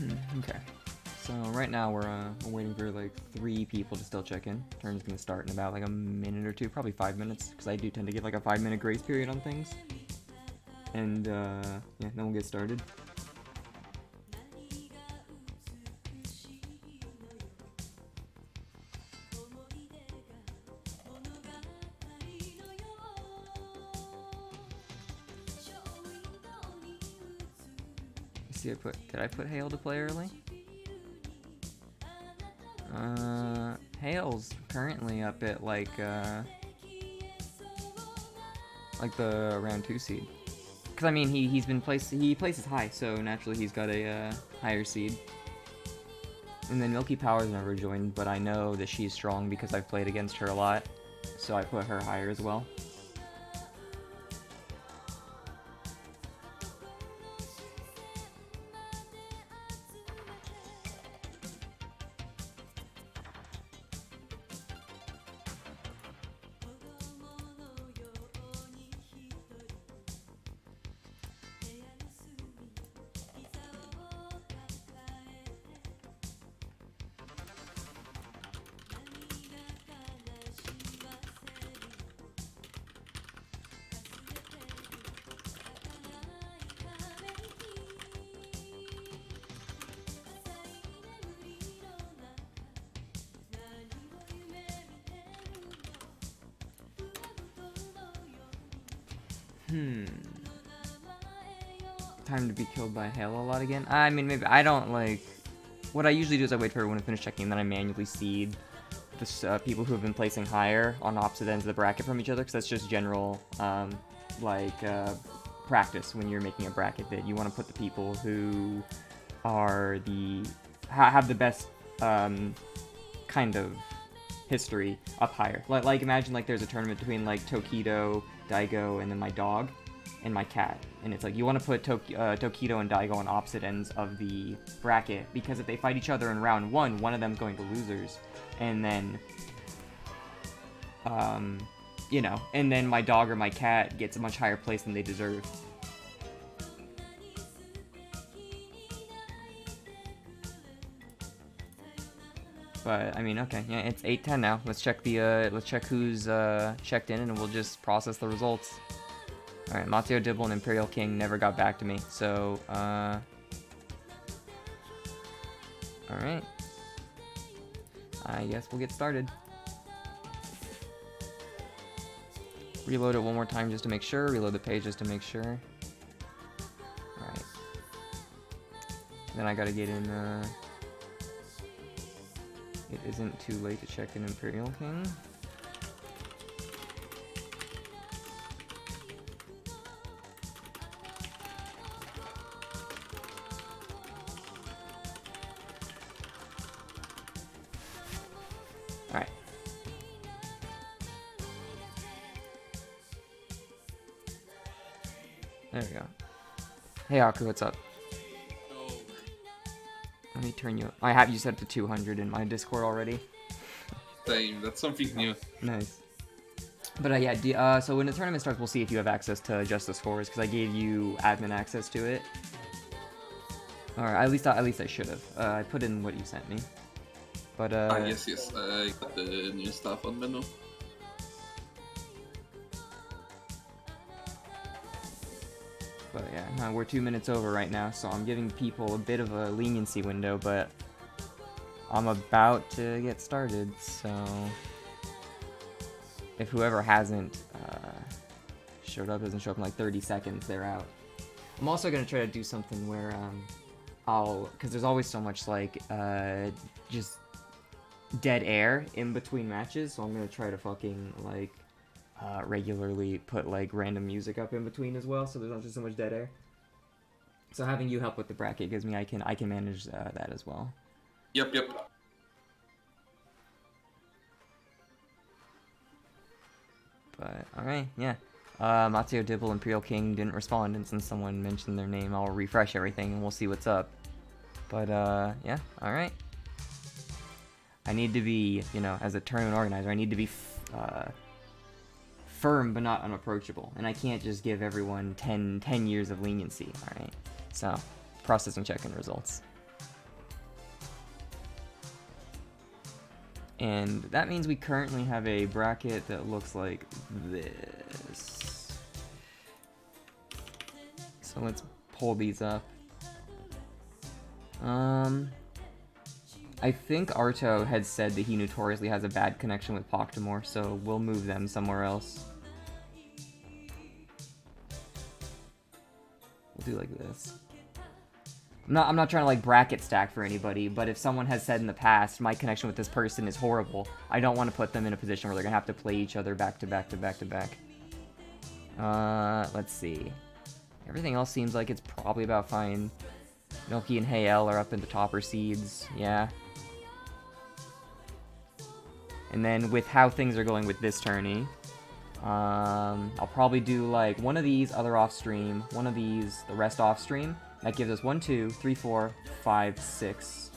Okay. So right now we're waiting for like 3 people to still check in. Turn's gonna start in about like a minute or two, probably 5 minutes, because I do tend to give like a 5-minute grace period on things. And yeah, then we'll get started. See, did I put Hayyel to play early? Hayyel's currently up at like the round 2 seed. Cause I mean he places high, so naturally he's got a higher seed. And then Milky Power's never joined, but I know that she's strong because I've played against her a lot, so I put her higher as well. Time to be killed by Hayyel a lot again. I mean, maybe I don't like. What I usually do is I wait for everyone to finish checking, and then I manually seed the people who have been placing higher on opposite ends of the bracket from each other, because that's just general practice when you're making a bracket. That you want to put the people who are have the best kind of history up higher. Like imagine like there's a tournament between like Tokido, Daigo, and then my dog and my cat, and it's like you want to put Tokido and Daigo on opposite ends of the bracket, because if they fight each other in round 1, one of them's going to losers, and then you know, and then my dog or my cat gets a much higher place than they deserve. But I mean, okay, yeah, it's 8:10 now. Let's check who's checked in, and we'll just process the results. All right, Mateo Dibble and Imperial King never got back to me, so all right. I guess we'll get started. Reload it one more time just to make sure. Reload the page just to make sure. All right. Then I gotta get in. It isn't too late to check in Imperial King. All right. There we go. Hey Aku, what's up? Let me turn you. I have you set to 200 in my Discord already. Same. That's something new. Nice. But yeah, so when the tournament starts, we'll see if you have access to adjust the scores, because I gave you admin access to it. Or at least I should have. I put in what you sent me. But yes. I got the new stuff on menu. But yeah, we're 2 minutes over right now, so I'm giving people a bit of a leniency window, but I'm about to get started, so if whoever hasn't showed up doesn't show up in like 30 seconds, they're out. I'm also going to try to do something where because there's always so much like just dead air in between matches, so I'm going to try to fucking like regularly put like random music up in between as well, so there's not just so much dead air. So having you help with the bracket gives me I can manage that as well. Yep. But alright, yeah. Mateo Dibble Imperial King didn't respond, and since someone mentioned their name, I'll refresh everything and we'll see what's up. But yeah, alright. I need to be, you know, as a tournament organizer, I need to be firm but not unapproachable, and I can't just give everyone 10 years of leniency. All right, so processing check-in results. And that means we currently have a bracket that looks like this. So let's pull these up. I think Arto had said that he notoriously has a bad connection with Poktamor, so we'll move them somewhere else. We'll do like this. I'm not trying to like bracket stack for anybody, but if someone has said in the past, my connection with this person is horrible, I don't want to put them in a position where they're gonna have to play each other back to back to back to back. Let's see. Everything else seems like it's probably about fine. Milky and Hayyel are up in the topper seeds, yeah. And then with how things are going with this tourney, I'll probably do like one of these, other off stream, one of these, the rest off stream. That gives us 1, 2, 3, 4, 5, 6,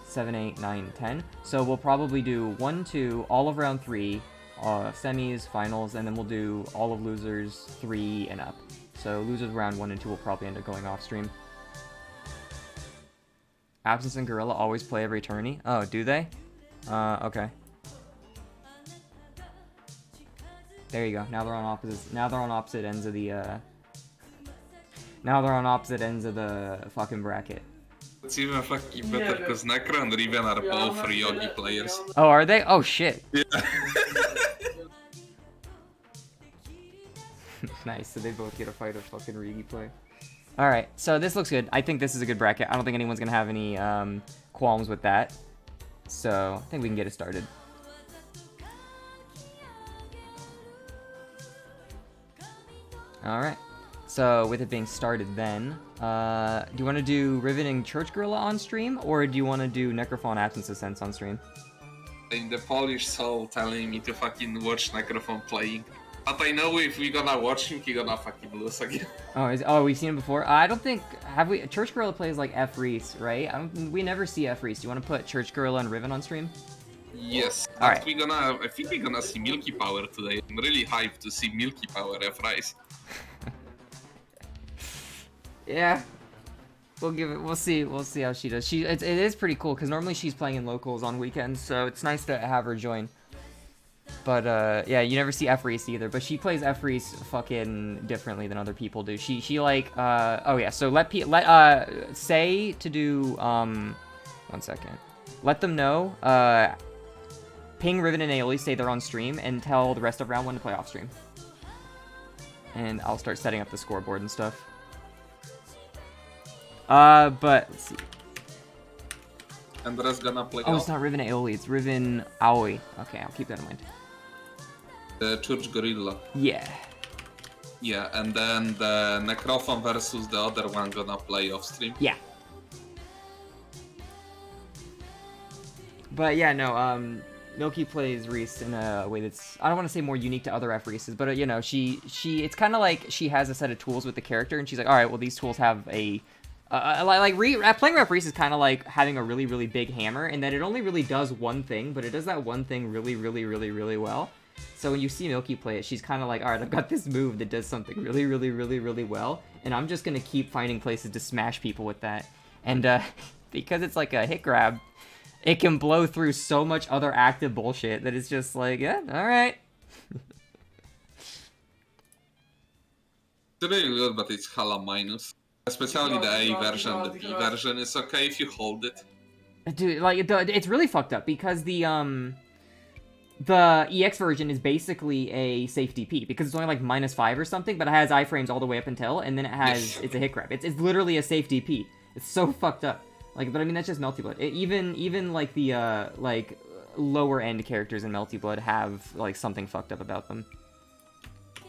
7, 8, 9, 10. So we'll probably do 1, 2, all of round 3, semis, finals, and then we'll do all of losers 3 and up. So losers round 1 and 2 will probably end up going off stream. Absence and Gorilla always play every tourney? Oh, do they? Okay. There you go. Now they're on opposite. Now they're on opposite ends of the. Now they're on opposite ends of the fucking bracket. It's even fucking better because Necro and Riven are both f-ryougi players. Oh, are they? Oh shit. Yeah. Nice. So they both get a fight of fucking Ryugi play. All right. So this looks good. I think this is a good bracket. I don't think anyone's gonna have any qualms with that. So I think we can get it started. All right. So with it being started then, do you want to do Riven and Church Gorilla on stream, or do you want to do Necrofon Absence of Sense on stream? In the Polish soul telling me to fucking watch Necrofon playing. But I know if we gonna watch him, he gonna fucking lose again. Oh, we've seen him before? I don't think, have we, Church Gorilla plays like f-ries, right? We never see f-ries. Do you want to put Church Gorilla and Riven on stream? Yes. All right. I think we're gonna see Milky Power today. I'm really hyped to see Milky Power f-ries. Yeah, we'll give it. We'll see how she does. It is pretty cool because normally she's playing in locals on weekends, so it's nice to have her join. But yeah, you never see f-ries either. But she plays f-ries fucking differently than other people do. She like oh yeah. So say to do 1 second. Let them know. Ping RivenAoii, say they're on stream, and tell the rest of round 1 to play off stream. And I'll start setting up the scoreboard and stuff. But let's see. And Andres gonna play. Oh, it's not RivenAoii, it's RivenAoii. Okay, I'll keep that in mind. The Church Gorilla. Yeah. Yeah, and then the Necrofon versus the other one gonna play off stream. Yeah. But yeah, no, Milky plays Reese in a way that's, I don't want to say more unique to other f-Reeses, but you know, it's kind of like she has a set of tools with the character, and she's like, all right, well, these tools have a, playing Reese is kind of like having a really, really big hammer, in that it only really does one thing, but it does that one thing really, really, really, really well. So when you see Milky play it, she's kind of like, all right, I've got this move that does something really, really, really, really well, and I'm just going to keep finding places to smash people with that. And because it's like a hit grab, it can blow through so much other active bullshit that it's just like, yeah, all right. It's really good, but it's hella minus. Especially the A version. The B version is okay if you hold it. Dude, like, it's really fucked up because the EX version is basically a safe DP because it's only like -5 or something, but it has iframes all the way up until, and then it has, it's a hit grab. It's literally a safe DP. It's so fucked up. Like, but I mean, that's just Melty Blood. Even like the, like, lower end characters in Melty Blood have, like, something fucked up about them.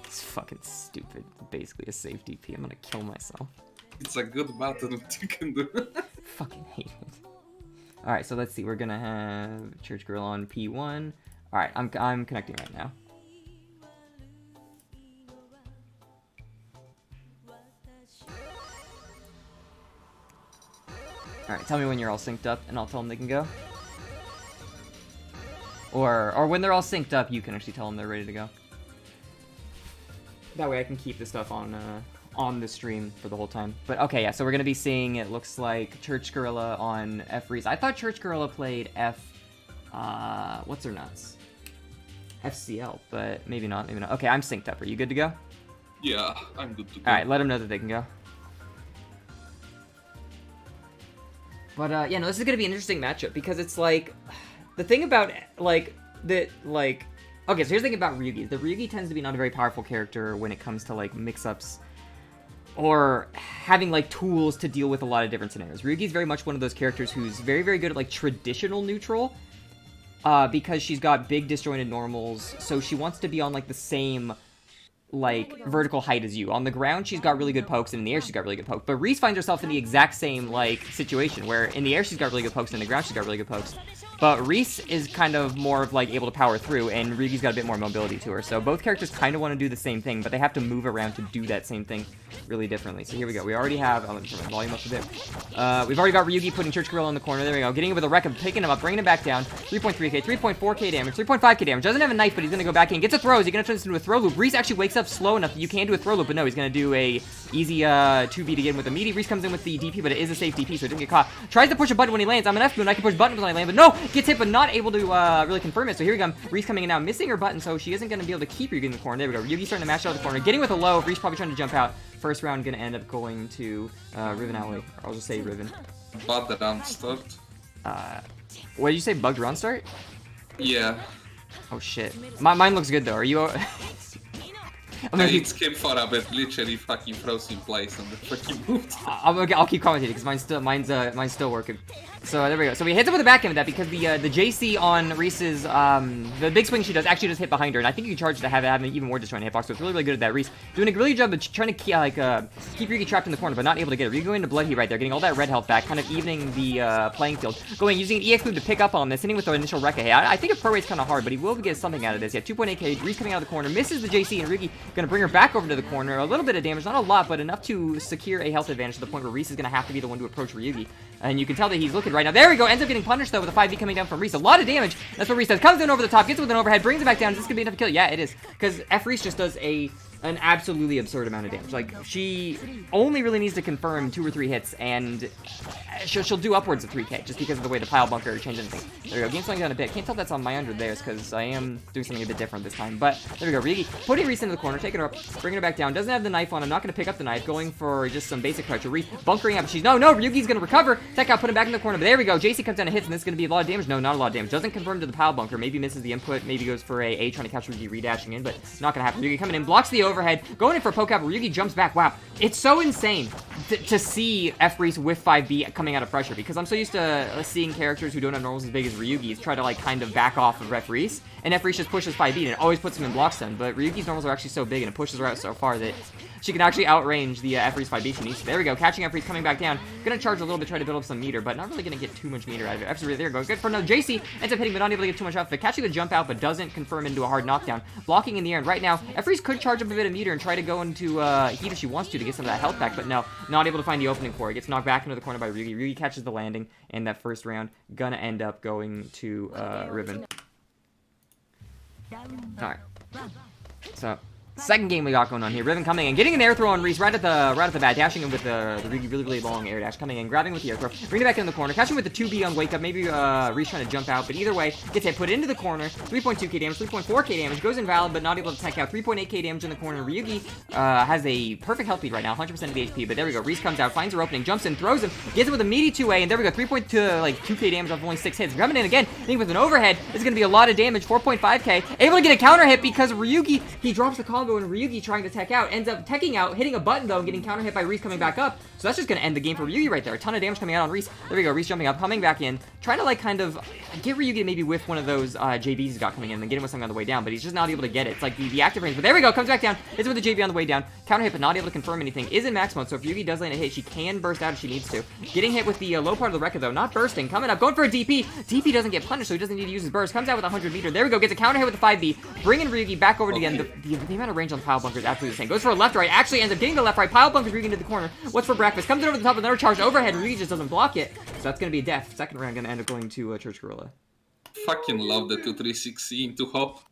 It's fucking stupid. Basically a safe DP. I'm gonna kill myself. It's a good button what you can do. Fucking hate it. Alright, so let's see. We're gonna have Church Gorilla on P1. Alright, I'm connecting right now. Alright, tell me when you're all synced up, and I'll tell them they can go. Or when they're all synced up, you can actually tell them they're ready to go. That way I can keep the stuff on the stream for the whole time. But okay, yeah, so we're going to be seeing, it looks like, Church Gorilla on f-ries. I thought Church Gorilla played what's her nuts? f-ciel, but maybe not, maybe not. Okay, I'm synced up. Are you good to go? Yeah, I'm good to go. Alright, let them know that they can go. But, yeah, no, this is gonna be an interesting matchup, because it's like, the thing about, okay, so here's the thing about Ryugi. The Ryugi tends to be not a very powerful character when it comes to, like, mix-ups, or having, like, tools to deal with a lot of different scenarios. Ryugi's very much one of those characters who's very, very good at, like, traditional neutral, because she's got big disjointed normals, so she wants to be on, like, the same, like, vertical height as you. On the ground, she's got really good pokes, and in the air, she's got really good pokes. But Reese finds herself in the exact same, like, situation, where in the air, she's got really good pokes, and in the ground, she's got really good pokes. But Reese is kind of more of, like, able to power through, and Ryugi's got a bit more mobility to her. So both characters kind of want to do the same thing, but they have to move around to do that same thing really differently. So here we go. We already have... let me turn my volume up a bit. We've already got Ryugi putting Church Gorilla in the corner. There we go. Getting him with a wreck of picking him up, bringing him back down. 3.3k, 3.4k damage, 3.5k damage. Doesn't have a knife, but he's going to go back in. Gets a throw. Is he going to turn this into a throw loop? Reese actually wakes up slow enough that you can do a throw loop, but no, he's going to do a easy 2B to get in with a meaty. Reese comes in with the DP, but it is a safe DP, so it didn't get caught. Tries to push a button when he lands. I'm an F-moon. I can push buttons when I land, but no! Gets hit, but not able to really confirm it. So here we go. Reese coming in now, missing her button, so she isn't going to be able to keep Ryugi in the corner. There we go. Ryugi starting to mash out of the corner. Getting with a low. Reese probably trying to jump out. First round going to end up going to RivenAoii. I'll just say Riven. But the round start. What did you say? Bugged run start? Yeah. Oh shit. Mine looks good though. Are you... It skipped for a bit, literally fucking froze in place and the fucking moved. I'll keep commentating because mine's still working. So there we go. So we hit up with the back end of that because the JC on Reese's the big swing she does actually just hit behind her, and I think you can charge to have an even more disjointed hitbox. So it's really, really good at that. Reese doing a really good job of trying to keep Ryugi trapped in the corner, but not able to get her. Ryugi going to blood heat right there, getting all that red health back, kind of evening the playing field. Using an EX move to pick up on this, hitting with the initial Rekka hit. I think a pro rate's kind of hard, but he will get something out of this. Yeah, 2.8k. Reese coming out of the corner, misses the JC, and Ryugi gonna bring her back over to the corner. A little bit of damage, not a lot, but enough to secure a health advantage to the point where Reese is gonna have to be the one to approach Ryugi. And you can tell that he's looking right now. There we go. Ends up getting punished though with a 5v coming down from Reese. A lot of damage. That's what Reese does. Comes in over the top, gets with an overhead, brings it back down. Is this gonna be enough to kill? Yeah, it is. Because F-Reese just does an absolutely absurd amount of damage. Like, she only really needs to confirm 2 or 3 hits, and she'll do upwards of 3k, just because of the way the pile bunker changes anything. There we go, game slowing down a bit. Can't tell that's on my under theirs, because I am doing something a bit different this time. But, there we go, Ryugi putting Reese into the corner, taking her up, bringing her back down. Doesn't have the knife on him, not going to pick up the knife, going for just some basic pressure. Reese bunkering up, she's, no, Ryugi's going to recover. Tech out, put him back in the corner, but there we go. JC comes down and hits, and this is going to be a lot of damage. No, not a lot of damage. Doesn't confirm to the pile bunker, maybe misses the input, maybe goes for a trying to catch Ryugi redashing in, but not going to happen. Ryugi coming in, blocks the overhead, going in for a poke out, Ryugi jumps back. Wow, it's so insane to see f-ries with 5B coming out of pressure, because I'm so used to seeing characters who don't have normals as big as Ryugi's try to like kind of back off of f-ries, and f-ries just pushes 5B and it always puts him in block stun, but Ryugi's normals are actually so big and it pushes her out so far that she can actually outrange the f-ries 5B she needs to. There we go, catching f-ries, coming back down, gonna charge a little bit, try to build up some meter, but not really gonna get too much meter out of it. F-ries, there goes, good for no. JC ends up hitting, but not able to get too much off of it, catching the jump out, but doesn't confirm into a hard knockdown, blocking in the air, and right now, f-ries could charge up a bit of meter and try to go into heat if she wants to get some of that health back, but no, not able to find the opening for it. Gets knocked back into the corner by Ryugi. Ryugi catches the landing, and that first round gonna end up going to Riven. Alright. So, second game we got going on here. Riven coming in, getting an air throw on Reese right at the bat, dashing him with the really, really long air dash, coming in, grabbing with the air throw, bringing it back in the corner, catching with the 2B on wake up, maybe Reese trying to jump out, but either way, gets hit, put into the corner, 3.2k damage, 3.4k damage, goes invalid, but not able to tech out, 3.8k damage in the corner. Ryugi has a perfect health lead right now, 100% of the HP, but there we go, Reese comes out, finds her opening, jumps in, throws him, gets it with a meaty 2A, and there we go, 2k damage off only 6 hits. Coming in again, hitting with an overhead, this is going to be a lot of damage, 4.5k, able to get a counter hit because Ryugi, he drops the combo, and Ryugi trying to tech out, ends up teching out, hitting a button though, and getting counter hit by Reese coming back up. So that's just going to end the game for Ryugi right there. A ton of damage coming out on Reese. There we go, Reese jumping up, coming back in, trying to like kind of get Ryugi to maybe whiff one of those JBs he's got coming in, and then get him with something on the way down, but he's just not able to get it. It's like the active range, but there we go, comes back down, hits it with the JB on the way down, counter hit, but not able to confirm anything. Is in max mode, so if Ryugi does land a hit, she can burst out if she needs to. Getting hit with the low part of the Rekka though, not bursting, coming up, going for a DP. DP doesn't get punished, so he doesn't need to use his burst. Comes out with 100 meter. There we go, gets a counter hit with the 5B, bringing Ryugi back over to the end. The amount of range on the pile bunker is absolutely insane. Goes for a left right, actually ends up getting the left right, pile bunker Ryugi into the corner. What's for breakfast? Comes in over the top with another charge overhead, and Ryugi just doesn't block it. So that's gonna be a death. Second round gonna end up going to Church Gorilla. Fucking love the 2-3-6 into hop.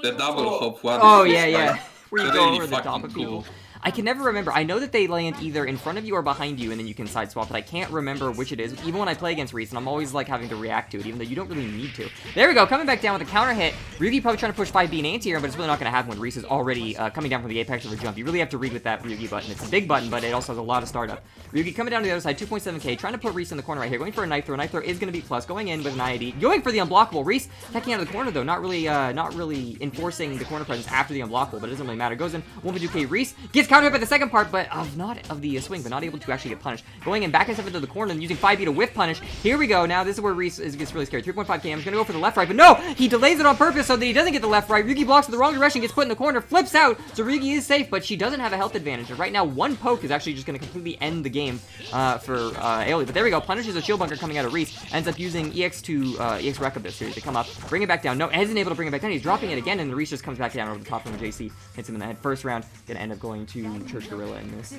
The double hop one. Oh yeah, yeah. Where you go really over the top fucking of people. cool. I can never remember. I know that they land either in front of you or behind you, and then you can side swap, but I can't remember which it is. Even when I play against Reese, and I'm always like having to react to it, even though you don't really need to. There we go, coming back down with a counter hit. RiouGi probably trying to push 5B and anti-air, but it's really not going to happen when Reese is already coming down from the apex of a jump. You really have to read with that RiouGi button. It's a big button, but it also has a lot of startup. RiouGi coming down to the other side, 2.7k, trying to put Reese in the corner right here, going for a knife throw. Knife throw is going to be plus, going in with an IID, going for the unblockable. Reese attacking out of the corner though, not really enforcing the corner presence after the unblockable, but it doesn't really matter. Goes in 1.2k. Reese gets counter hit by the second part, but not of the swing, but not able to actually get punished. Going in, backing himself into the corner and using 5B to whiff punish. Here we go. Now this is where Reese gets really scared. 3.5k. I'm gonna go for the left right, but no, he delays it on purpose so that he doesn't get the left right. RiouGi blocks in the wrong direction, gets put in the corner, flips out, so RiouGi is safe, but she doesn't have a health advantage. And right now, one poke is actually just gonna completely end the game for AllenLeBlanc. But there we go. Punishes a shield bunker coming out of Reese. Ends up using EX to EX Wreck Abyss here to come up, bring it back down. No, isn't able to bring it back down. He's dropping it again, and the Reese just comes back down over the top from the JC. Hits him in the head. First round, gonna end up going to Church Gorilla in this.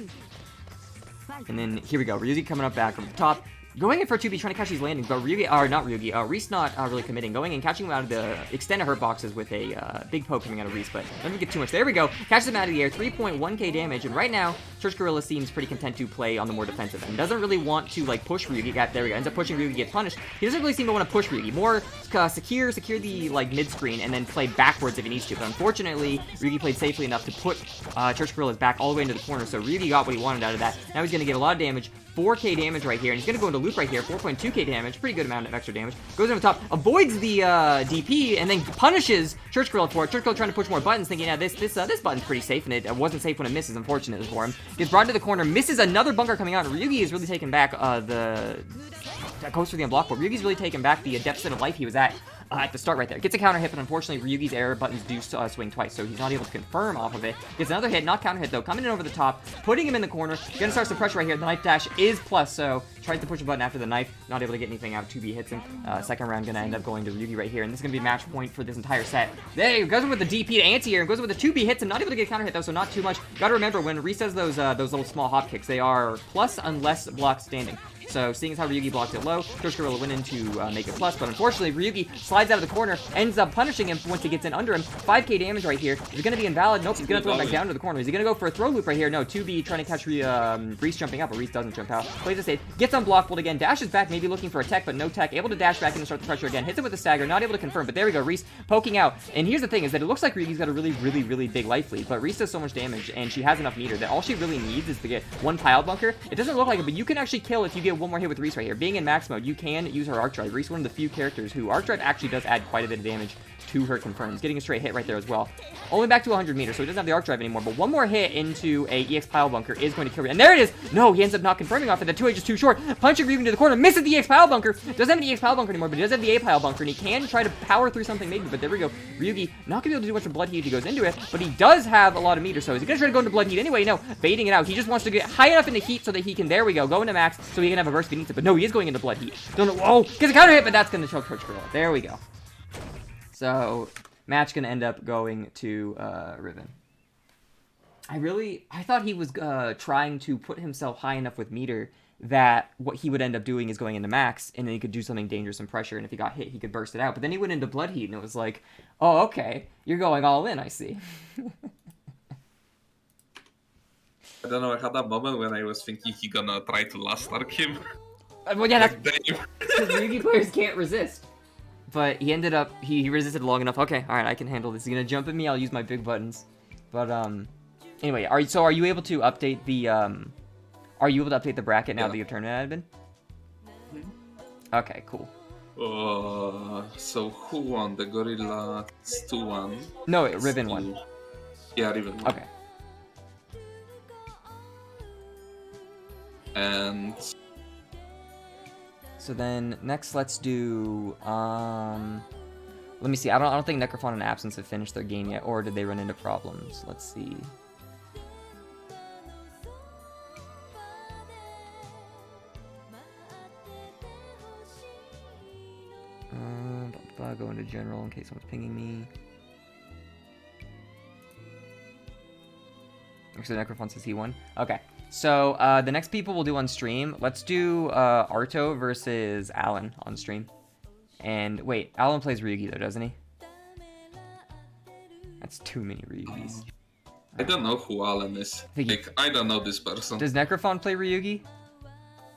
And then here we go. RiouGi coming up back from the top. Going in for a 2B, trying to catch these landings, but Reese not really committing. Going and catching him out of the extended hurt boxes with a big poke coming out of Reese, but doesn't get too much. There we go. Catches him out of the air, 3.1k damage, and right now, Church Gorilla seems pretty content to play on the more defensive and doesn't really want to, like, push RiouGi. There we go. Ends up pushing RiouGi, gets punished. He doesn't really seem to want to push RiouGi. More secure the, like, mid-screen and then play backwards if he needs to. But unfortunately, RiouGi played safely enough to put Church Gorilla's back all the way into the corner, so RiouGi got what he wanted out of that. Now he's going to get a lot of damage. 4k damage right here, and he's going to go into loop right here, 4.2k damage, pretty good amount of extra damage, goes over the top, avoids the DP, and then punishes Church Gorilla for it. Church Gorilla trying to push more buttons, thinking, yeah, this button's pretty safe, and it wasn't safe when it misses, unfortunately for him. Gets brought to the corner, misses another bunker coming out, and RiouGi is really taking back goes for the unblockable. RiouGi's really taking back the deficit of life he was at the start right there. Gets a counter hit, but unfortunately RiouGi's air buttons do swing twice, so he's not able to confirm off of it. Gets another hit, not counter hit though, coming in over the top, putting him in the corner. Gonna start some pressure right here. The knife dash is plus, so tries to push a button after the knife, not able to get anything out. 2B hits him. Second round gonna end up going to RiouGi right here, and this is gonna be a match point for this entire set. There he goes with the DP to anti-air, and goes with the 2B, hits him, not able to get a counter hit though, so not too much. Gotta remember, when Reese does those little small hop kicks, they are plus unless blocked standing. So, seeing as how RiouGi blocked it low, Church Gorilla went in to make it plus, but unfortunately, RiouGi slides out of the corner, ends up punishing him once he gets in under him. 5k damage right here. Is it going to be invalid? Nope, he's going to throw him back down to the corner. Is he going to go for a throw loop right here? No, 2B trying to catch Reese jumping up, but Reese doesn't jump out. Plays it safe, gets unblockable again, dashes back, maybe looking for a tech, but no tech. Able to dash back in and start the pressure again. Hits it with a stagger, not able to confirm, but there we go. Reese poking out. And here's the thing, is that it looks like RiouGi's got a really big life lead, but Reese does so much damage, and she has enough meter that all she really needs is to get one pile bunker. It doesn't look like it, but you can actually kill if you get one more hit with Reese right here. Being in max mode, you can use her arc drive. Reese, one of the few characters who arc drive actually does add quite a bit of damage to her confirms. Getting a straight hit right there as well. Only back to 100 meters, so he doesn't have the arc drive anymore, but one more hit into a EX pile bunker is going to kill her. And there it is! No, he ends up not confirming off it. The 2H is too short. Punching Reven to the corner, misses the EX pile bunker. Doesn't have an EX pile bunker anymore, but he does have the A pile bunker, and he can try to power through something maybe, but there we go. RiouGi not going to be able to do much of blood heat if he goes into it, but he does have a lot of meters, so is he going to try to go into blood heat anyway? No, baiting it out. He just wants to get high enough into heat so that he can, there we go, go into max, so he can have a burst beneath it, but no, he is going into blood heat. Don't know, whoa, gets a counter hit, but that's going to choke Church Gorilla. There we go. So, match gonna end up going to Riven. I thought he was trying to put himself high enough with meter that what he would end up doing is going into max, and then he could do something dangerous and pressure, and if he got hit, he could burst it out. But then he went into blood heat, and it was like, oh, okay, you're going all in, I see. I don't know, I had that moment when I was thinking he gonna try to last arc him. Well, yeah, that's because RiouGi players can't resist. But he ended up, he resisted long enough. Okay, alright, I can handle this. He's gonna jump at me, I'll use my big buttons. But, anyway, are you able to update the, bracket now that you've turned admin? Okay, cool. So who won? The Gorilla 2-1? No, Riven won. Yeah, Riven won. Okay. And... So then, next let's do, let me see, I don't think Necrofon and Absence have finished their game yet, or did they run into problems? Let's see. I'll go into general in case someone's pinging me. Actually, Necrofon says he won. Okay. So, the next people we'll do on stream, let's do Arto versus Allen on stream. And, wait, Allen plays RiouGi though, doesn't he? That's too many RiouGis. I don't know who Allen is. Like, I don't know this person. Does Necrofon play Ryugi?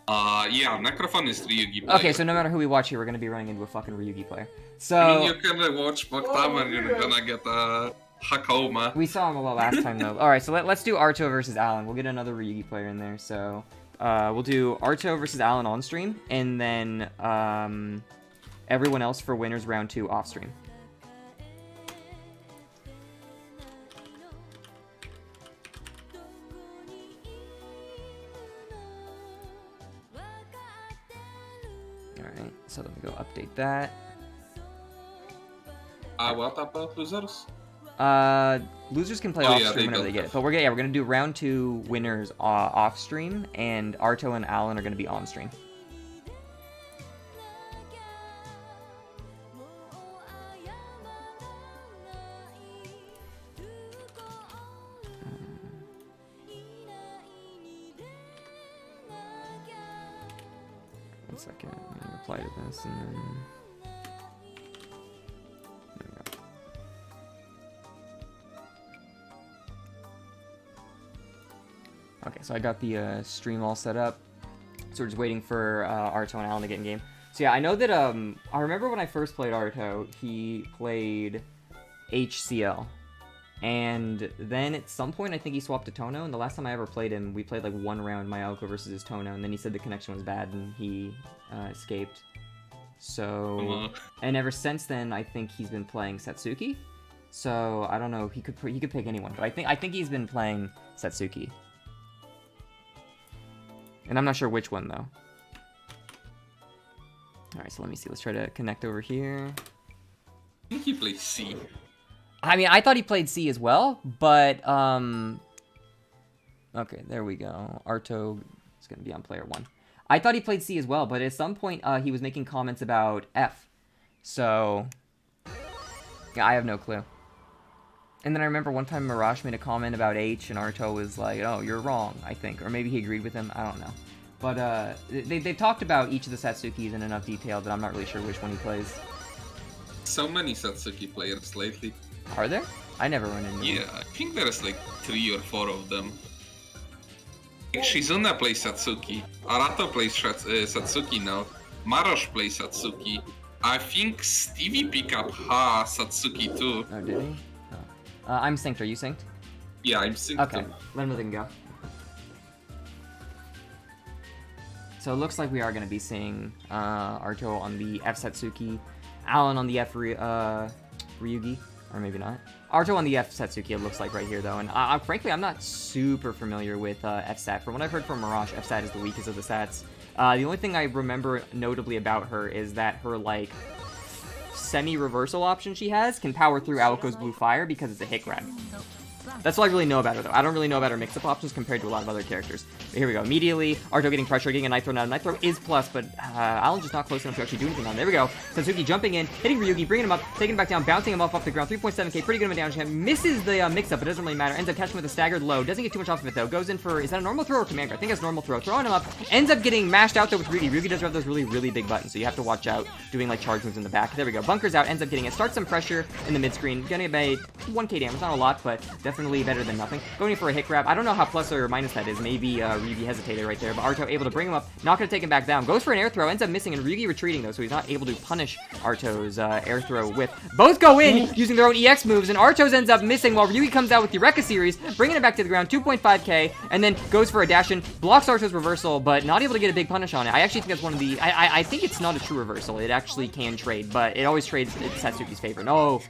Yeah, Necrofon is Ryugi player. Okay, so no matter who we watch here, we're gonna be running into a fucking Ryugi player. So... I mean, you can watch Poktamor, you're gonna get a h-kouma. We saw him a lot last time, though. Alright, so let's do Arto versus Allen. We'll get another Ryugi player in there, so... we'll do Arto versus Allen on stream, and then, everyone else for winners round 2 off stream. Alright, so let me go update that. What about losers? Losers can play Oh, off yeah, stream they whenever they don't get it. But we're gonna do round 2 winners off stream, and Arto and Allen are gonna be on stream. One second, I'm gonna reply to this and then. There we go. Okay, so I got the stream all set up. So we're just waiting for Arto and Allen to get in game. So yeah, I know that I remember when I first played Arto, he played h-ciel. And then at some point, I think he swapped to Tohno, and the last time I ever played him, we played like one round Mayoko versus his Tohno, and then he said the connection was bad, and he escaped. So, and ever since then, I think he's been playing Satsuki. So I don't know, he could pick anyone, but I think he's been playing Satsuki. And I'm not sure which one though. All right, so let me see. Let's try to connect over here. I think he plays C. I mean, I thought he played C as well, but, okay, there we go. Arto is going to be on player 1. I thought he played C as well, but at some point, he was making comments about F. So, yeah, I have no clue. And then I remember one time Mirage made a comment about H, and Arto was like, oh, you're wrong, I think. Or maybe he agreed with him, I don't know. But, they've talked about each of the Satsukis in enough detail that I'm not really sure which one he plays. So many Satsuki players lately. Are there? I never run into them. Yeah, I think there's like 3 or 4 of them. Like Shizuna plays Satsuki, Arto plays Satsuki now, Marosh plays Satsuki. I think Stevie picked up Satsuki too. Oh, did he? Oh. I'm synced. Are you synced? Yeah, I'm synced. Okay, let him know they can go. So it looks like we are going to be seeing Arto on the f-satsuki, Allen on the f-ryougi. Or maybe not. Arto on the f-satsuki, it looks like right here, though. And frankly, I'm not super familiar with f-sat. From what I've heard from Mirage, f-sat is the weakest of the sats. The only thing I remember notably about her is that her, like, semi-reversal option she has can power through Aoko's blue fire because it's a hit grab. That's all I really know about her, though. I don't really know about her mix-up options compared to a lot of other characters. But here we go. Immediately, Arto getting pressure, getting a knife throw. Now, a knife throw is plus, but Allen's just not close enough to actually do anything on. There we go. Satsuki jumping in, hitting Ryugi, bringing him up, taking him back down, bouncing him off the ground. 3.7k, pretty good amount of damage. Misses the mix-up, but it doesn't really matter. Ends up catching with a staggered low. Doesn't get too much off of it, though. Goes in for, is that a normal throw or command grab? I think it's normal throw. Throwing him up. Ends up getting mashed out there with Ryugi. Ryugi does have those really, really big buttons, so you have to watch out doing, like, charge moves in the back. There we go. Bunkers out, ends up getting it. Starts some pressure in the mid-screen. Getting about 1k damage. Not a lot, but definitely better than nothing. Going in for a hit grab. I don't know how plus or minus that is. Maybe Ryugi hesitated right there, but Arto able to bring him up. Not going to take him back down. Goes for an air throw. Ends up missing, and Ryugi retreating, though, so he's not able to punish Arto's air throw with. Both go in using their own EX moves, and Arto's ends up missing while Ryugi comes out with the Eureka series, bringing it back to the ground. 2.5k, and then goes for a dash in. Blocks Arto's reversal, but not able to get a big punish on it. I actually think that's one of the... I think it's not a true reversal. It actually can trade, but it always trades in Satsuki's favor. No!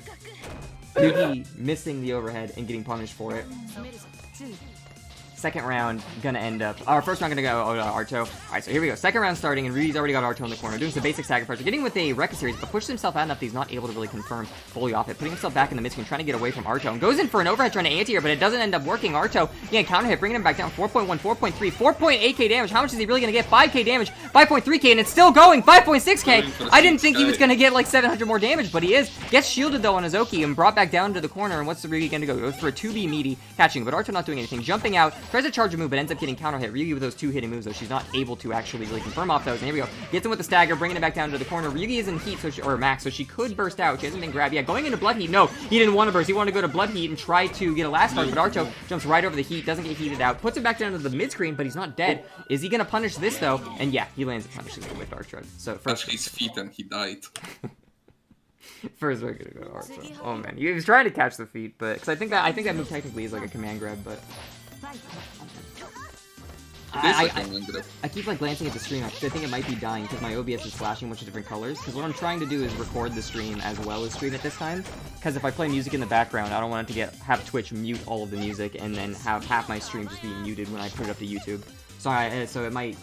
Ryugi missing the overhead and getting punished for it. Second round, gonna end up... Our first round gonna go Arto. Alright, so here we go. Second round starting, and Ryugi's already got Arto in the corner. Doing some basic sacrifice. Getting with a Rekka series, but pushes himself out enough that he's not able to really confirm fully off it. Putting himself back in the mid-screen, trying to get away from Arto. And goes in for an overhead trying to anti-air, but it doesn't end up working. Arto, yeah, counter hit, bringing him back down. 4.1, 4.3, 4.8k damage. How much is he really gonna get? 5k damage, 5.3k, and it's still going. 5.6k. I didn't think he was gonna get like 700 more damage, but he is. Gets shielded though on Azoki and brought back down to the corner. And what's the Ryugi gonna go? Goes for a 2B meaty, catching, but Arto not doing anything. Jumping out, trying Tries to charge a move, but ends up getting counter hit. RiouGi with those 2 hitting moves, though, she's not able to actually really confirm off those. And here we go. Gets him with the stagger, bringing it back down to the corner. RiouGi is in heat, or max, so she could burst out. She hasn't been grabbed yet. Going into blood heat. No, he didn't want to burst. He wanted to go to blood heat and try to get a last start, but Arto jumps right over the heat, doesn't get heated out, puts it back down to the mid screen, but he's not dead. Is he gonna punish this though? And yeah, he lands a punish with Arto. So first his feet and he died. first we're gonna go to Arto. Oh man, he was trying to catch the feet, but because I think that move technically is like a command grab, but. I keep like glancing at the stream because I think it might be dying because my OBS is flashing a bunch of different colors. Because what I'm trying to do is record the stream as well as stream it this time. Because if I play music in the background, I don't want it to have Twitch mute all of the music and then have half my stream just be muted when I put it up to YouTube. So it might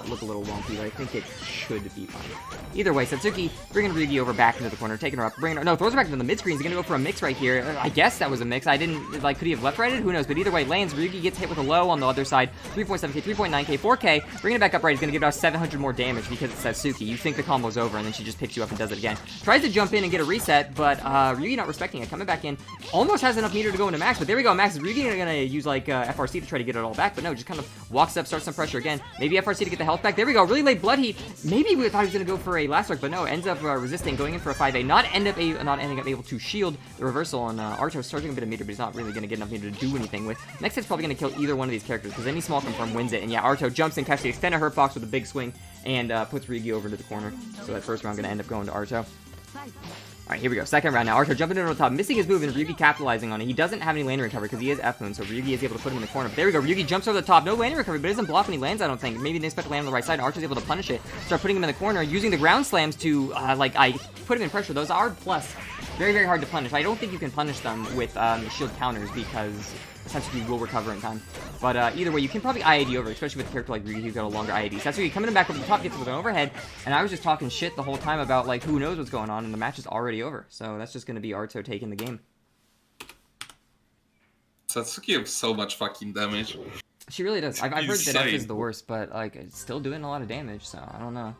look a little wonky, but I think it should be fine. Either way, Satsuki bringing RiouGi over back into the corner, taking her up, throws her back into the mid screen. He's gonna go for a mix right here. I guess that was a mix. I didn't, like, could he have left righted? Who knows? But either way, lands. RiouGi gets hit with a low on the other side. 3.7k, 3.9k, 4k. Bringing it back up right. He's gonna give out 700 more damage because it's Satsuki. You think the combo's over, and then she just picks you up and does it again. Tries to jump in and get a reset, but RiouGi not respecting it. Coming back in. Almost has enough meter to go into max, but there we go. Max. RiouGi gonna use, like, FRC to try to get it all back, but no, just kind of walks up, starts some pressure again. Maybe FRC to get the health back. There we go. Really late blood heat. Maybe we thought he was gonna go for a last strike, but no, ends up resisting, going in for a 5A, not ending up able to shield the reversal on Arto, starting a bit of meter, but he's not really going to get enough meter to do anything with. Next hit's probably going to kill either one of these characters, because any small confirm wins it, and yeah, Arto jumps in, catches the extended hurt box with a big swing, and puts RiouGi over to the corner, so that first round going to end up going to Arto. Alright, here we go. Second round now. Arto jumping into the top, missing his move, and RiouGi capitalizing on it. He doesn't have any landing recovery because he is F-moon, so RiouGi is able to put him in the corner. But there we go. RiouGi jumps over the top. No landing recovery, but doesn't block when he lands, I don't think. Maybe they expect to land on the right side, and Arto's able to punish it. Start putting him in the corner, using the ground slams to, I put him in pressure. Those are plus very, very hard to punish. I don't think you can punish them with shield counters because Satsuki will recover in time. But either way, you can probably IAD over, especially with a character like RiouGi who's got a longer IAD. Satsuki coming in back over the top, gets with an overhead, and I was just talking shit the whole time about, like, who knows what's going on, and the match is already over. So that's just going to be Arto taking the game. Satsuki has so much fucking damage. She really does. I've heard that F is the worst, but, like, it's still doing a lot of damage, so I don't know.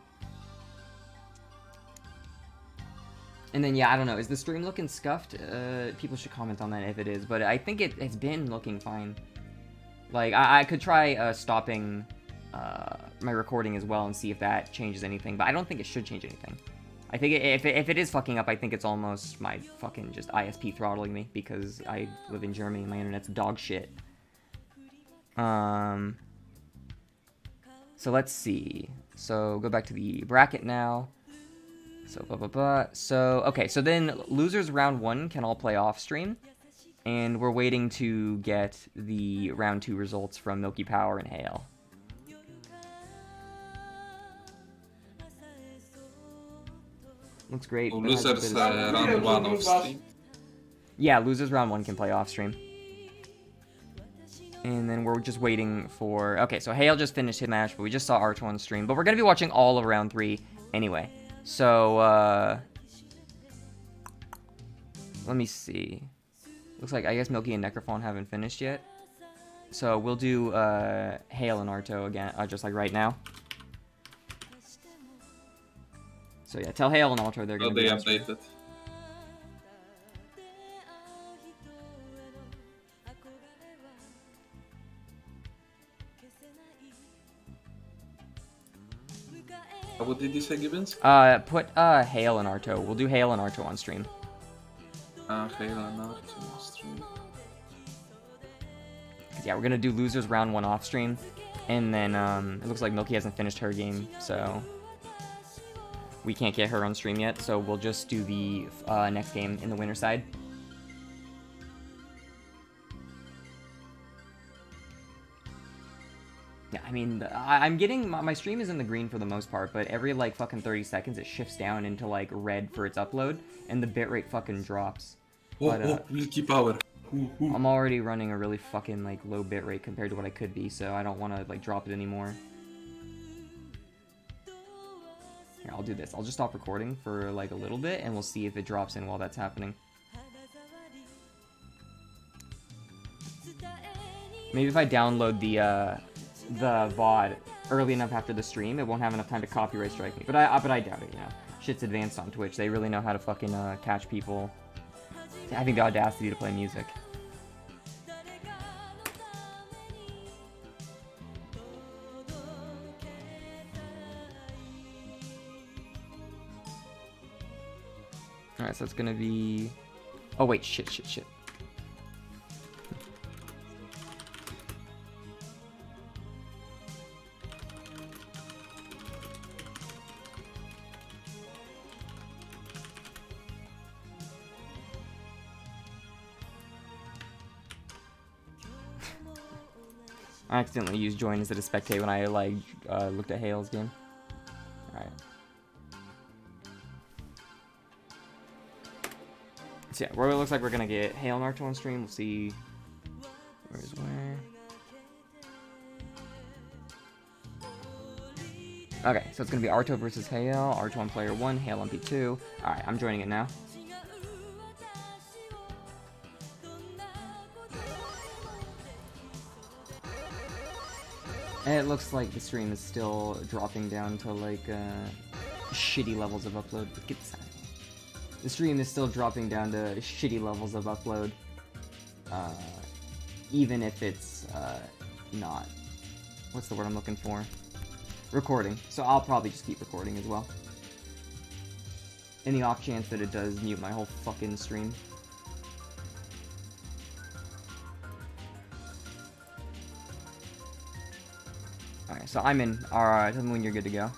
And then, yeah, I don't know. Is the stream looking scuffed? People should comment on that if it is. But I think it's been looking fine. Like, I could try stopping my recording as well and see if that changes anything. But I don't think it should change anything. I think if it is fucking up, I think it's almost my fucking just ISP throttling me. Because I live in Germany and my internet's dog shit. So let's see. So, go back to the bracket now. So, So, okay, so then losers round 1 can all play off stream. And we're waiting to get the round 2 results from Milky Power and Hayyel. Looks great. Losers round 1 off stream. Yeah, losers round 1 can play off stream. And then we're just waiting for... Okay, so Hayyel just finished his match, but we just saw Arto on stream. But we're going to be watching all of round 3 anyway. So, let me see. Looks like, I guess Milky and Necrofon haven't finished yet. So, we'll do, Hayyel and Arto again, just like right now. So, yeah, tell Hayyel and Arto they're going to be updated. What did you say, Gibbons? Put Hayyel and Arto. We'll do Hayyel and Arto on stream. Hayyel and Arto on stream. Yeah, we're gonna do losers round 1 off stream, and then it looks like Milky hasn't finished her game, so we can't get her on stream yet. So we'll just do the next game in the winner side. Yeah, I mean, I'm getting... My stream is in the green for the most part, but every, like, fucking 30 seconds it shifts down into, like, red for its upload, and the bitrate fucking drops. Milky Power. I'm already running a really fucking, like, low bitrate compared to what I could be, so I don't want to, like, drop it anymore. Here, I'll do this. I'll just stop recording for, like, a little bit, and we'll see if it drops in while that's happening. Maybe if I download the VOD early enough after the stream, it won't have enough time to copyright strike me. But I doubt it, you know. Shit's advanced on Twitch. They really know how to fucking catch people. I think the audacity to play music. Alright, so it's gonna be... Oh wait, shit. I accidentally used join instead of spectate when I like looked at Hayyel's game. Alright. So yeah, where it looks like we're gonna get Hayyel and Arto on stream. We'll see where's where. Okay, so it's gonna be Arto versus Hayyel. Arto on player 1, Hayyel on P2. Alright, I'm joining it now. And it looks like the stream is still dropping down to like shitty levels of upload. Get this out of here. The stream is still dropping down to shitty levels of upload. Even if it's not. What's the word I'm looking for? Recording. So I'll probably just keep recording as well. In the off chance that it does mute my whole fucking stream. Alright, so I'm in. Alright, tell me when you're good to go.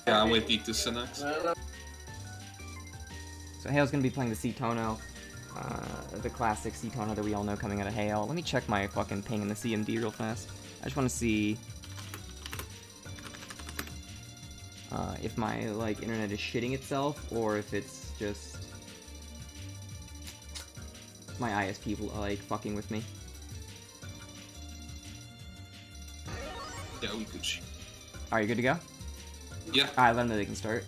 Yeah, I'm waiting to Synax. So Hayyel's gonna be playing the c-tohno, the classic c-tohno that we all know coming out of Hayyel. Let me check my fucking ping in the CMD real fast. I just want to see if my like internet is shitting itself or if it's just my ISP like fucking with me. Yeah, we could. Are you good to go? Yeah. Alright, let them know they can start.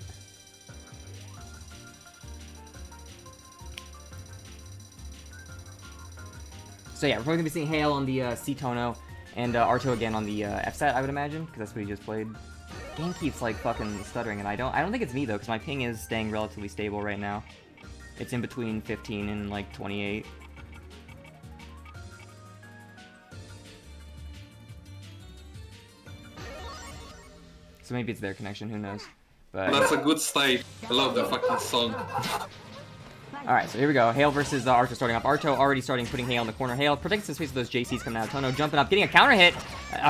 So yeah, we're probably gonna be seeing Hayyel on the c-tohno and Arto again on the f-sat, I would imagine, because that's what he just played. Game keeps like fucking stuttering, and I don't think it's me though, because my ping is staying relatively stable right now. It's in between 15 and like 28. So maybe it's their connection, who knows. But That's a good start. I love the fucking song. alright, so here we go. Hayyel versus Arto starting up. Arto already starting putting Hayyel in the corner. Hayyel protects his face with those JCs coming out of Tohno, jumping up, getting a counter hit.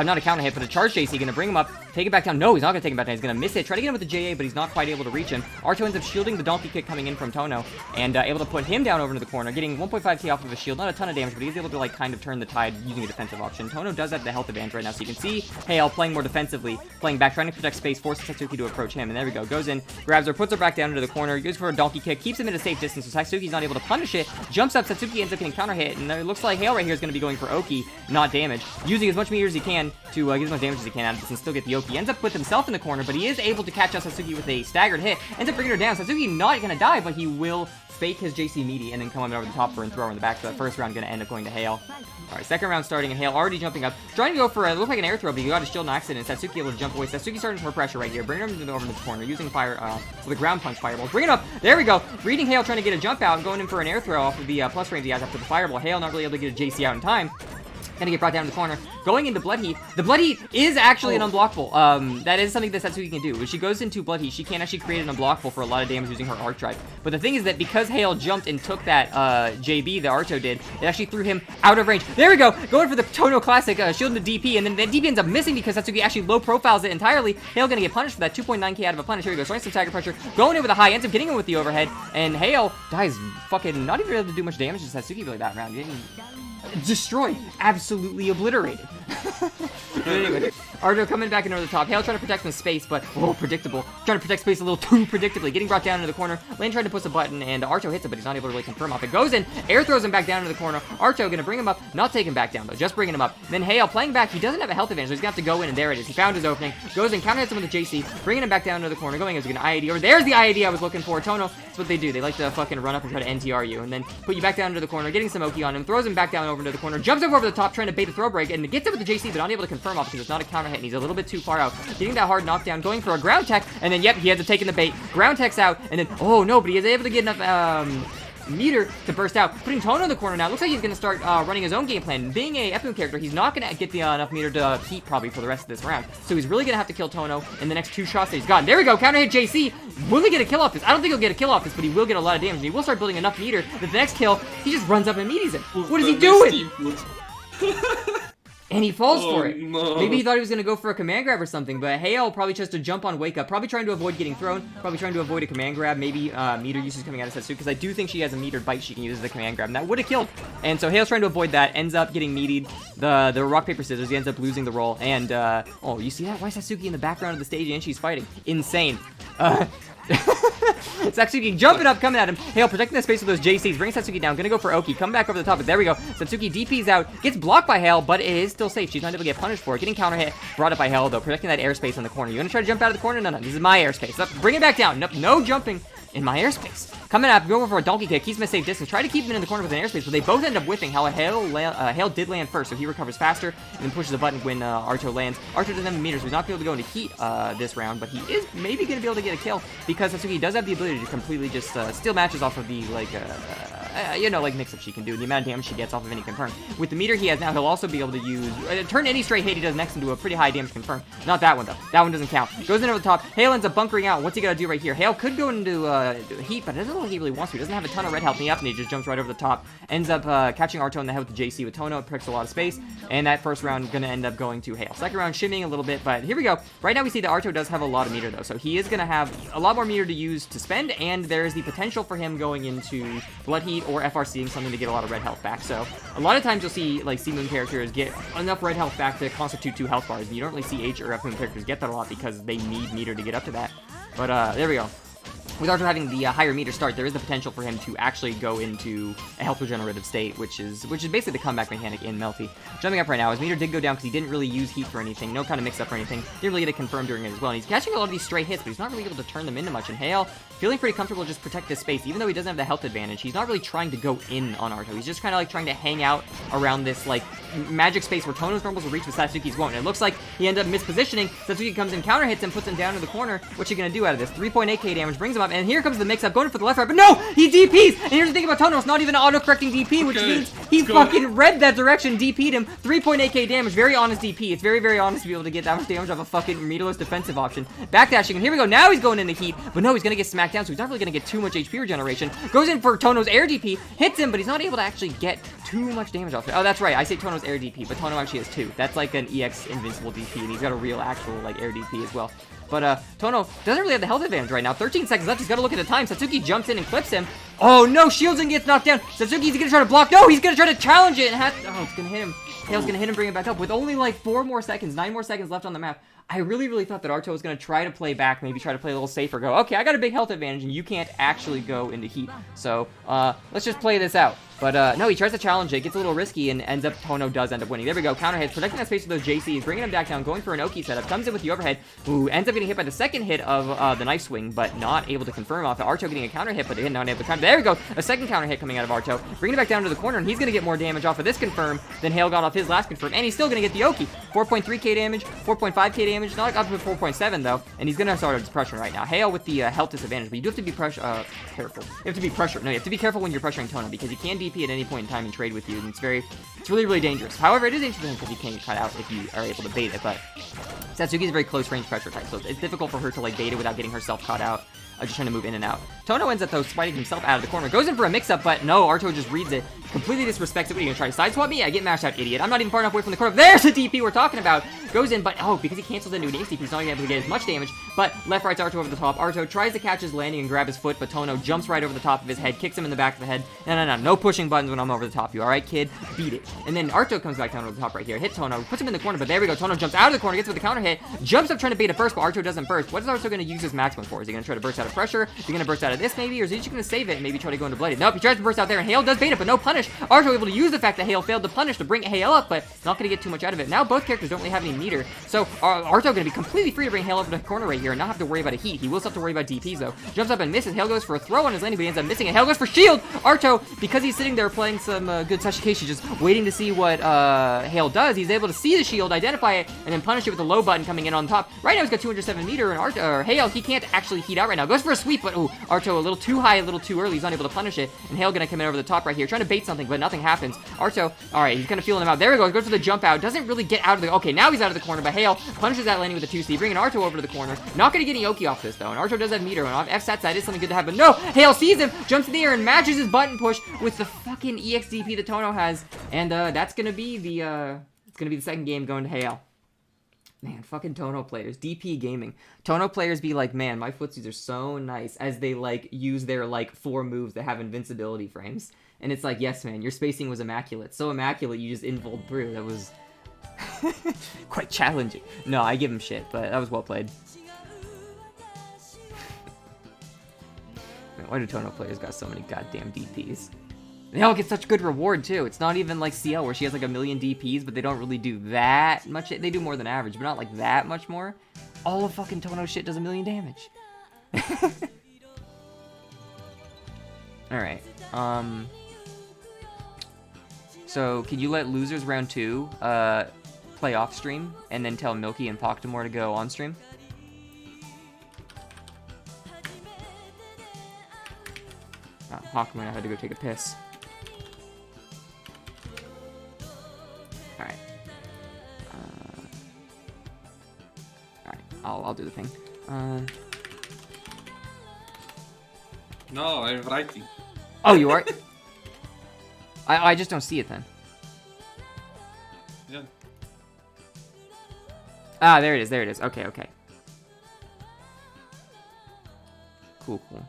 Not a counter hit, but a charge JC. Gonna bring him up, take it back down. No, he's not gonna take him back down. He's gonna miss it. Try to get him with the JA, but he's not quite able to reach him. Arto ends up shielding the donkey kick coming in from Tohno and able to put him down over into the corner, getting 1.5k off of his shield. Not a ton of damage, but he's able to like kind of turn the tide using a defensive option. Tohno does have the health advantage right now, so you can see Hayyel playing more defensively, playing back, trying to protect space, forces c-satsuki to approach him. And there we go. Goes in, grabs her, puts her back down into the corner, goes for a donkey kick, keeps him at a safe distance, so c-satsuki's not able to punish it. Jumps up, c-satsuki ends up getting counter hit, and it looks like Hayyel right here is going to be going for Oki, not damage. Using as much meter as he can to get as much damage as he can out of this and still get the Oki. Ends up with himself in the corner, but he is able to catch out c-satsuki with a staggered hit. Ends up bringing her down. c-satsuki not going to die, but he will fake his JC meaty and then come over the top for and throw her in the back. So that first round going to end up going to Hayyel. Alright, second round starting, and Hayyel already jumping up. Trying to go for a, look like an air throw, but he got a shield in accident. c-satsuki able to jump away. c-satsuki starting for pressure right here. Bringing him over to the corner, using fire, so the ground punch fireball. Bring it up. There we go. Reading Hayyel trying to get a jump out and going in for an air throw off of the plus range he has after the fireball. Hayyel not really able to get a JC out in time. Gonna get brought down to the corner. Going into Blood Heat. The Blood Heat is actually an unblockable. That is something that c-satsuki can do. When she goes into Blood Heat, she can actually create an unblockable for a lot of damage using her Arc Drive. But the thing is that because Hayyel jumped and took that JB that Arto did, it actually threw him out of range. There we go! Going for the Tohno Classic, shielding the DP, and then the DP ends up missing because c-satsuki actually low profiles it entirely. Hayyel gonna get punished for that 2.9k out of a punish. Here we go, showing some stagger pressure. Going in with a high, ends up getting him with the overhead, and Hayyel dies fucking not even able to do much damage to c-satsuki really that round. Destroyed. Absolutely obliterated. But anyway, Arto coming back into the top. Hayyel trying to protect some space, but predictable. Trying to protect space a little too predictably. Getting brought down into the corner. Lane trying to push a button, and Arto hits it, but he's not able to really confirm off. It goes in, air throws him back down into the corner. Arto gonna bring him up, not take him back down though, just bringing him up. Then Hayyel playing back. He doesn't have a health advantage, so he's gonna have to go in, and there it is. He found his opening. Goes in, counter hits him with a JC, bringing him back down into the corner. Going as an IAD over. There's the IAD I was looking for. Tohno, that's what they do. They like to fucking run up and try to NTR you, and then put you back down into the corner. Getting some Oki on him, throws him back down over into the corner. Jumps over the top, trying to bait a throw break, and gets it with the JC, but not able to confirm off because it's not a counter hit, and he's a little bit too far out. Getting that hard knockdown, going for a ground tech, and then yep, he ends up taking the bait. Ground tech's out, and then oh no, but he is able to get enough meter to burst out, putting Tohno in the corner now. Looks like he's going to start running his own game plan. Being a f-boom character, he's not going to get the enough meter to heat probably for the rest of this round. So he's really going to have to kill Tohno in the next 2 shots that he's gotten. There we go, counter hit JC. Will he get a kill off this? I don't think he'll get a kill off this, but he will get a lot of damage. And he will start building enough meter that the next kill, he just runs up and meaties it. What is he doing? And he falls for it. No. Maybe he thought he was going to go for a command grab or something, but Hayyel probably tries to jump on wake up, probably trying to avoid getting thrown, probably trying to avoid a command grab, maybe meter usage coming out of Satsuki, because I do think she has a metered bite she can use as a command grab, and that would have killed. And so Hayyel's trying to avoid that, ends up getting meatied, the rock, paper, scissors, he ends up losing the roll, and, oh, you see that? Why is Satsuki in the background of the stage and she's fighting? Insane. Satsuki jumping up, coming at him. Hayyel protecting the space with those JCs, bringing Satsuki down, gonna go for Oki, come back over the top, but there we go. Satsuki DP's out, gets blocked by Hayyel, but it is still safe. She's not able to get punished for it. Getting counter hit, brought up by Hayyel though, protecting that airspace in the corner. You gonna try to jump out of the corner? No, this is my airspace. Bring it back down. Nope, no jumping in my airspace. Coming up, going for a donkey kick, keeps him a safe distance. Try to keep him in the corner with an airspace, but they both end up whiffing. Hayyel did land first, so he recovers faster, and then pushes the button when Arto lands. Arto doesn't have meters, so he's not going to be able to go into heat this round, but he is maybe going to be able to get a kill, because Satsuki does have the ability to completely just steal matches off of the, like, like mix-up she can do, the amount of damage she gets off of any confirm. With the meter he has now, he'll also be able to use, turn any straight hit he does next into a pretty high damage confirm. Not that one, though. That one doesn't count. Goes in over the top. Hayyel ends up bunkering out. What's he got to do right here? Hayyel could go into heat, but it doesn't look like he really wants to. He doesn't have a ton of red health, and he just jumps right over the top. Ends up catching Arto in the head with the JC with Tohno. It protects a lot of space, and that first round going to end up going to Hayyel. Second round shimmying a little bit, but here we go. Right now we see that Arto does have a lot of meter, though, so he is going to have a lot more meter to use to spend, and there is the potential for him going into Blood Heat or FRCing something to get a lot of red health back. So a lot of times you'll see like C-Moon characters get enough red health back to constitute 2 health bars, and you don't really see H or F-Moon characters get that a lot because they need meter to get up to that. But there we go. With Arto having the higher meter start, there is the potential for him to actually go into a health regenerative state, which is basically the comeback mechanic in Melty. Jumping up right now, his meter did go down because he didn't really use heat for anything, no kind of mix-up or anything. Didn't really get it confirmed during it as well, and he's catching a lot of these stray hits, but he's not really able to turn them into much. And Hayyel, feeling pretty comfortable to just protect this space, even though he doesn't have the health advantage. He's not really trying to go in on Arto. He's just kind of like trying to hang out around this like magic space where Tohno's normals will reach, but Satsuki's won't. And it looks like he ended up mispositioning. Satsuki comes in, counter hits him, puts him down to the corner. What's he gonna do out of this? 3.8k damage brings him up, and here comes the mix-up, going for the left right, but no! He DPs! And here's the thing about Tohno, it's not even auto-correcting DP, which means he fucking read that direction, DP'd him, 3.8k damage, very honest DP. It's very, very honest to be able to get that much damage off a fucking meterless defensive option. Backdashing, and here we go, now he's going into heat, but no, he's gonna get smacked down, so he's not really gonna get too much HP regeneration. Goes in for Tohno's air DP, hits him, but he's not able to actually get too much damage off it. Oh, that's right, I say Tohno's air DP, but Tohno actually has 2. That's like an EX invincible DP, and he's got a real actual like air DP as well. But Tohno doesn't really have the health advantage right now. 13 seconds left. He's got to look at the time. Satsuki jumps in and clips him. Oh, no. Shields and gets knocked down. Satsuki's going to try to block. No, he's going to try to challenge it. And it's going to hit him. Hayyel's going to hit him, bring it back up. With only like 4 more seconds, 9 more seconds left on the map. I really, really thought that Arto was going to try to play back, maybe try to play a little safer, go, okay, I got a big health advantage, and you can't actually go into heat. So, let's just play this out. But, no, he tries to challenge it, gets a little risky, and ends up, Tohno does end up winning. There we go, counter hits, protecting that space with those JCs, bringing him back down, going for an Oki setup, comes in with the overhead, ooh, ends up getting hit by the second hit of the knife swing, but not able to confirm off it. Arto getting a counter hit, but again, not able to counter. There we go, a second counter hit coming out of Arto, bringing it back down to the corner, and he's going to get more damage off of this confirm than Hayyel got off his last confirm, and he's still going to get the Oki. 4.3k damage, 4.5k damage, not up to 4.7 though, and he's going to start his pressure right now. Hayyel with the health disadvantage, but you do have to be careful. You have to be pressured. No, you have to be careful when you're pressuring Tohno, because he can DP at any point in time and trade with you, and it's really, really dangerous. However, it is interesting because you can get cut out if you are able to bait it, but Satsuki is a very close range pressure type, so it's difficult for her to like bait it without getting herself caught out. Just trying to move in and out. Tohno ends up though spiting himself out of the corner, goes in for a mix-up, but no, Arto just reads it, completely disrespects it. What are you gonna try to side swap me? I get mashed out, idiot. I'm not even far enough away from the corner. There's the DP we're talking about. Goes in, but oh, because he cancels into an ace DP, he's not even able to get as much damage. But left rights Arto over the top. Arto tries to catch his landing and grab his foot, but Tohno jumps right over the top of his head, kicks him in the back of the head. No pushing buttons when I'm over the top. You all right, kid? Beat it. And then Arto comes back down over the top right here, hit Tohno, puts him in the corner, but there we go. Tohno jumps out of the corner, gets with the counter hit, jumps up trying to bait it first, but Arto doesn't burst. What is Arto going to use his maximum for? Is he going to try to burst out of pressure? Is he going to burst out of this maybe, or is he just going to save it and maybe try to go into blooded? Nope, he tries to burst out there, and Hayyel does bait it, but no punish. Arto able to use the fact that Hayyel failed to punish to bring Hayyel up, but not going to get too much out of it. Now both characters don't really have any meter. So Arto gonna be completely free to bring Hayyel over to the corner right here and not have to worry about a heat. He will still have to worry about DPs though. Jumps up and misses. Hayyel goes for a throw on his landing, but he ends up missing it. Hayyel goes for shield. Arto, because he's sitting there playing some good Sashikishi, just waiting to see what Hayyel does. He's able to see the shield, identify it, and then punish it with the low button coming in on top. Right now he's got 207 meter, and Hayyel, he can't actually heat out right now. Goes for a sweep, but Arto a little too high, a little too early. He's unable to punish it, and Hayyel gonna come in over the top right here, trying to bait something, but nothing happens. Arto, all right, he's kind of feeling him out. There we go. Goes for the jump out. Doesn't really get out of the. Okay, now he's out of the corner, but Hayyel punishes that landing with a 2C, bringing Arto over to the corner. Not gonna get Yoki off this though, and Arto does have meter, and off f-sats, that is something good to have. But no, Hayyel sees him, jumps in the air, and matches his button push with the fucking EXDP that Tohno has, and that's gonna be the it's gonna be the second game going to Hayyel. Man, fucking Tohno players, DP gaming. Tohno players be like, man, my footsies are so nice as they like use their like 4 moves that have invincibility frames. And it's like, yes, man, your spacing was immaculate. So immaculate, you just invuled through. That was quite challenging. No, I give him shit, but that was well played. Man, why do Tohno players got so many goddamn DPs? They all get such good reward, too. It's not even like CL, where she has like 1,000,000 DPs, but they don't really do that much. They do more than average, but not like that much more. All of fucking Tohno shit does 1,000,000 damage. Alright, so, can you let losers round 2 play off stream, and then tell Milky and Poktamor to go on stream? Oh, Hawkman had to go take a piss. Alright. Alright, I'll do the thing. No, I'm writing. Oh, you are? I just don't see it then. Yeah. Ah, there it is, there it is. Okay, okay. Cool, cool.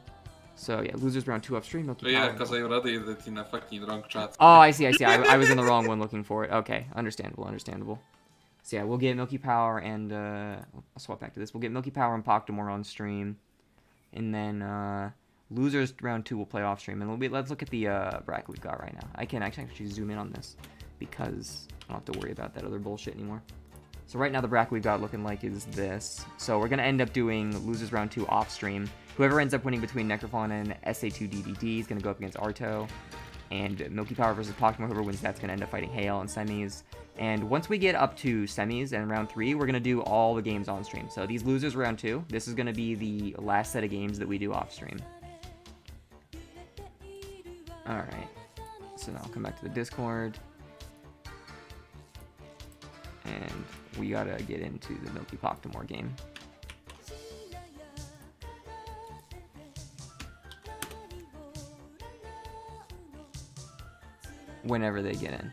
So, yeah, losers round 2 upstream. Milky Yeah, Power. because I already did it in a fucking wrong chat. Oh, I see, I see. I was in the wrong one looking for it. Okay, understandable, understandable. So, yeah, we'll get Milky Power and, I'll swap back to this. We'll get Milky Power and Poktamor on stream. And then, losers round 2 will play off stream. And let's look at the bracket we've got right now. I can actually zoom in on this because I don't have to worry about that other bullshit anymore. So right now the bracket we've got looking like is this. So we're going to end up doing losers round 2 off stream. Whoever ends up winning between Necrofon and SA2 DDD is going to go up against Arto. And Milky Power versus Poktamor, whoever wins that's going to end up fighting Hayyel in semis. And once we get up to semis and round 3, we're going to do all the games on stream. So these losers round 2, this is going to be the last set of games that we do off stream. Alright, so now I'll come back to the Discord. And we gotta get into the Milky Poktamor game. Whenever they get in.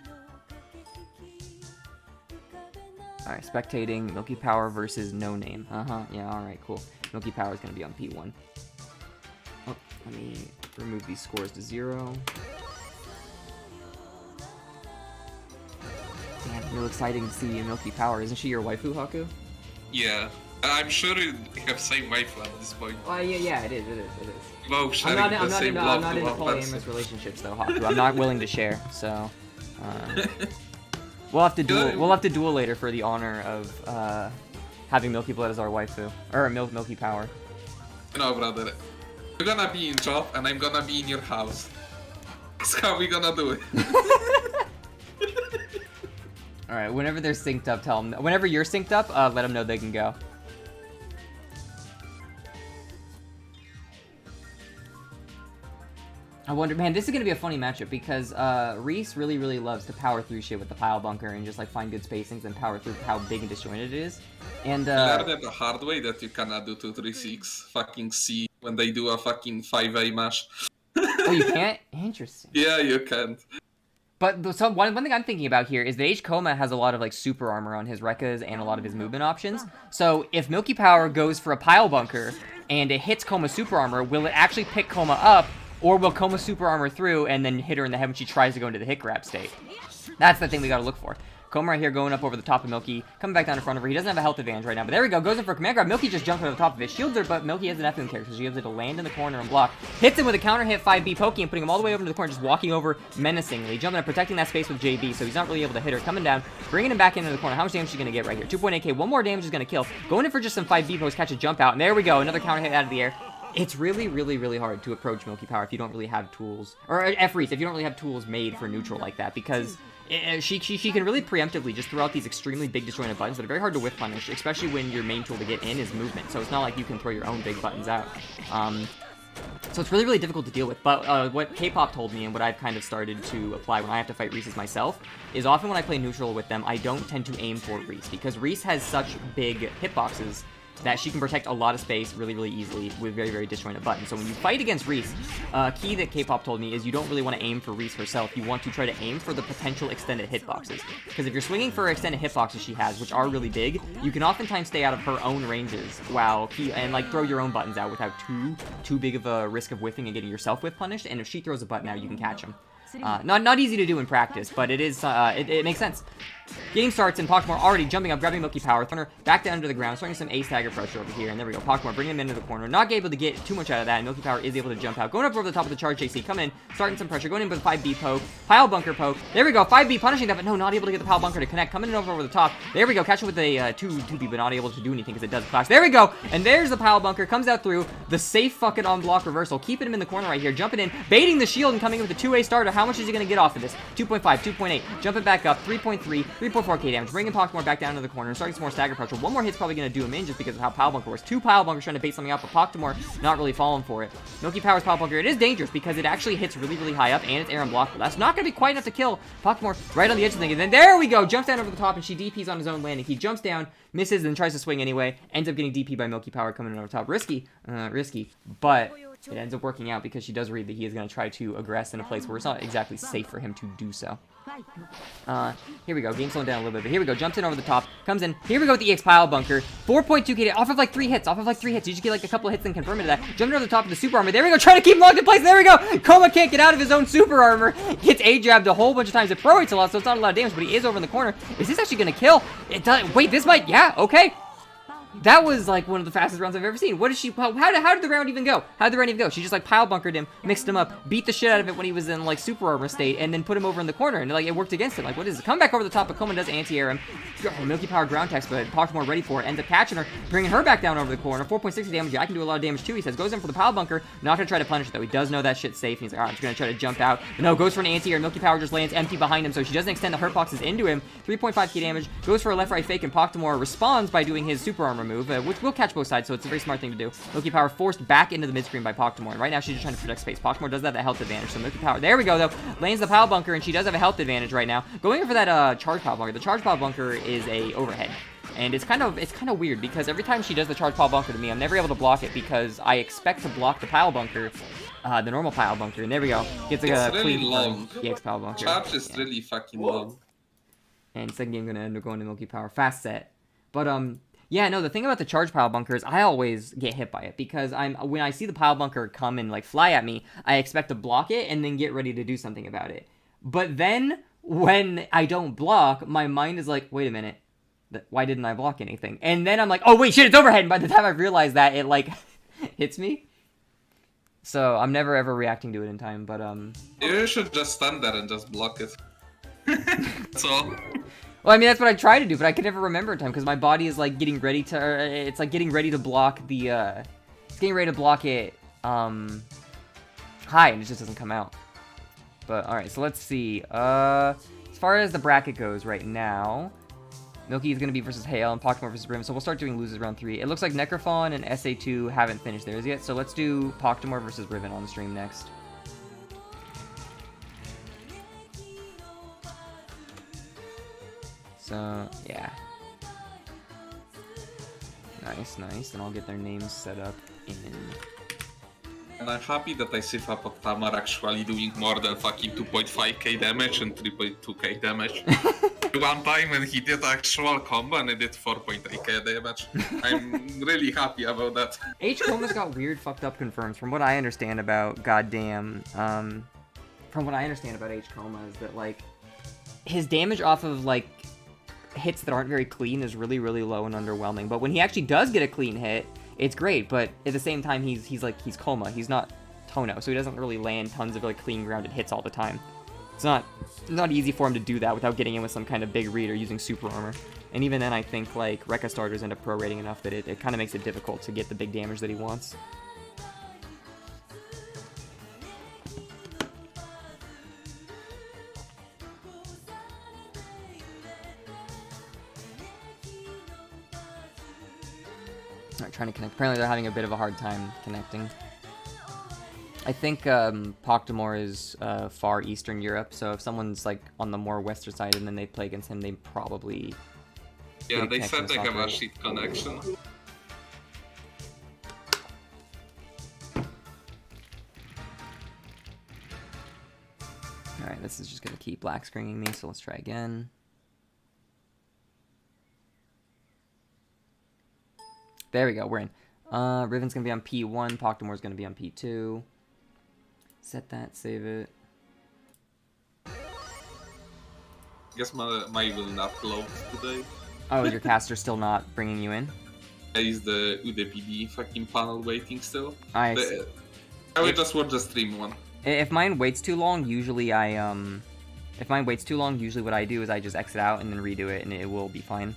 Alright, spectating Milky Power versus No Name. Yeah, alright, cool. Milky Power is gonna be on P1. Oh, let me remove these scores to 0. Damn, real exciting to see Milky Power. Isn't she your waifu, Haku? Yeah. I'm sure you have same waifu at this point. Oh, yeah, it is. Both sharing I'm the not same into love to one polyamorous person. relationships, though, Haku. I'm not willing to share, so... we'll have to duel later for the honor of having Milky Blood as our waifu. Or Milky Power. No, brother. You're gonna be in job and I'm gonna be in your house. That's how we gonna do it. Alright, whenever they're synced up, tell them... Whenever you're synced up, let them know they can go. I wonder... Man, this is gonna be a funny matchup, because Reese really, really loves to power through shit with the pile bunker and just, like, find good spacings and power through how big and disjointed it is. And, learned it the hard way that you cannot do 2-3-6 fucking C when they do a fucking 5A mash. Oh, you can't? Interesting. Yeah, you can't. But one thing I'm thinking about here is that h-kouma has a lot of like super armor on his Rekkas and a lot of his movement options. So if Milky Power goes for a pile bunker and it hits Kouma super armor, will it actually pick Kouma up, or will Kouma super armor through and then hit her in the head when she tries to go into the hit grab state? That's the thing we gotta look for. Kouma right here going up over the top of Milky, coming back down in front of her. He doesn't have a health advantage right now, but there we go. Goes in for a command grab. Milky just jumps over the top of it. Shields her, but Milky has an F-ing character, so she able to land in the corner and block. Hits him with a counter hit 5B pokey and putting him all the way over to the corner, just walking over menacingly. Jumping up, protecting that space with JB, so he's not really able to hit her. Coming down, bringing him back into the corner. How much damage is she going to get right here? 2.8k. One more damage is going to kill. Going in for just some 5B post, catch a jump out, and there we go. Another counter hit out of the air. It's really, really, really hard to approach Milky Power if you don't really have tools, or f-ries, if you don't really have tools made for neutral like that, because she can really preemptively just throw out these extremely big disjointed buttons that are very hard to whiff punish, especially when your main tool to get in is movement, so it's not like you can throw your own big buttons out. So it's really, really difficult to deal with, but what K-pop told me and what I've kind of started to apply when I have to fight Reese's myself is often when I play neutral with them, I don't tend to aim for Reese, because Reese has such big hitboxes that she can protect a lot of space really, really easily with very, very disjointed buttons. So when you fight against Reese, key that K-pop told me is you don't really want to aim for Reese herself. You want to try to aim for the potential extended hitboxes. Because if you're swinging for extended hitboxes she has, which are really big, you can oftentimes stay out of her own ranges while and like throw your own buttons out without too big of a risk of whiffing and getting yourself whiff punished. And if she throws a button out, you can catch them. Not easy to do in practice, but it is it makes sense. Game starts, and Poktamor already jumping up, grabbing Milky Power, throwing her back down to the ground, starting some ace tagger pressure over here, and there we go. Poktamor bringing him into the corner, not able to get too much out of that, and Milky Power is able to jump out. Going up over the top of the charge JC, coming in, starting some pressure, going in with a 5B poke, pile bunker poke, there we go, 5B punishing that, but no, not able to get the pile bunker to connect, coming in over the top, there we go, catching with a 2B, but not able to do anything because it does clash. There we go, and there's the pile bunker, comes out through, the safe fucking on block reversal, keeping him in the corner right here, jumping in, baiting the shield, and coming in with a 2A starter. How much is he going to get off of this? 2.5, 2.8, jumping back up, 3.3, 3.4k damage, bringing Poktamor back down to the corner, and starting some more stagger pressure. One more hit's probably going to do him in just because of how pile bunker works. Two pile bunkers trying to bait something out, but Poktamor not really falling for it. Milky Power's pile bunker, it is dangerous because it actually hits really, really high up, and it's air unblockable. That's not going to be quite enough to kill Poktamor right on the edge of the thing, and then there we go, jumps down over the top, and she DPs on his own landing. He jumps down, misses, and tries to swing anyway, ends up getting DP by Milky Power coming in over top. Risky, but it ends up working out because she does read that he is going to try to aggress in a place where it's not exactly safe for him to do so. Here we go, game slowing down a little bit, but here we go, jumps in over the top, comes in, here we go with the EX pile bunker, 4.2k, off of like 3 hits, you just get like a couple of hits and confirm into that, jumping over the top of the super armor, there we go, trying to keep him locked in place, there we go, Kouma can't get out of his own super armor, gets A-jabbed a whole bunch of times, it pro-rates a lot, so it's not a lot of damage, but he is over in the corner. Is this actually gonna kill? It does, wait, this might, yeah, okay. That was like one of the fastest rounds I've ever seen. What did she, how did the round even go? How did the round even go? She just like pile bunkered him, mixed him up, beat the shit out of it when he was in like super armor state, and then put him over in the corner, and like it worked against him. Like, what is it? Come back over the top, but Kouma does anti-air him. Milky Power ground text, but Poktamor ready for it, ends up catching her, bringing her back down over the corner. 4.6 damage, I can do a lot of damage too, he says. Goes in for the pile bunker, not gonna try to punish it though. He does know that shit's safe, and he's like, alright, I'm just gonna try to jump out. But no, goes for an anti-air, Milky Power just lands empty behind him, so she doesn't extend the hurt boxes into him. 3.5k damage, goes for a left-right fake, and Poktamor responds by doing his super armor move, which will catch both sides, so it's a very smart thing to do. Milky Power forced back into the mid-screen by Poktamor, and right now she's just trying to protect space. Poktamor does have that health advantage, so Milky Power, there we go though, lands the pile bunker, and she does have a health advantage right now. Going in for that charge pile bunker. The charge pile bunker is a overhead, and it's kind of weird because every time she does the charge pile bunker to me, I'm never able to block it because I expect to block the pile bunker, the normal pile bunker, and there we go. Gets a it's really clean long. EX pile bunker. Charge is really fucking long. And second game gonna end up going to Milky Power. Fast set. But yeah, no, the thing about the charge pile bunker is I always get hit by it because when I see the pile bunker come and like fly at me, I expect to block it and then get ready to do something about it. But then when I don't block, my mind is like, wait a minute, why didn't I block anything? And then I'm like, oh wait, shit, it's overhead. And by the time I realize that, it like hits me. So I'm never ever reacting to it in time. But you should just stand there and just block it. That's all. Well, I mean, that's what I try to do, but I can never remember in time because my body is like getting ready to. It's like getting ready to block the. It's getting ready to block it high, and it just doesn't come out. But all right, so let's see. As far as the bracket goes right now, Milky is gonna be versus Hayyel and Poktamor versus Riven. So we'll start doing losers round 3. It looks like Necrofon and SA2 haven't finished theirs yet, so let's do Poktamor versus Riven on the stream next. So, yeah. Nice, nice. And I'll get their names set up in... And I'm happy that I see Poktamor actually doing more than fucking 2.5k damage and 3.2k damage. One time when he did actual combo and I did 4.8k damage. I'm really happy about that. h-kouma's got weird fucked up confirms. From what I understand about goddamn... from what I understand about h-kouma is that, like, his damage off of, like, hits that aren't very clean is really, really low and underwhelming. But when he actually does get a clean hit, it's great. But at the same time, he's c-tohno. He's not Tohno, so he doesn't really land tons of like clean grounded hits all the time. It's not easy for him to do that without getting in with some kind of big read or using super armor. And even then, I think like Rekka starters end up prorating enough that it kind of makes it difficult to get the big damage that he wants. Alright, trying to connect. Apparently they're having a bit of a hard time connecting. I think Poktamor is far Eastern Europe, so if someone's like on the more western side and then they play against him, they probably... Yeah, they said they have a shit connection. Alright, this is just going to keep black screening me, so let's try again. There we go, we're in. Riven's going to be on P1, Poktamor's going to be on P2. Set that, save it. I guess my will not load today. Oh, is your caster still not bringing you in? Is the UDPD fucking panel waiting still? I will just watch the stream one. If mine waits too long, usually if mine waits too long, usually what I do is I just exit out and then redo it, and it will be fine.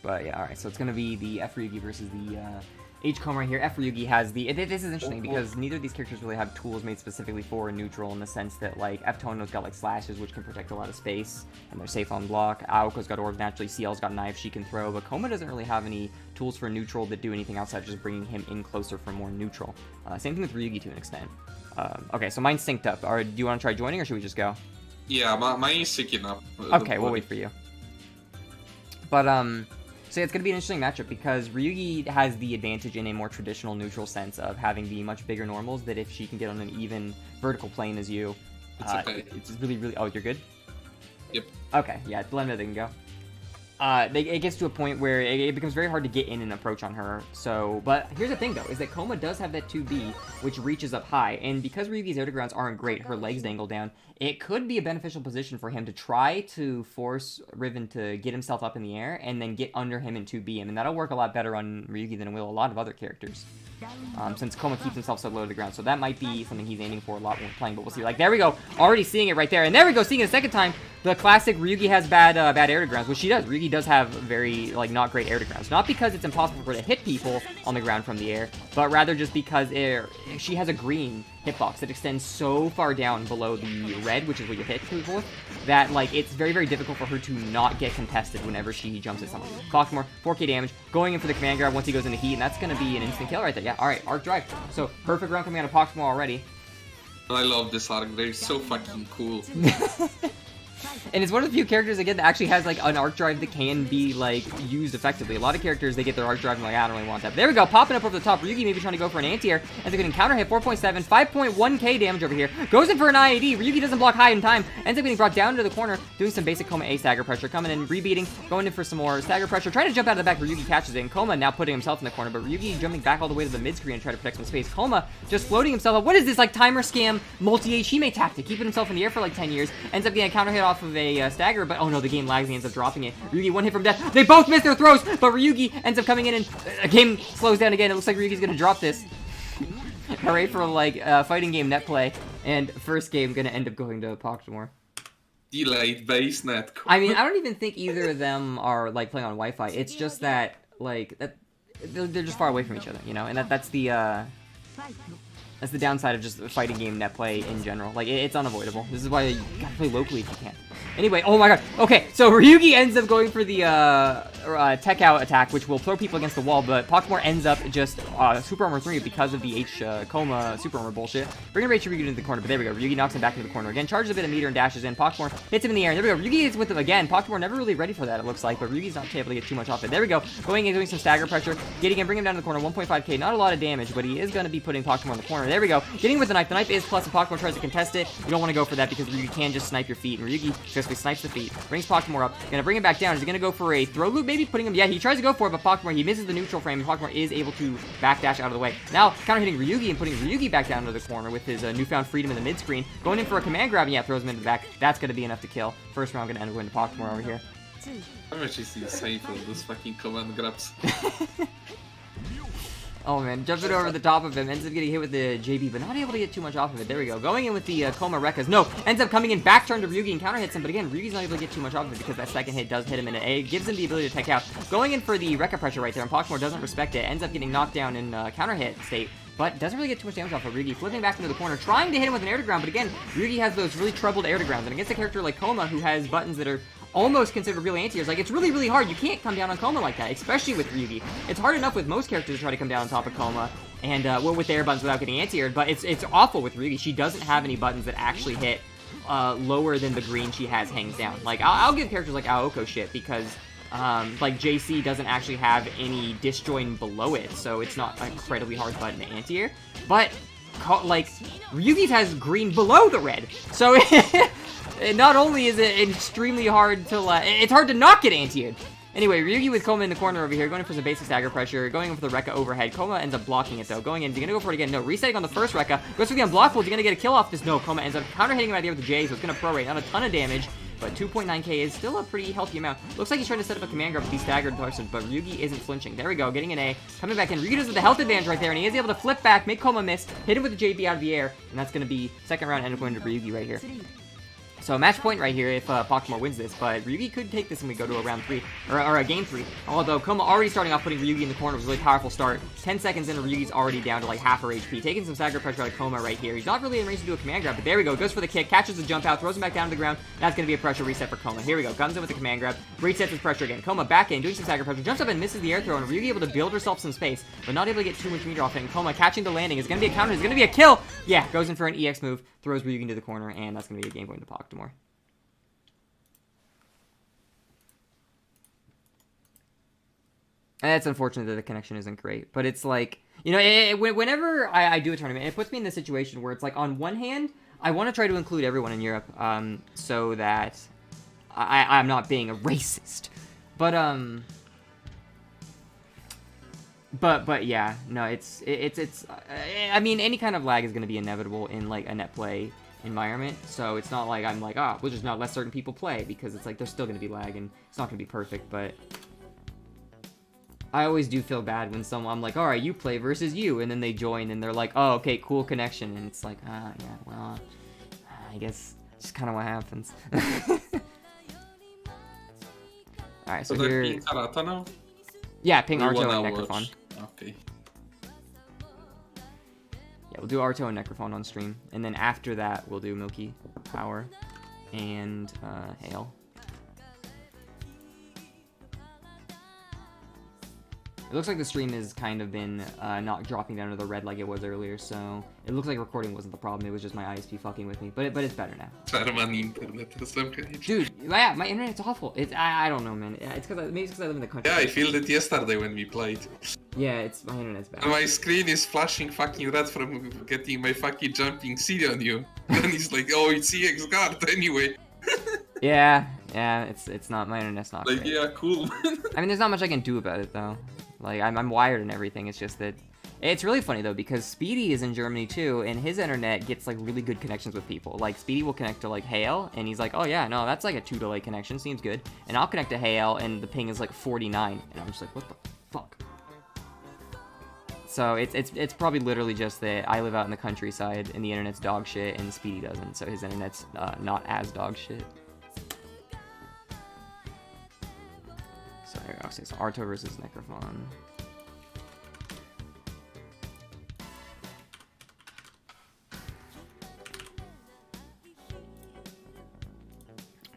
But yeah, alright, so it's gonna be the f-ryougi versus the h-kouma right here. F-ryougi has the... This is interesting because neither of these characters really have tools made specifically for neutral in the sense that, like, f-tohno's got, like, slashes, which can protect a lot of space, and they're safe on block. Aoko's got orbs naturally, c-ciel's got knives she can throw, but kouma doesn't really have any tools for neutral that do anything outside of just bringing him in closer for more neutral. Same thing with ryougi to an extent. Okay, so mine's synced up. Do you want to try joining, or should we just go? Yeah, mine is syncing up. Okay, we'll wait for you. But, so yeah, it's going to be an interesting matchup because ryougi has the advantage in a more traditional neutral sense of having the much bigger normals that if she can get on an even vertical plane as you, it's okay. It's really, really... Oh, you're good? Yep. Okay, yeah, let me know they can go. It gets to a point where it becomes very hard to get in and approach on her. So, but here's the thing though, is that kouma does have that 2B, which reaches up high, and because ryugi's air to grounds aren't great, her legs dangle down, it could be a beneficial position for him to try to force Riven to get himself up in the air, and then get under him and 2B him, and that'll work a lot better on ryougi than it will a lot of other characters. Since kouma keeps himself so low to the ground, so that might be something he's aiming for a lot when we're playing, but we'll see. Like, there we go, already seeing it right there, and there we go, seeing it a second time. The classic ryougi has bad air to grounds, which she does. Ryugi does have very, like, not great air to grounds. Not because it's impossible for her to hit people on the ground from the air, but rather just because she has a green hitbox that extends so far down below the red, which is what you hit people with, that, like, it's very, very difficult for her to not get contested whenever she jumps at someone. Poktamor, 4k damage, going in for the command grab once he goes into heat, and that's going to be an instant kill right there. Yeah, alright, arc drive. So, perfect round coming out of Poktamor already. I love this arc, they're so fucking cool. And it's one of the few characters, again, that actually has, like, an arc drive that can be, like, used effectively. A lot of characters, they get their arc drive and, like, I don't really want that. But there we go, popping up over the top. Ryugi maybe trying to go for an anti-air. Ends up getting counter hit, 4.7, 5.1k damage over here. Goes in for an IAD. Ryugi doesn't block high in time. Ends up getting brought down into the corner, doing some basic kouma A stagger pressure. Coming in, rebeating, going in for some more stagger pressure. Trying to jump out of the back, Ryugi catches it. And kouma now putting himself in the corner, but Ryugi jumping back all the way to the mid-screen and trying to protect some space. Kouma just floating himself up. What is this, like, timer scam, multi-Hime tactic? Keeping himself in the air for, like, 10 years. Ends up getting a counter hit off of a stagger, but oh no, the game lags and he ends up dropping it. Ryugi one hit from death. They both miss their throws, but Ryugi ends up coming in and game slows down again. It looks like Ryugi's gonna drop this. Hooray for, like, fighting game net play, and first game gonna end up going to Poktamor. Delayed base net. I mean, I don't even think either of them are, like, playing on Wi-Fi. It's just that, like, they're just far away from each other, you know, and that's the downside of just fighting game net play in general. Like, it's unavoidable. This is why you gotta play locally if you can. Anyway, oh my god. Okay, so Ryugi ends up going for the tech out attack, which will throw people against the wall, but Poktamor ends up just super armor 3 because of the h-kouma super armor bullshit. Bringing Ryugi into the corner, but there we go. Ryugi knocks him back into the corner again, charges a bit of meter and dashes in. Poktamor hits him in the air, and there we go. Ryugi is with him again. Poktamor never really ready for that, it looks like, but Ryugi's not able to get too much off it. There we go. Going and doing some stagger pressure, getting him, bringing him down to the corner, 1.5k, not a lot of damage, but he is going to be putting Poktamor in the corner. There we go. Getting with the knife. The knife is plus, and Poktamor tries to contest it. You don't want to go for that because Ryugi can just snipe your feet, and Ryugi basically snipes the feet. Brings Poktamor up, gonna bring him back down. Is he gonna go for a throw loop maybe putting him, yeah, he tries to go for it, but Poktamor, he misses the neutral frame, and Poktamor is able to backdash out of the way. Now, counter hitting Ryugi and putting Ryugi back down into the corner with his newfound freedom in the mid-screen. Going in for a command grab, and yeah, throws him into the back. That's going to be enough to kill. First round going to end up into Poktamor over here. How much is insane for those fucking command grabs? Oh man, jumping over the top of him, ends up getting hit with the JB, but not able to get too much off of it. There we go. Going in with the Kouma Rekkas. No, ends up coming in, back turn to Ryugi and counter hits him, but again, Ryugi's not able to get too much off of it because that second hit does hit him in an A. It gives him the ability to tech out. Going in for the Rekka pressure right there, and Poktamor doesn't respect it. Ends up getting knocked down in counter hit state, but doesn't really get too much damage off of Ryugi. Flipping back into the corner, trying to hit him with an air to ground, but again, Ryugi has those really troubled air to grounds, and against a character like Kouma who has buttons that are almost considered really anti-airs. Like, it's really, really hard. You can't come down on Kouma like that, especially with Ryugi. It's hard enough with most characters to try to come down on top of Kouma and well, with air buttons without getting anti-aired, but it's awful with Ryugi. She doesn't have any buttons that actually hit lower than the green she has hangs down. Like, I'll give characters like Aoko shit because like JC doesn't actually have any disjoin below it, so it's not an incredibly hard button to anti-air. But like Ryugi's has green below the red, so not only is it extremely hard to it's hard to not get anti-aired. Anyway, Ryugi with Kouma in the corner over here, going in for some basic stagger pressure, going in for the Rekka overhead. Kouma ends up blocking it though. Going in, he's gonna go for it again. No, resetting on the first Rekka. Goes for the unblockable. Is he gonna get a kill off this? No, Kouma ends up counter hitting right there with the J, so it's gonna prorate. Not a ton of damage, but 2.9k is still a pretty healthy amount. Looks like he's trying to set up a command grab with these staggered persons, but Ryugi isn't flinching. There we go, getting an A. Coming back in. Ryugi does the health advantage right there, and he is able to flip back, make Kouma miss, hit him with the JB out of the air, and that's gonna be second round end up going to Ryugi right here. So match point right here if Poktamor wins this, but Ryugi could take this and we go to a round 3, or a game 3. Although Kouma already starting off putting Ryugi in the corner was a really powerful start. 10 seconds in, Ryugi's already down to like half her HP. Taking some stagger pressure out of Kouma right here. He's not really in range to do a command grab, but there we go. Goes for the kick, catches the jump out, throws him back down to the ground. That's going to be a pressure reset for Kouma. Here we go. Comes in with the command grab, resets his pressure again. Kouma back in, doing some stagger pressure, jumps up and misses the air throw, and Ryugi able to build herself some space, but not able to get too much meter off it. And Kouma catching the landing. Is going to be a counter. Is going to be a kill. Yeah, goes in for an EX move, throws Ryugi into the corner, and that's going to be a game point to Poktamor. And it's unfortunate that the connection isn't great, but it's like, you know, whenever I do a tournament, it puts me in this situation where it's like, on one hand, I want to try to include everyone in Europe, so that I'm not being a racist, but yeah, no, it's I mean, any kind of lag is going to be inevitable in like a net play environment, so it's not like I'm like, we'll just not let certain people play, because it's like there's still going to be lag and it's not going to be perfect. But I always do feel bad when I'm like, alright, you play versus you, and then they join and they're like, oh, okay, cool connection, and it's like, yeah, well, I guess it's just kind of what happens. Alright, so here... Ping Arto now? Yeah, ping Arto and Necrofon. Okay. Yeah, we'll do Arto and Necrofon on stream, and then after that, we'll do Milky Power and Hayyel. It looks like the stream has kind of been not dropping down to the red like it was earlier, so it looks like recording wasn't the problem. It was just my ISP fucking with me, but it's better now. Dude, yeah, my internet's awful. I don't know, man. It's maybe it's because I live in the country. Yeah, I feel that yesterday when we played. Yeah, my internet's bad. My screen is flashing fucking red from getting my fucking jumping C on you. And he's like, oh, it's EX guard anyway. Yeah, it's not, my internet's not like, great. Yeah, cool. I mean, there's not much I can do about it though. Like, I'm wired and everything. It's just that it's really funny though, because Speedy is in Germany too, and his internet gets like really good connections with people. Like, Speedy will connect to like Hayyel, and he's like, oh yeah, no, that's like a 2 delay connection, seems good. And I'll connect to Hayyel, and the ping is like 49, and I'm just like, what the fuck? So it's probably literally just that I live out in the countryside, and the internet's dog shit, and Speedy doesn't, so his internet's not as dog shit. So here, I'll say so Arto versus Necrofon.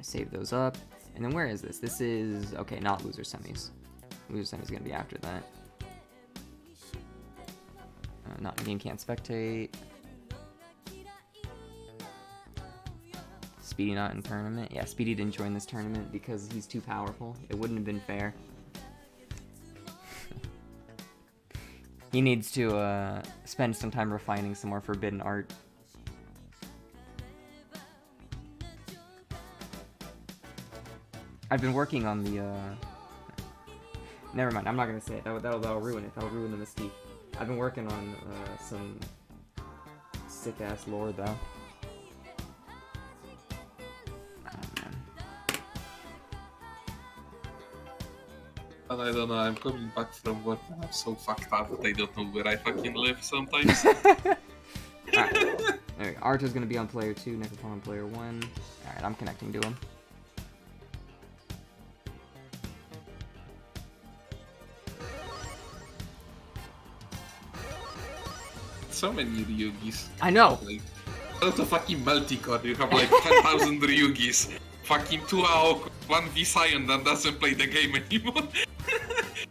Save those up, and then where is this? This is okay, not loser semis. Loser semis is gonna be after that. Not in game, can't spectate. Speedy not in tournament. Yeah, Speedy didn't join this tournament because he's too powerful. It wouldn't have been fair. He needs to spend some time refining some more forbidden art. I've been working on the Never mind, I'm not gonna say it. That'll ruin it. That'll ruin the mystique. I've been working on some sick-ass lore, though. And I don't know, I'm coming back from work and I'm so fucked up that I don't know where I fucking live sometimes. Alright, there we go. Arto's gonna be on player 2, Necrofon on player 1. Alright, I'm connecting to him. So many Ryugis. I know! Like, out of fucking multicore, you have like 10,000 Ryugis. Fucking 2 AoK, 1 V-Scion that doesn't play the game anymore.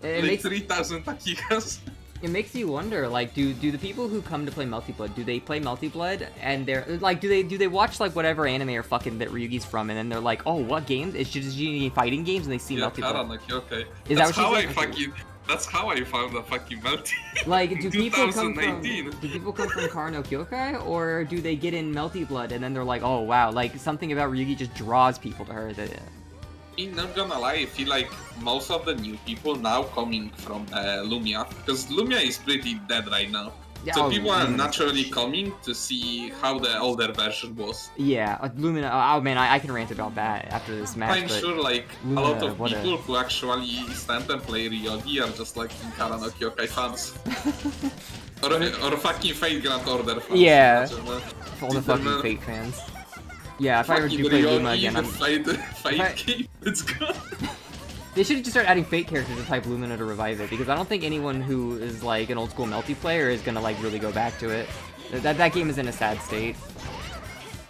Like 3,000 Takigas. It makes you wonder, like, do the people who come to play Multiblood, do they play Multiblood and they're like, do they watch like whatever anime or fucking that Ryugi's from, and then they're like, oh, what games? It's just fighting games, and they see Multiblood. Like, okay. Is that's that what how I fucking. That's how I found the fucking Multi. Like, do people come from Kara no Kyokai, or do they get in Multiblood and then they're like, oh wow, like something about Ryugi just draws people to her? I'm not gonna lie, I feel like most of the new people now coming from Lumia, because Lumia is pretty dead right now. Yeah, so people are naturally coming to see how the older version was. Yeah, Lumina. Oh man, I can rant about that after this match. I'm sure like Lumina, a lot of people who actually stand and play RiouGi are just like Kara no Kyokai fans. or fucking Fate Grand Order fans. Yeah, all the fucking Fate fans. Yeah, if I ever do play Luma again, I'm... Fight game, let's go. They should just start adding Fate characters to type Lumina to revive it, because I don't think anyone who is like an old school multiplayer is gonna like really go back to it. That game is in a sad state.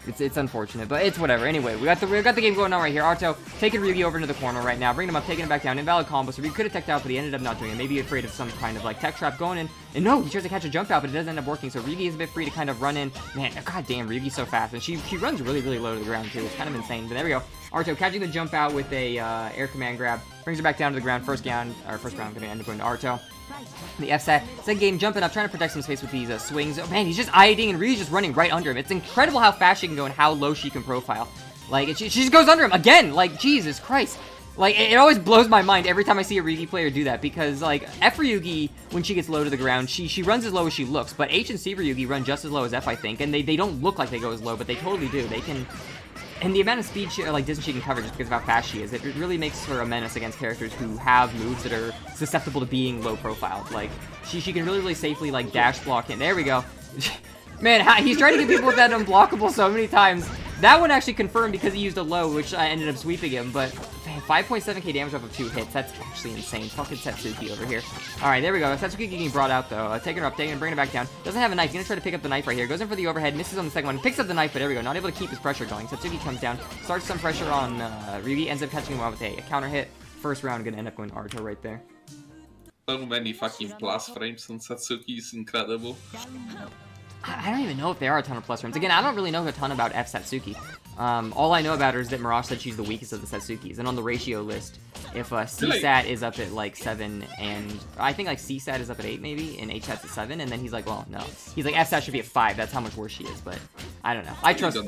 It's unfortunate, but it's whatever. Anyway, we got the game going on right here. Arto taking Ryugi over into the corner right now, bringing him up, taking him back down. Invalid combo, so we could have teched out, but he ended up not doing it. Maybe afraid of some kind of like tech trap going in. And no, he tries to catch a jump out, but it doesn't end up working. So Ryugi is a bit free to kind of run in. Man, goddamn, Ryugi's so fast, and she runs really low to the ground too. It's kind of insane. But there we go. Arto catching the jump out with a air command grab, brings her back down to the ground. First round gonna end up going to Arto. The F-sat, second game jumping up, trying to protect some space with these swings. Oh man, he's just IDing and Ryu's just running right under him. It's incredible how fast she can go and how low she can profile. Like, she just goes under him again. Like, Jesus Christ. Like, it always blows my mind every time I see a Ryugi player do that, because, like, f-ryougi, when she gets low to the ground, she runs as low as she looks, but H and c-ryougi run just as low as F, I think, and they don't look like they go as low, but they totally do. They can... And the amount of speed, like, distance she can cover just because of how fast she is, it really makes her a menace against characters who have moves that are susceptible to being low profile. Like, she can really safely, like, dash block in. There we go. Man, he's trying to get people with that unblockable so many times. That one actually confirmed because he used a low, which ended up sweeping him, but man, 5.7k damage off of 2 hits. That's actually insane. Fucking c-satsuki over here. Alright, there we go. c-satsuki getting brought out, though. Taking her up, bringing it back down. Doesn't have a knife. Gonna try to pick up the knife right here. Goes in for the overhead, misses on the second one, picks up the knife, but there we go. Not able to keep his pressure going. c-satsuki comes down, starts some pressure on Ryugi, ends up catching him out with a counter hit. First round gonna end up going to Arto right there. So many fucking plus frames on c-satsuki is incredible. I don't even know if there are a ton of plus frames. Again, I don't really know a ton about f-satsuki. All I know about her is that Mirage said she's the weakest of the Satsukis, and on the ratio list, if c-sat is up at like 7, and I think like c-sat is up at 8 maybe, and h-sat's at 7, and then he's like, well, no. He's like, f-sat should be at 5, that's how much worse she is, but I don't know. I trust her.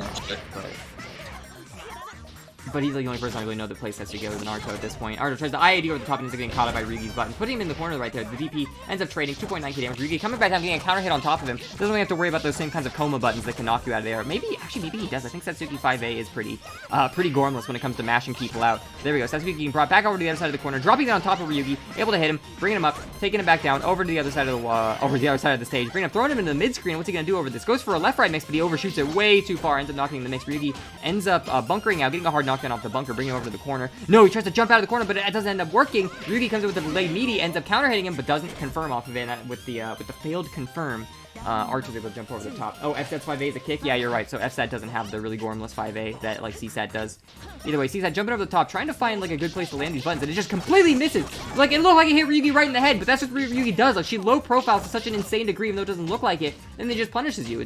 But he's like the only person I really know that plays Satsuki with Arto at this point. Arto tries the IAD over the top and ends up getting caught up by Ryugi's button. Putting him in the corner right there. The DP ends up trading 2.9k damage. Ryugi coming back down, getting a counter hit on top of him. Doesn't really have to worry about those same kinds of coma buttons that can knock you out of there. Maybe he does. I think Satsuki 5A is pretty gormless when it comes to mashing people out. There we go. Satsuki getting brought back over to the other side of the corner, dropping down on top of Ryugi, able to hit him, bringing him up, taking him back down over to the other side of the stage, bringing him, throwing him into the mid screen. What's he gonna do over this? Goes for a left-right mix, but he overshoots it way too far. Ends up knocking the mix. Ryugi ends up bunkering out, getting a hard knockdown off the bunker, bringing him over to the corner. No, he tries to jump out of the corner, but it doesn't end up working. Ryugi comes in with the delayed meaty, ends up counter hitting him, but doesn't confirm off of it. And with the failed confirm, Archer's able to jump over the top. Oh, f-sat's 5A is a kick? Yeah, you're right. So f-sat doesn't have the really gormless 5A that like c-sat does. Either way, c-sat jumping over the top, trying to find like a good place to land these buttons, and it just completely misses. Like, it looked like it hit Ryugi right in the head, but that's what Ryugi does. Like, she low profiles to such an insane degree, even though it doesn't look like it, and then it just punishes you.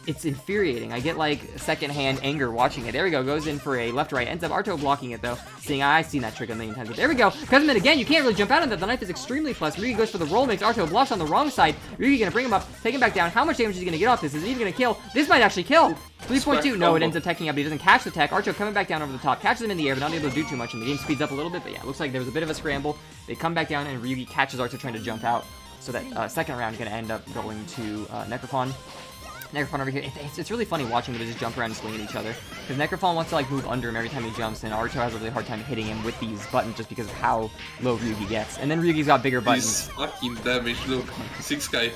it's infuriating. I get like secondhand anger watching it. There we go, goes in for a left-right, ends up Arto blocking it though. Seeing I've seen that trick a million times, but there we go. Comes him in again, you can't really jump out of that. The knife is extremely plus. Ryugi goes for the roll, makes Arto blocks on the wrong side. Ryugi gonna bring him up, take him back down. How much damage is he gonna get off this? Is it even gonna kill? This might actually kill. 3.2, no, it ends up teching up, but he doesn't catch the tech. Arto coming back down over the top, catches him in the air, but not able to do too much, and the game speeds up a little bit, but yeah, it looks like there was a bit of a scramble. They come back down, and Ryugi catches Arto trying to jump out, so that second round is going to end up going to Necrofon. Necrofon over here, it's really funny watching them just jump around and swing at each other, because Necrofon wants to like move under him every time he jumps, and Arto has a really hard time hitting him with these buttons just because of how low Ryugi gets. And then Ryugi's got bigger buttons. He's fucking damage, look, 6K.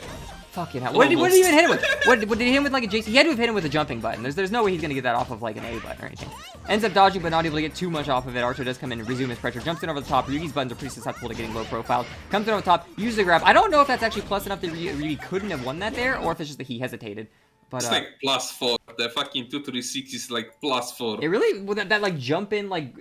Fucking hell. What did he even hit him with? What did he hit him with, like a JC? He had to have hit him with a jumping button. There's no way he's gonna get that off of like an A button or anything. Ends up dodging, but not able to get too much off of it. Arto does come in and resume his pressure. Jumps in over the top. Ryugi's buttons are pretty susceptible to getting low profile. Comes in over the top, uses the grab. I don't know if that's actually plus enough that Ryugi couldn't have won that there, or if it's just that he hesitated. But, it's like +4. The fucking 236 is like +4. It really, well, that like jump in like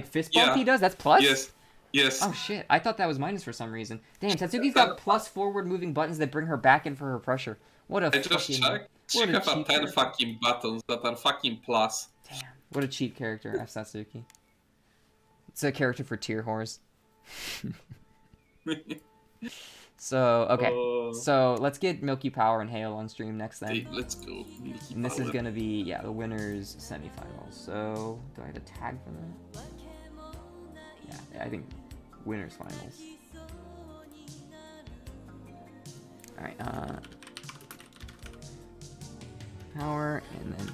fist bump he does, that's plus? Yes. Yes. Oh shit, I thought that was minus for some reason. Damn, Satsuki's got plus forward moving buttons that bring her back in for her pressure. What a I just checked. She have 10 fucking buttons that are fucking plus. Damn, what a cheap character, f-satsuki. It's a character for tier whores. So, okay. So, let's get Milky Power and Hayyel on stream next then. Hey, let's go. And this is gonna be, yeah, the winner's semifinals. So, do I have a tag for that? Yeah, I think winners finals. Alright, Power, and then...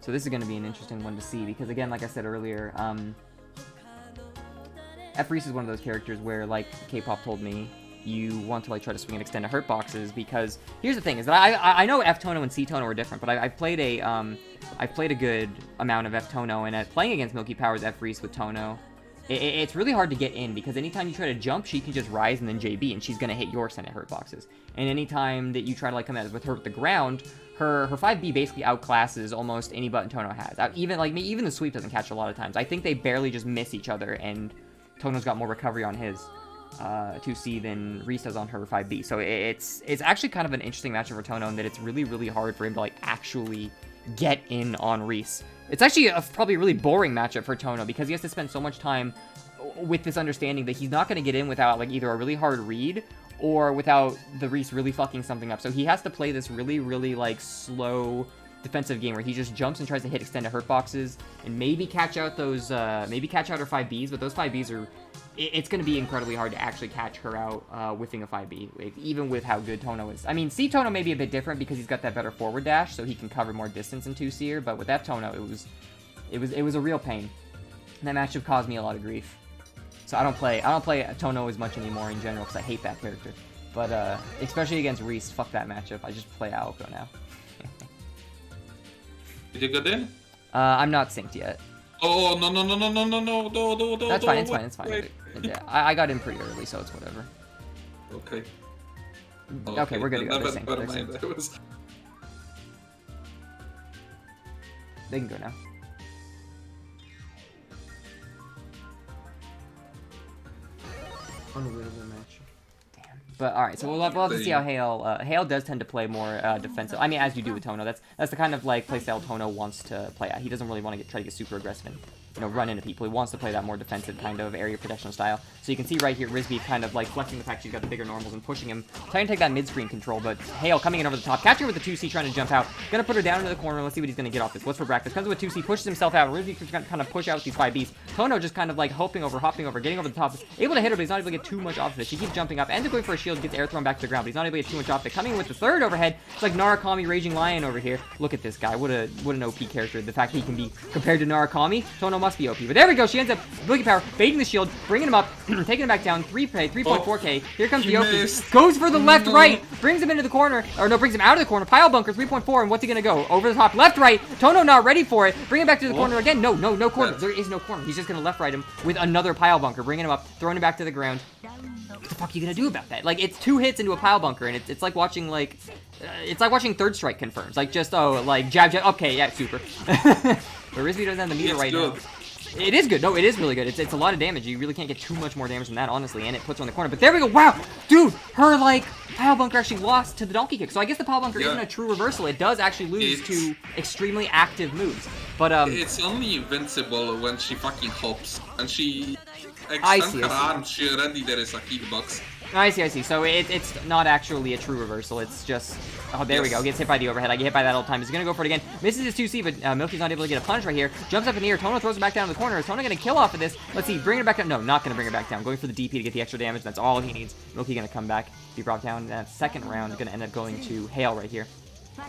So this is going to be an interesting one to see, because again, like I said earlier, f-ries is one of those characters where, like K-pop told me, you want to like try to swing and extend to hurt boxes, because here's the thing, is that I know f-tohno and c-tohno are different, but I've played a good amount of f-tohno, and playing against Milky Power's f-ries with tohno, it's really hard to get in, because anytime you try to jump, she can just rise and then JB, and she's going to hit your Senate hurt boxes. And anytime that you try to like come at it with her with the ground, her 5B basically outclasses almost any button Tohno has. Even the sweep doesn't catch a lot of times. I think they barely just miss each other, and Tohno's got more recovery on his 2C than Reese does on her 5B. So it's actually kind of an interesting matchup for Tohno, in that it's really, really hard for him to like actually get in on Reese. It's actually probably a really boring matchup for Tohno, because he has to spend so much time with this understanding that he's not going to get in without like either a really hard read or without the Reese really fucking something up. So he has to play this really, really like slow defensive game where he just jumps and tries to hit extended hurt boxes and maybe catch out those, maybe catch out her 5Bs, but those 5Bs are, it's going to be incredibly hard to actually catch her out whiffing a 5B, even with how good Tohno is. I mean, c-tohno may be a bit different because he's got that better forward dash, so he can cover more distance in 2C-er, but with f-tohno, it was a real pain. And that matchup caused me a lot of grief. So I don't play Tohno as much anymore in general because I hate that character. But especially against Reese, fuck that matchup. I just play Aoko now. Did you get in? I'm not synced yet. Oh no! That's fine. It's fine. Yeah, I got in pretty early, so it's whatever. Okay. Okay, we're good to go. They're synced. They can go now. Unwinnable match. Damn. But alright, so we'll have to see how Hayyel does tend to play more defensive. I mean, as you do with Tohno. That's the kind of like playstyle Tohno wants to play at. He doesn't really want to try to get super aggressive and, you know, run into people. He wants to play that more defensive kind of area protection style. So you can see right here, Rizby kind of like flexing the fact she's got the bigger normals and pushing him, trying to take that mid-screen control, but Hayyel coming in over the top, catching her with the 2C, trying to jump out. Gonna put her down into the corner. Let's see what he's gonna get off this. What's for breakfast? Comes with 2C, pushes himself out. Rizby can kind of push out with these 5Bs. Tohno just kind of like hopping over, getting over the top. Able to hit her, but he's not able to get too much off of it. She keeps jumping up, ends up going for a shield, gets air thrown back to the ground, but he's not able to get too much off it. Coming in with the third overhead. It's like Narukami Raging Lion over here. Look at this guy. What an OP character. The fact that he can be compared to Narukami, Tohno must be OP. But there we go. She ends up Milky Power, baiting the shield, bringing him up, taking him back down, 3.4k. Here comes the OP. Goes for the left, right, brings him into the corner, or no, brings him out of the corner. Pile bunker, 3.4, and what's he gonna go? Over the top, left, right. Tohno not ready for it. Bring him back to the corner again. No corner. There is no corner. He's just gonna left, right him with another pile bunker, bringing him up, throwing him back to the ground. What the fuck are you gonna do about that? Like, it's 2 hits into a pile bunker, and it's like watching, like, it's like watching Third Strike confirms. Like, just, oh, like, jab, okay, yeah, super. But Rizby doesn't have the meter right now. It is good. No, it is really good. It's a lot of damage. You really can't get too much more damage than that, honestly. And it puts her on the corner. But there we go. Wow. Dude, her, like, pile bunker actually lost to the donkey kick. So I guess the pile bunker isn't a true reversal. It does actually lose to extremely active moves. But, it's only invincible when she fucking hops. And she I extends see. her arms, she already there is a hitbox. I see. So it's not actually a true reversal. It's just... Oh, there we go. Gets hit by the overhead. I get hit by that all the time. He's going to go for it again. Misses his 2C, but Milky's not able to get a punish right here. Jumps up in the air. Tohno throws him back down in the corner. Is Tohno going to kill off of this? Let's see. Bring it back down. No, not going to bring it back down. Going for the DP to get the extra damage. That's all he needs. Milky going to come back. Be brought down. That second round is going to end up going to Hayyel right here. So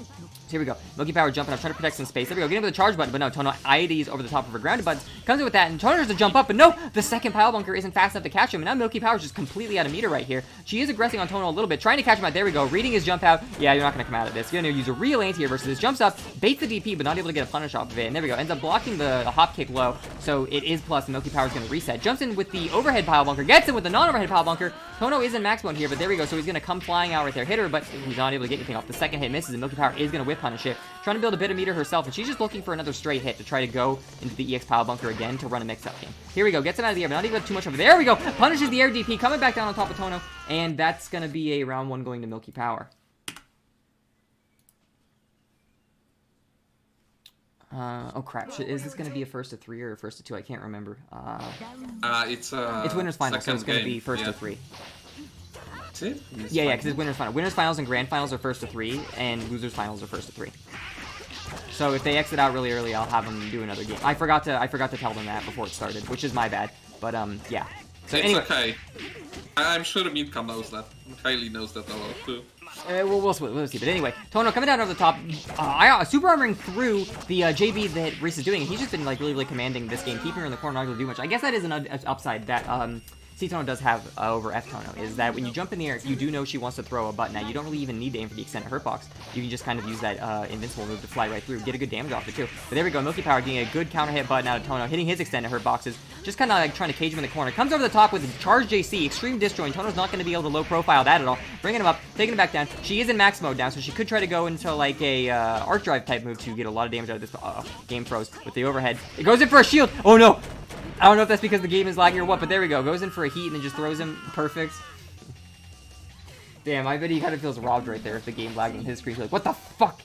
here we go. Milky Power jumping up, trying to protect some space. There we go. Getting with the charge button, but no, Tohno IDs over the top of her grounded buttons. Comes in with that, and Tohno tries to jump up, but no! The second pile bunker isn't fast enough to catch him, and now Milky Power's just completely out of meter right here. She is aggressing on Tohno a little bit, trying to catch him out. There we go. Reading his jump out. Yeah, you're not going to come out of this. You're going to use a real anti-air versus this. Jumps up, baits the DP, but not able to get a punish off of it. And there we go. Ends up blocking the hop kick low, so it is plus, and Milky Power's going to reset. Jumps in with the overhead pile bunker, gets in with the non-overhead pile bunker. Tohno is in max mode here, but there we go. So he's going to come flying out right there. Hit her, but he's not able to get anything off. The second hit misses, and Milky Power is going to whip punish it. Trying to build a bit of meter herself, and she's just looking for another straight hit to try to go into the EX pile bunker again to run a mix-up game. Here we go. Gets it out of the air, but not even too much over there. There we go. Punishes the air DP, coming back down on top of Tohno, and that's going to be a round 1 going to Milky Power. Oh crap, is this going to be a first to 3 or a first to 2? I can't remember. It's winner's final, so it's going to be first to 3. It? Yeah, because it's winner's final. Winner's finals and grand finals are first to 3, and losers finals are first to 3. So if they exit out really early, I'll have them do another game. I forgot to tell them that before it started, which is my bad. But yeah. So it's anyway. Okay. I'm sure Milka knows that. Kylie knows that a lot too. We'll see. But anyway, Tohno coming down over the top, super armoring through the JB that Reese is doing, and he's just been like really commanding this game, keeping her in the corner, not able to do much. I guess that is an upside that c-tohno does have over f-tohno, is that when you jump in the air, you do know she wants to throw a button. Now, you don't really even need to aim for the extended hurt box. You can just kind of use that invincible move to fly right through, get a good damage off it too. But there we go, Milky Power getting a good counter hit button out of Tohno, hitting his extended hurt boxes, just kind of like trying to cage him in the corner. Comes over the top with a charge JC, extreme disjoint. Tohno's not going to be able to low profile that at all. Bringing him up, taking him back down. She is in max mode now, so she could try to go into like a arc drive type move to get a lot of damage out of this. Game froze with the overhead. It goes in for a shield. Oh no! I don't know if that's because the game is lagging or what, but there we go. Goes in for a heat and then just throws him perfect. Damn, I bet he kind of feels robbed right there if the game lagging his screen. He's like, what the fuck?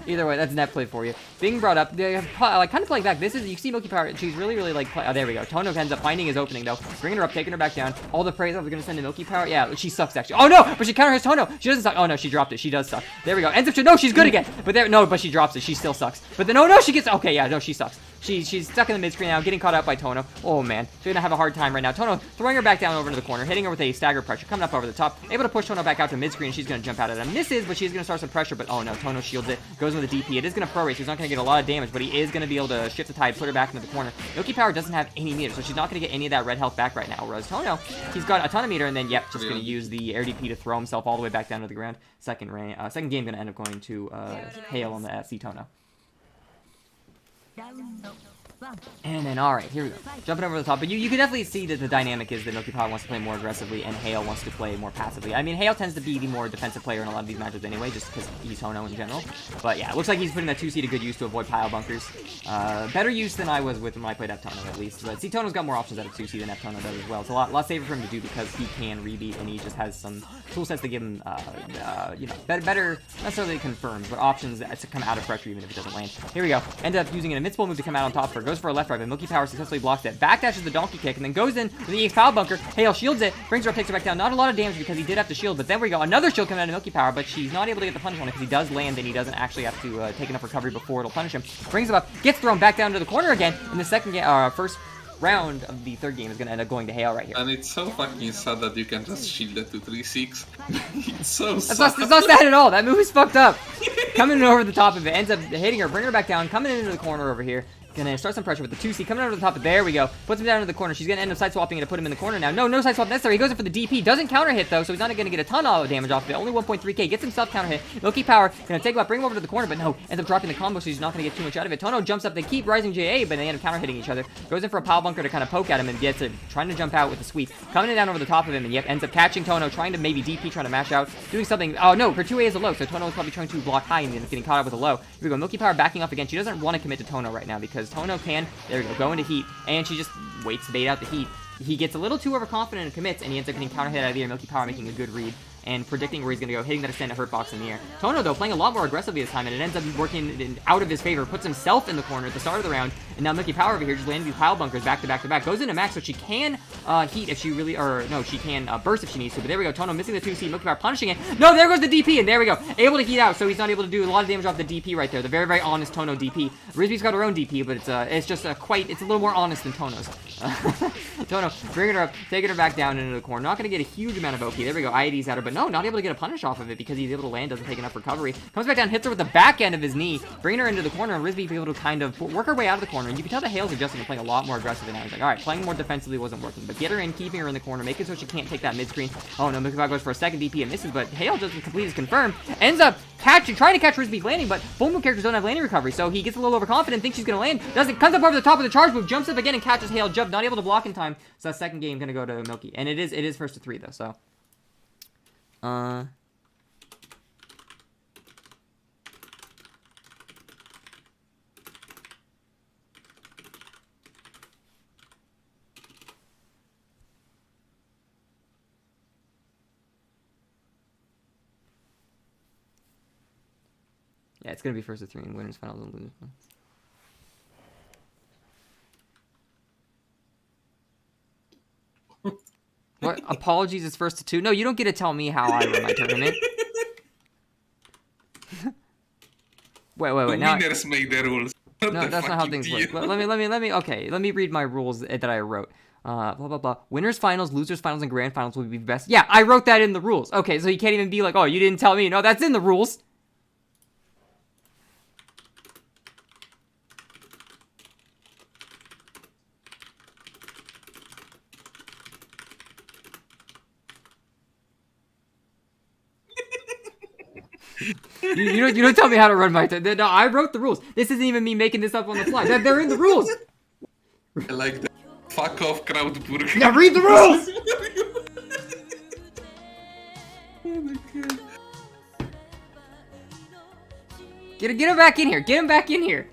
Either way, that's net play for you. Being brought up, they have like kind of playing back. This is, you see Milky Power, she's really like, there we go. Tohno ends up finding his opening though, bringing her up, taking her back down. All the praise I was gonna send to Milky Power. Yeah, she sucks actually. Oh no, but she counter hits Tohno. She doesn't suck. Oh no, she dropped it. She does suck. There we go. Ends up, no, she's good again. But there, no, but she drops it. She still sucks. But then, oh no, she gets, okay, yeah, no, she sucks. She's stuck in the mid-screen now, getting caught out by Tohno. Oh man, she's gonna have a hard time right now. Tohno throwing her back down over into the corner, hitting her with a stagger pressure, coming up over the top, able to push Tohno back out to mid-screen. She's gonna jump out at him. Misses, but she's gonna start some pressure. But oh no, Tohno shields it, goes with the DP. It is gonna pro race. He's not gonna get a lot of damage, but he is gonna be able to shift the tide, put her back into the corner. Milky Power doesn't have any meter, so she's not gonna get any of that red health back right now. Whereas Tohno, he's got a ton of meter, and then yep, just gonna use the air DP to throw himself all the way back down to the ground. Second game gonna end up going to Hayyel on the c-tohno. And then, alright, here we go. Jumping over the top. But you can definitely see that the dynamic is that Milky Power wants to play more aggressively and Hayyel wants to play more passively. I mean, Hayyel tends to be the more defensive player in a lot of these matchups anyway, just because he's Tohno in general. But yeah, it looks like he's putting that 2C to good use to avoid pile bunkers. Better use than I was with when I played f-tohno, at least. But c-tohno's got more options out of 2C than f-tohno does as well. It's a lot safer for him to do because he can rebeat and he just has some tool sets to give him, you know, better, not necessarily confirmed, but options to come out of pressure even if it doesn't land. Here we go. End up using an invincible move to come out on top for her. Goes for a left right, but Milky Power successfully blocks it. Backdashes the donkey kick, and then goes in with the EX pile bunker. Hayyel shields it, brings her up, takes her back down. Not a lot of damage because he did have to shield, but then we go. Another shield coming out of Milky Power, but she's not able to get the punish on it because he does land, and he doesn't actually have to take enough recovery before it'll punish him. Brings him up, gets thrown back down to the corner again. In the second game, first round of the third game is going to end up going to Hayyel right here. And it's so fucking sad that you can just shield it to 3-6. It's so sad. That's not sad at all. That move is fucked up. Coming over the top of it, ends up hitting her, bringing her back down, coming into the corner over here. Gonna start some pressure with the 2C coming over the top. There we go. Puts him down into the corner. She's gonna end up side swapping to put him in the corner now. No side swap necessary. He goes in for the DP. Doesn't counter hit though, so he's not gonna get a ton of damage off of it. Only 1.3k. Gets himself counter hit. Milky Power gonna take him up, bring him over to the corner, but no. Ends up dropping the combo, so he's not gonna get too much out of it. Tohno jumps up. They keep rising JA, but they end up counter hitting each other. Goes in for a pile bunker to kind of poke at him and gets it. Trying to jump out with the sweep. Coming down over the top of him, and yep, ends up catching Tohno. Trying to maybe DP, trying to mash out. Doing something. Oh no, her 2A is a low, so Tohno is probably trying to block high and ends up getting caught up with a low. Here we go. Milky Power backing off again. She doesn't want to commit to Tohno right now because because Tohno can, there we go into heat, and she just waits to bait out the heat. He gets a little too overconfident and commits, and he ends up getting counter hit out of the air. Milky Power making a good read and predicting where he's going to go, hitting that extended hurt box in the air. Tohno, though, playing a lot more aggressively this time, and it ends up working out of his favor, puts himself in the corner at the start of the round, and now Milky Power over here just landing these pile bunkers back to back to back, goes into max, so she can heat if she really, or no, she can burst if she needs to, but there we go, Tohno missing the 2C, Milky Power punishing it. No, there goes the DP, and there we go, able to heat out, so he's not able to do a lot of damage off the DP right there, the very, very honest Tohno DP. Risby's got her own DP, but it's just it's a little more honest than Tohno's. Tohno bringing her up, taking her back down into the corner, not going to get a huge amount of OP, there we go, IED's at her, but no, not able to get a punish off of it because he's able to land, doesn't take enough recovery. Comes back down, hits her with the back end of his knee, bringing her into the corner, and Risby able to kind of work her way out of the corner. And you can tell that Hayyel's adjusting to playing a lot more aggressive now. He's like, all right, playing more defensively wasn't working, but get her in, keeping her in the corner, make it so she can't take that mid screen. Oh no, Milky Power goes for a second DP and misses, but Hayyel doesn't complete his confirm. Ends up trying to catch Risby landing, but full move characters don't have landing recovery, so he gets a little overconfident, thinks she's gonna land, doesn't, comes up over the top of the charge move, jumps up again and catches Hayyel, jump, not able to block in time. So that second game gonna go to Milky, and it is first to 3 though. So, yeah, it's gonna be first to 3 in winners, finals, and losers. What? Apologies is first to 2? No, you don't get to tell me how I run my tournament. wait. Now, winners make the rules. no, that's not how things work. Let me read my rules that I wrote. Blah, blah, blah. Winners finals, losers finals, and grand finals will be best. Yeah, I wrote that in the rules. Okay, so you can't even be like, oh, you didn't tell me. No, that's in the rules. You don't tell me how to run my tournament. No, I wrote the rules. This isn't even me making this up on the fly. They're in the rules. I like that. Fuck off, Krautburg. Now read the rules! Oh my god. Get him back in here. Get him back in here.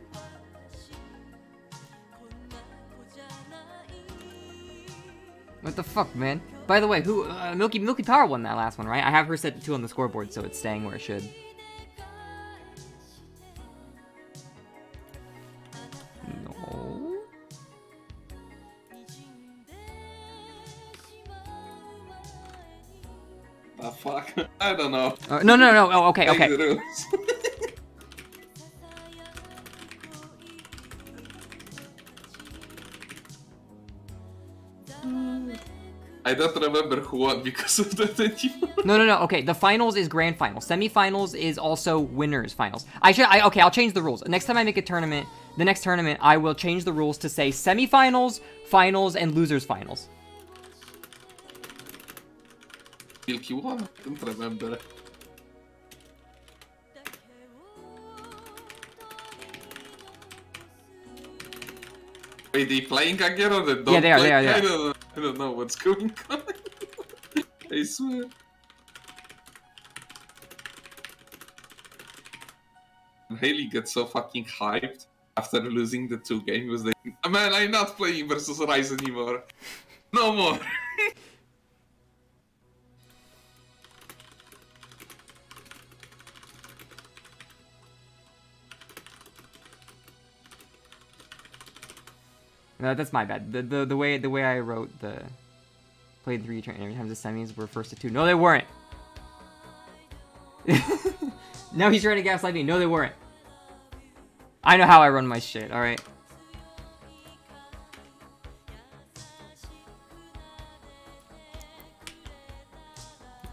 What the fuck, man? By the way, who Milky Power won that last one, right? I have her set to 2 on the scoreboard, so it's staying where it should. No. Ah, fuck. I don't know. No. Oh, okay. Make the rules. I don't remember who won because of that anymore. No. Okay, the finals is grand finals. Semifinals is also winners finals. Okay, I'll change the rules. Next time I make a tournament, the next tournament, I will change the rules to say semifinals, finals, and losers finals. Milky won? I don't remember. Wait, they playing again or they don't? Yeah, they are. I don't know what's going on. I swear. Hayley gets so fucking hyped after losing the 2 games. He was like, man, I'm not playing versus Rise anymore. No more. No, that's my bad. The way I wrote the played 3 turn every time the semis were first to 2. No, they weren't. Now he's trying to gaslight me. No, they weren't. I know how I run my shit. All right.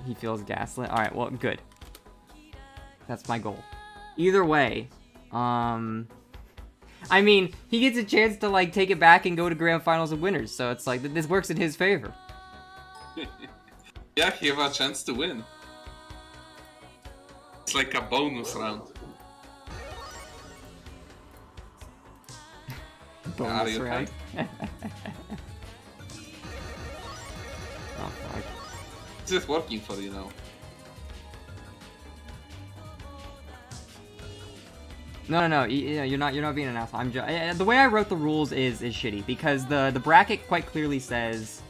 He feels gaslit. All right. Well, good. That's my goal. Either way, I mean, he gets a chance to, like, take it back and go to grand finals and winners, so it's like, this works in his favor. Yeah, he have a chance to win. It's like a bonus round. Bonus round. Oh, fuck. Is it working for you now? No. You're not being an asshole. The way I wrote the rules is shitty because the bracket quite clearly says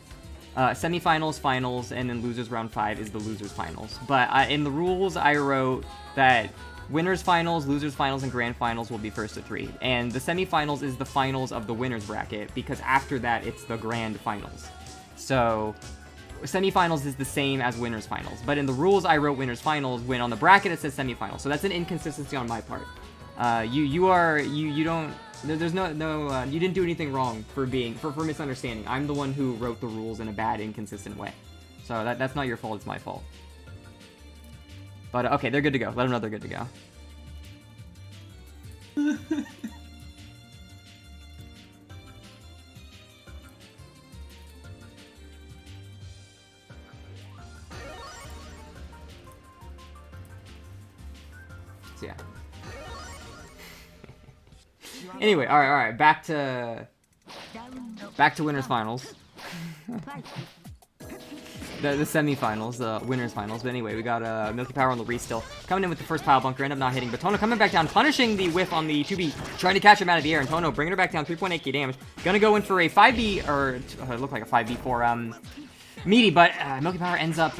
semifinals, finals, and then losers round 5 is the losers finals. But in the rules, I wrote that winners finals, losers finals, and grand finals will be first to 3, and the semifinals is the finals of the winners bracket because after that it's the grand finals. So semifinals is the same as winners finals, but in the rules I wrote winners finals when on the bracket it says semifinals. So that's an inconsistency on my part. You didn't do anything wrong for misunderstanding. I'm the one who wrote the rules in a bad, inconsistent way. So that's not your fault, it's my fault. But okay, they're good to go. Let them know they're good to go. So yeah. Anyway, all right. Back to winners finals. The semifinals, the winners finals. But anyway, we got Milky Power on the still coming in with the first pile bunker, end up not hitting. But Tohno coming back down, punishing the whiff on the 2B, trying to catch him out of the air. And Tohno bringing her back down, 3.8k damage. Gonna go in for a 5B, or it looked like a 5B for meaty, but Milky Power ends up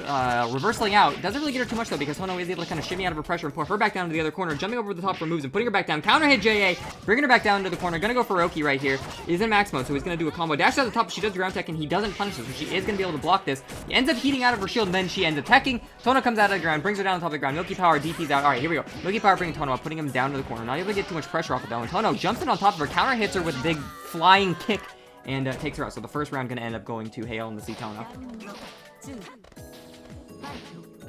reversing out. Doesn't really get her too much though because Tohno is able to kind of shimmy out of her pressure and put her back down to the other corner, jumping over the top for moves and putting her back down. Counter hit JA, bringing her back down to the corner. Gonna go for RivenAoii right here. He's in max mode, so he's gonna do a combo. Dash out the top, she does ground tech and he doesn't punish her, so she is gonna be able to block this. He ends up heating out of her shield and then she ends up teching. Tohno comes out of the ground, brings her down on top of the ground. Milky Power DP's out. Alright, here we go. Milky Power bringing Tohno up, putting him down to the corner. Not able to get too much pressure off of that one. Tohno jumps in on top of her, counter hits her with a big flying kick and takes her out. So the first round gonna end up going to Hayyel and the c-tohno.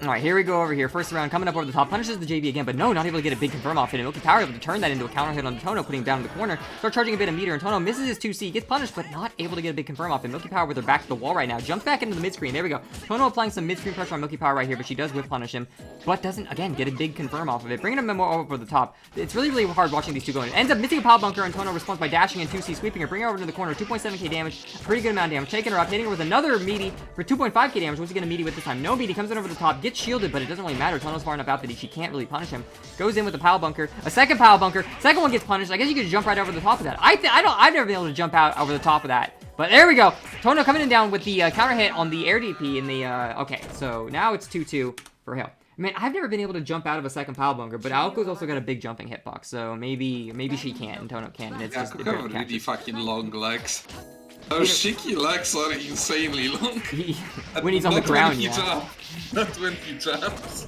Alright, here we go over here. First round, coming up over the top. Punishes the JB again, but no, not able to get a big confirm off it. And Milky Power able to turn that into a counter hit on the Tohno, putting him down in the corner. Start charging a bit of meter, and Tohno misses his 2C. Gets punished, but not able to get a big confirm off it. Milky Power with her back to the wall right now. Jumps back into the mid-screen. There we go. Tohno applying some mid-screen pressure on Milky Power right here, but she does whiff punish him. But doesn't, again, get a big confirm off of it. Bringing him more over the top. It's really, really hard watching these two going. Ends up missing a power bunker, and Tohno responds by dashing and 2C, sweeping her, bringing her over to the corner. 2.7k damage. Pretty good amount of damage. Taking her up, hitting her with another meaty for 2.5k damage. What's he gonna meaty with this time? No meaty. Comes in over the top. Gets shielded, but it doesn't really matter. Tohno's far enough out that she can't really punish him. Goes in with a pile bunker. A second pile bunker. Second one gets punished. I guess you could jump right over the top of that. I've never been able to jump out over the top of that. But there we go. Tohno coming in down with the counter hit on the air DP in the, okay. So now it's 2-2 for Hayyel. Man, I've never been able to jump out of a second pile bunker, but Aoko's also got a big jumping hitbox, so maybe she can and Tohno can. And it's just, it have really fucking long legs. Those cheeky legs are insanely long. When he's on the ground, yeah. Not when he jumps.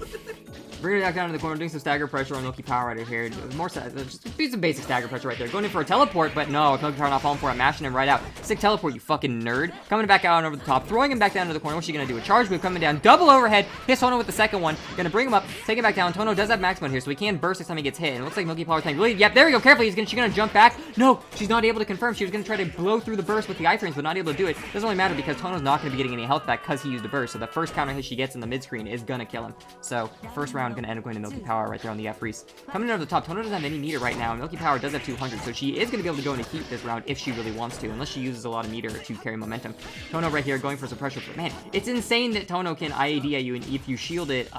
Bring her back down to the corner, doing some stagger pressure on Milky Power right here. More, just do some basic stagger pressure right there. Going in for a teleport, but no, Milky Power not falling for it, mashing him right out. Sick teleport, you fucking nerd. Coming back out and over the top, throwing him back down to the corner. What's she gonna do? A charge move coming down, double overhead. Hits Tohno with the second one. Gonna bring him up, take him back down. Tohno does have max mode here, so he can burst next time he gets hit. And it looks like Milky Power's saying, really, yep, there we go, carefully. She's gonna jump back. No, she's not able to confirm. She was gonna try to blow through the burst with the iframes, but not able to do it. Doesn't really matter because Tohno's not gonna be getting any health back because he used a burst. So the first counter hit she gets in the mid screen is gonna kill him. So first round gonna end up going to Milky Power right there on the f-ries. Coming in over the top, Tohno doesn't have any meter right now. Milky Power does have 200, so she is going to be able to go into heat this round if she really wants to, unless she uses a lot of meter to carry momentum. Tohno right here going for some pressure. Man, it's insane that Tohno can IAD at you, and if you shield it,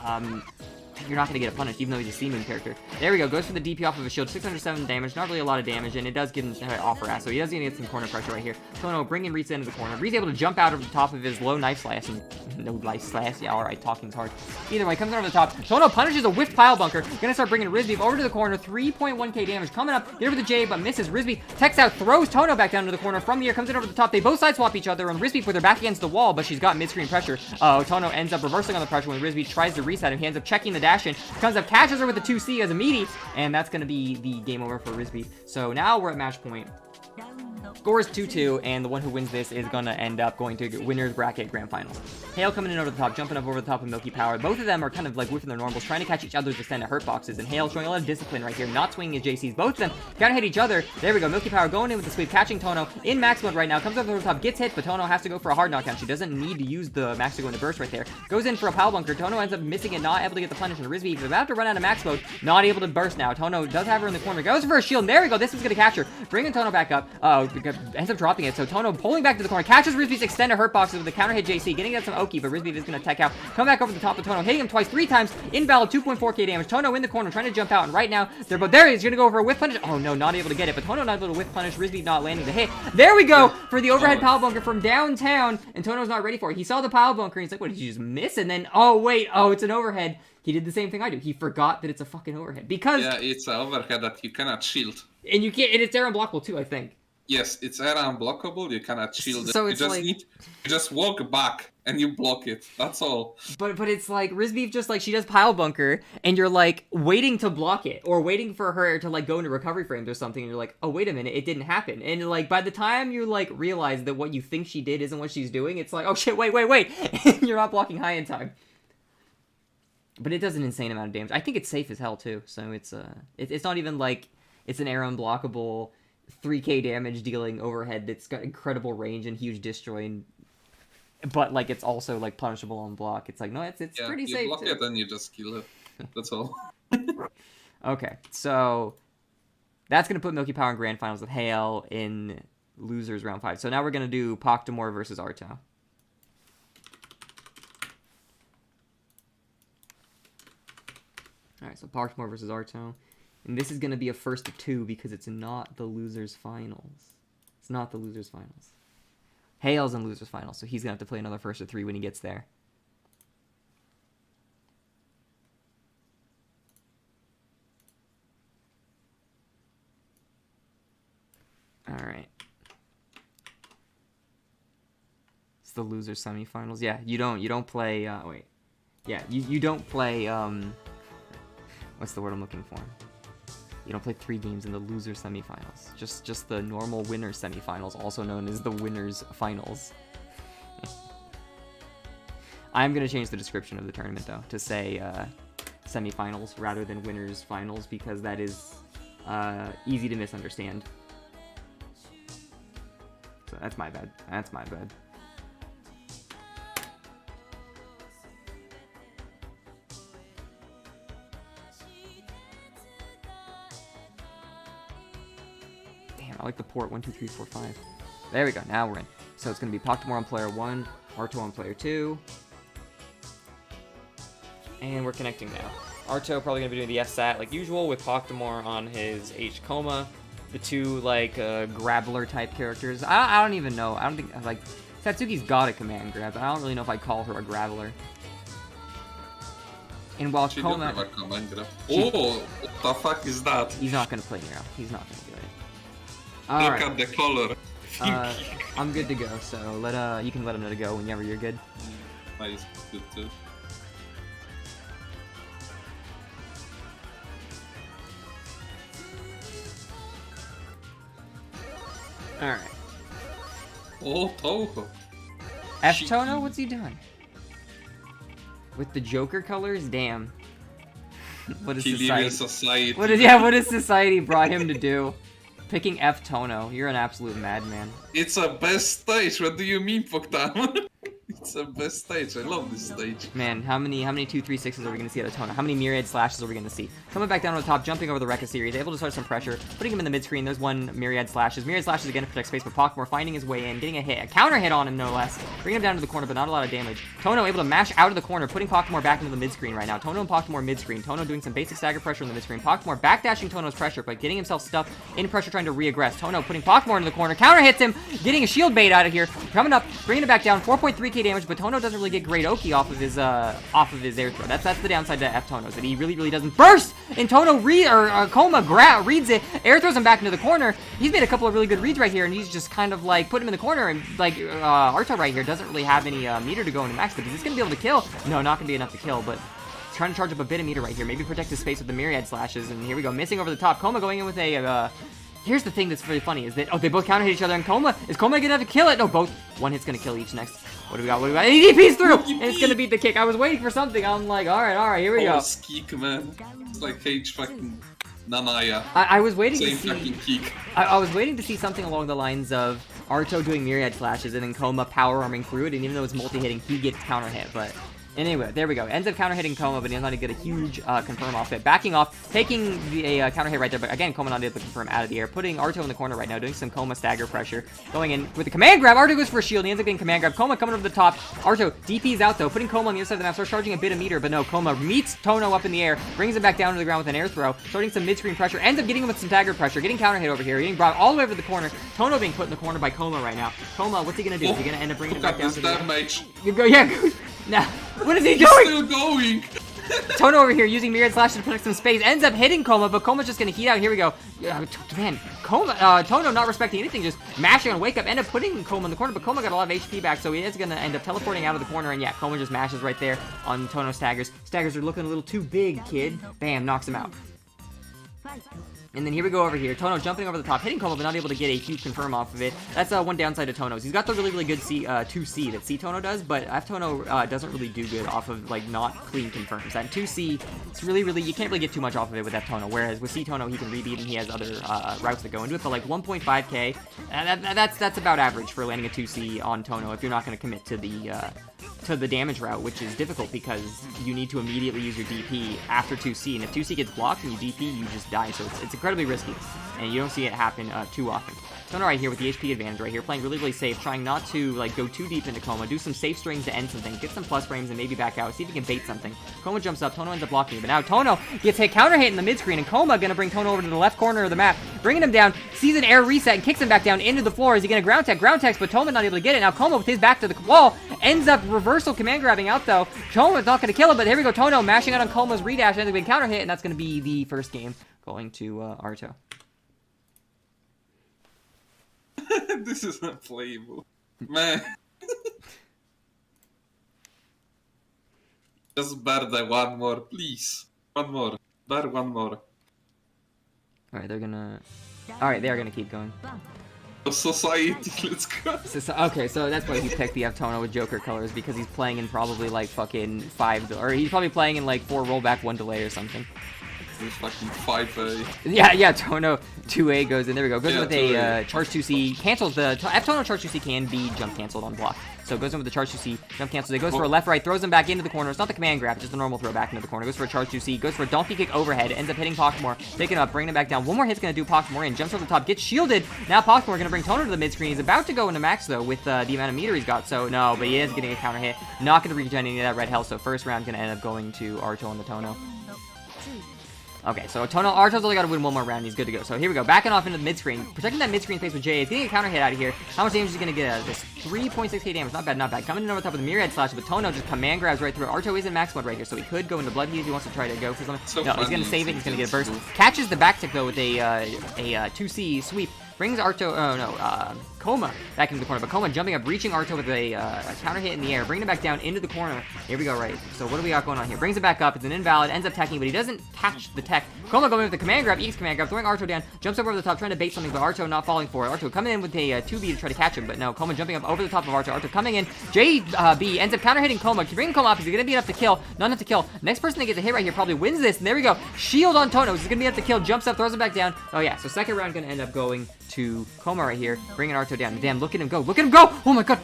you're not going to get it punished, even though he's a C-moon character. There we go, goes for the DP off of his shield, 607 damage, not really a lot of damage, and it does give him offer ass, so he does get some corner pressure right here. Tohno bringing Reese into the corner. Reese able to jump out of the top of his low knife slash, and no knife slash, yeah, alright, talking's hard. Either way, comes over the top. Tohno punishes a whiff pile bunker, gonna start bringing Rizby over to the corner, 3.1k damage, coming up, here with the J, but misses. Rizby techs out, throws Tohno back down to the corner from the air, comes in over the top. They both side swap each other, and Rizby with her back against the wall, but she's got mid-screen pressure. Tohno ends up reversing on the pressure when Rizby tries to reset him. He ends up checking the dash in, comes up, catches her with the 2C as a meaty, and that's gonna be the game over for Rizby. So now we're at match point. Score is 2-2, and the one who wins this is gonna end up going to winner's bracket grand finals. Hayyel coming in over the top, jumping up over the top of Milky Power. Both of them are kind of like whiffing their normals, trying to catch each other's extended hurt boxes, and Hayyel showing a lot of discipline right here, not swinging his JCs. Both of them gotta hit each other. There we go, Milky Power going in with the sweep, catching Tohno in max mode right now, comes up over the top, gets hit, but Tohno has to go for a hard knockdown. She doesn't need to use the max to go into burst right there. Goes in for a pile bunker. Tohno ends up missing it, not able to get the punish, and Rizby is about to run out of max mode, not able to burst now. Tohno does have her in the corner, goes for a shield, and there we go, this is gonna catch her. Bringing Tohno back up, ends up dropping it. So Tohno pulling back to the corner, catches Rizbeef's extended hurt boxes with the counter hit JC, getting at some Oki, but Rizbeef is going to tech out. Come back over the top of Tohno, hitting him twice, 3 times, invalid, 2.4k damage. Tohno in the corner, trying to jump out, and right now, they're both there. He's going to go for a whiff punish. Oh no, not able to get it, but Tohno not able to whiff punish, Rizbeef not landing the hit. There we go for the overhead power bunker from downtown, and Tohno's not ready for it. He saw the power bunker, and he's like, what, did you just miss? And then, oh wait, oh, it's an overhead. He did the same thing I do. He forgot that it's a fucking overhead. Because... Yeah, it's an overhead that you cannot shield. And you can't, and it's air unblockable too, I think. Yes, it's air unblockable, you cannot shield it. So it's you just walk back and you block it. That's all. But it's like Rizbeef just like she does pile bunker and you're like waiting to block it or waiting for her to like go into recovery frames or something and you're like, oh wait a minute, it didn't happen. And like by the time you like realize that what you think she did isn't what she's doing, it's like, oh shit, wait. And you're not blocking high in time. But it does an insane amount of damage. I think it's safe as hell too. So it's not even like it's an air unblockable 3k damage dealing overhead that's got incredible range and huge destroy, but like it's also like punishable on block. It's like no, it's pretty safe. You block too. it and you just kill it. That's all. Okay, so that's gonna put Milky Power in grand finals with Hayyel in losers round 5. So now we're gonna do Poktamor versus Arto. All right, so Poktamor versus Arto. And this is going to be a first of 2 because it's not the losers finals. It's not the losers finals. Hayyel's in losers finals, so he's going to have to play another first of 3 when he gets there. Alright. It's the losers semifinals. Yeah, you don't play, wait. Yeah, you don't play, what's the word I'm looking for? You don't play 3 games in the loser semifinals. Just the normal winner semifinals, also known as the winners finals. I'm gonna change the description of the tournament though to say semifinals rather than winners finals because that is easy to misunderstand. So that's my bad. That's my bad. I like the port 1, 2, 3, 4, 5. There we go. Now we're in. So it's going to be Poktamor on player 1, Arto on player 2. And we're connecting now. Arto probably going to be doing the f-sat like usual with Poktamor on his h-kouma. The 2 like grabbler type characters. I don't even know. I don't think like Satsuki's got a command grab. I don't really know if I'd call her a grabbler. And while Kouma... Oh, what the fuck is that? He's not going to play Nero. He's not going to do it. Look at the color. I'm good to go, so you can let him know to go whenever you're good. Nice, good too. Alright. Oh, Toho. f-tohno? What's he doing? With the Joker colors? Damn. What is society? What has society brought him to do? Picking f-tohno. You're an absolute madman. It's a best stage. What do you mean, Poktamor? It's a best stage. I love this stage. Man, how many 2-3-6s are we gonna see out of Tohno? How many myriad slashes are we gonna see? Coming back down on the top, jumping over the Rekka series, able to start some pressure, putting him in the mid screen. There's one myriad slashes. Myriad slashes again to protect space, but Poktamor finding his way in, getting a hit, a counter hit on him no less, bringing him down to the corner, but not a lot of damage. Tohno able to mash out of the corner, putting Poktamor back into the mid screen right now. Tohno and Poktamor mid screen. Tohno doing some basic stagger pressure in the mid screen. Poktamor backdashing Tohno's pressure, but getting himself stuck in pressure, trying to reaggress. Tohno putting Poktamor into the corner, counter hits him, getting a shield bait out of here, coming up, bringing it back down, 4.3k damage, but Tohno doesn't really get great Oki off of his air throw. That's the downside to f-tohno, that he really doesn't burst. And Tohno Kouma reads it, air throws him back into the corner. He's made a couple of really good reads right here, and he's just kind of like put him in the corner. And like Arto right here doesn't really have any meter to go into max, but is this gonna be able to kill? No, not gonna be enough to kill, but trying to charge up a bit of meter right here. Maybe protect his space with the myriad slashes. And here we go, missing over the top. Kouma going in with a here's the thing that's really funny is that they both counter hit each other, and is Kouma gonna have to kill it? No, both. One hit's gonna kill each next. What do we got? And he DP's through! And it's gonna beat the kick. I was waiting for something. I'm like, alright, here we go. Skeek, man. It's like H fucking Nanaya. I was waiting to see... Same fucking kick. I was waiting to see something along the lines of Arto doing myriad slashes and then Kouma power arming through it, and even though it's multi-hitting, he gets counter hit, but Anyway, there we go. Ends up counter hitting Kouma, but he's not going to get a huge confirm off it. Backing off, taking the counter hit right there, but again, Kouma not able to confirm out of the air. Putting Arto in the corner right now, doing some Kouma stagger pressure. Going in with the command grab. Arto goes for a shield. He ends up getting command grab. Kouma coming over the top. Arto DP's out though, putting Kouma on the other side of the map. Starts charging a bit of meter, but no, Kouma meets Tohno up in the air, brings him back down to the ground with an air throw, starting some mid-screen pressure. Ends up getting him with some stagger pressure, getting counter hit over here, getting brought all the way over the corner. Tohno being put in the corner by Kouma right now. Kouma, what's he going to do? Is he going to end up bringing it back down to the damage. You go, yeah, go. Now, what is he doing? Still going. Tohno over here using Myriad Slash to protect some space, ends up hitting Kouma, but Koma's just gonna heat out. Here we go. Man, Tohno not respecting anything, just mashing on Wake Up, end up putting Kouma in the corner, but Kouma got a lot of HP back, so he is gonna end up teleporting out of the corner, and yeah, Kouma just mashes right there on Tohno staggers. Staggers are looking a little too big, kid. Bam, knocks him out. And then here we go over here. Tohno jumping over the top, hitting Kouma, but not able to get a huge confirm off of it. That's one downside to Tohno's. He's got the really, really good 2C that c-tohno does, but f-tohno doesn't really do good off of, like, not clean confirms. That 2C, it's really, really, you can't really get too much off of it with f-tohno, whereas with c-tohno, he can rebeat and he has other routes that go into it, but like 1.5k, that's about average for landing a 2C on Tohno if you're not going to commit to the damage route, which is difficult because you need to immediately use your DP after 2C, and if 2C gets blocked and you DP, you just die, so it's incredibly risky, and you don't see it happen too often. Tohno right here with the HP advantage right here, playing really, really safe, trying not to like go too deep into Kouma, do some safe strings to end some things, get some plus frames and maybe back out, see if he can bait something. Kouma jumps up, Tohno ends up blocking, but now Tohno gets hit counter hit in the mid screen, and Kouma gonna bring Tohno over to the left corner of the map, bringing him down, sees an air reset and kicks him back down into the floor. Is he gonna ground tech, but Tohma not able to get it. Now Kouma with his back to the wall ends up reversal command grabbing out though. Koma's not gonna kill him, but here we go, Tohno mashing out on Koma's redash, ends up being counter hit, and that's gonna be the first game going to Arto. This is unplayable. Man. Just bear that one more, please. One more. Bear one more. Alright, they're gonna... Alright, they are gonna keep going. Society, let's go. Okay, so that's why he picked the f-tohno with Joker colors, because he's playing in probably like fucking 5... Or he's probably playing in like 4 rollback, 1 delay or something. There's fucking 5A. Yeah, Tohno 2A goes in. There we go. Goes in with a 2A. charge 2C. Cancels the... f-tohno charge 2C can be jump canceled on block. So goes in with the charge 2C, jump cancels. It goes for a left-right, throws him back into the corner. It's not the command grab, just a normal throw back into the corner. Goes for a charge 2C, goes for a donkey kick overhead, ends up hitting Poktamor, taking him up, bringing him back down. One more hit's gonna do Poktamor in, jumps over the top, gets shielded. Now Poktamor gonna bring Tohno to the mid-screen. He's about to go into max though with the amount of meter he's got, so no, but he is getting a counter hit. Not gonna regen any of that red health, so first round gonna end up going to Arto and the Tohno. Okay, so Arto's only got to win one more round. He's good to go. So here we go. Backing off into the mid-screen. Protecting that mid-screen space with Jay. He's getting a counter hit out of here. How much damage is he going to get out of this? 3.6k damage. Not bad, not bad. Coming in over the top with the Myriad Slash, but Tohno just command grabs right through it. Arto is in max mode right here, so he could go into Blood Heat if he wants to try to go for something. So no, he's going to save it. He's going to get a burst. Catches the back tick, though, with a 2C sweep. Brings Arto, Kouma back into the corner, but Kouma jumping up, reaching Arto with a counter hit in the air, bringing it back down into the corner. Here we go, right. So what do we got going on here? Brings it back up, it's an invalid, ends up teching, but he doesn't catch the tech. Kouma going with the command grab, eats command grab, throwing Arto down, jumps over the top, trying to bait something, but Arto not falling for it. Arto coming in with a 2B to try to catch him, but no, Kouma jumping up over the top of Arto. Arto coming in, JB ends up counter hitting Kouma, bringing Kouma up, he's gonna be enough to kill, not enough to kill. Next person that gets a hit right here probably wins this, and there we go. Shield on Tohno, he's gonna be enough to kill, jumps up, throws him back down. Oh yeah, so second round gonna end up going to Kouma right here, bringing Arto down. Damn, look at him go. Look at him go! Oh my god!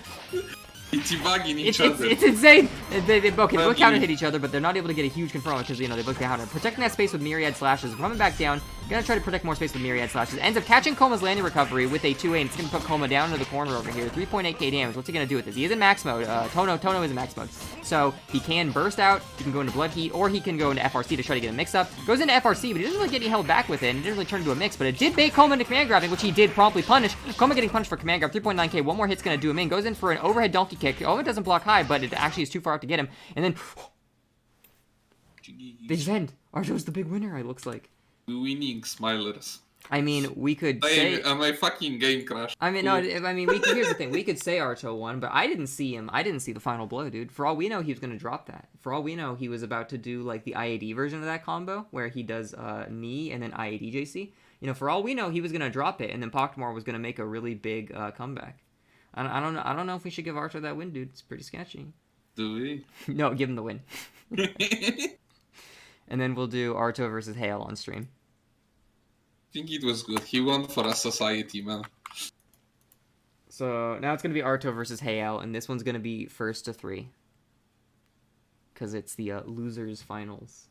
It's debugging each other. It's insane! They both counter hit each other, but they're not able to get a huge confirm because, you know, they both counter. Protecting that space with Myriad Slashes, coming back down, gonna try to protect more space with Myriad Slashes. Ends up catching Koma's landing recovery with a 2A, and it's gonna put Kouma down into the corner over here. 3.8k damage. What's he gonna do with this? He is in max mode. Tohno is in max mode. So he can burst out, he can go into Blood Heat, or he can go into FRC to try to get a mix up. Goes into FRC, but he doesn't really get any held back with it, and it didn't really turn into a mix, but it did bait Kouma into command grabbing, which he did promptly punish. Kouma getting punished for command grab, 3.9k. One more hit's gonna do him in. Goes in for an overhead donkey kick. Oh, it doesn't block high, but it actually is too far out to get him. And then they just end. Arto's the big winner, it looks like. Winning smilers. I mean, we could say... my fucking game crashed. I mean, no, I mean, here's the thing. We could say Arto won, but I didn't see him. I didn't see the final blow, dude. For all we know, he was going to drop that. For all we know, he was about to do, like, the IAD version of that combo, where he does knee and then IAD JC. You know, for all we know, he was going to drop it, and then Poktamor was going to make a really big comeback. I don't know if we should give Arto that win, dude. It's pretty sketchy. Do we? No, give him the win. And then we'll do Arto versus Hayyel on stream. I think it was good. He won for a society, man. So now it's going to be Arto versus Hayyel, and this one's going to be first to 3. because it's the losers finals.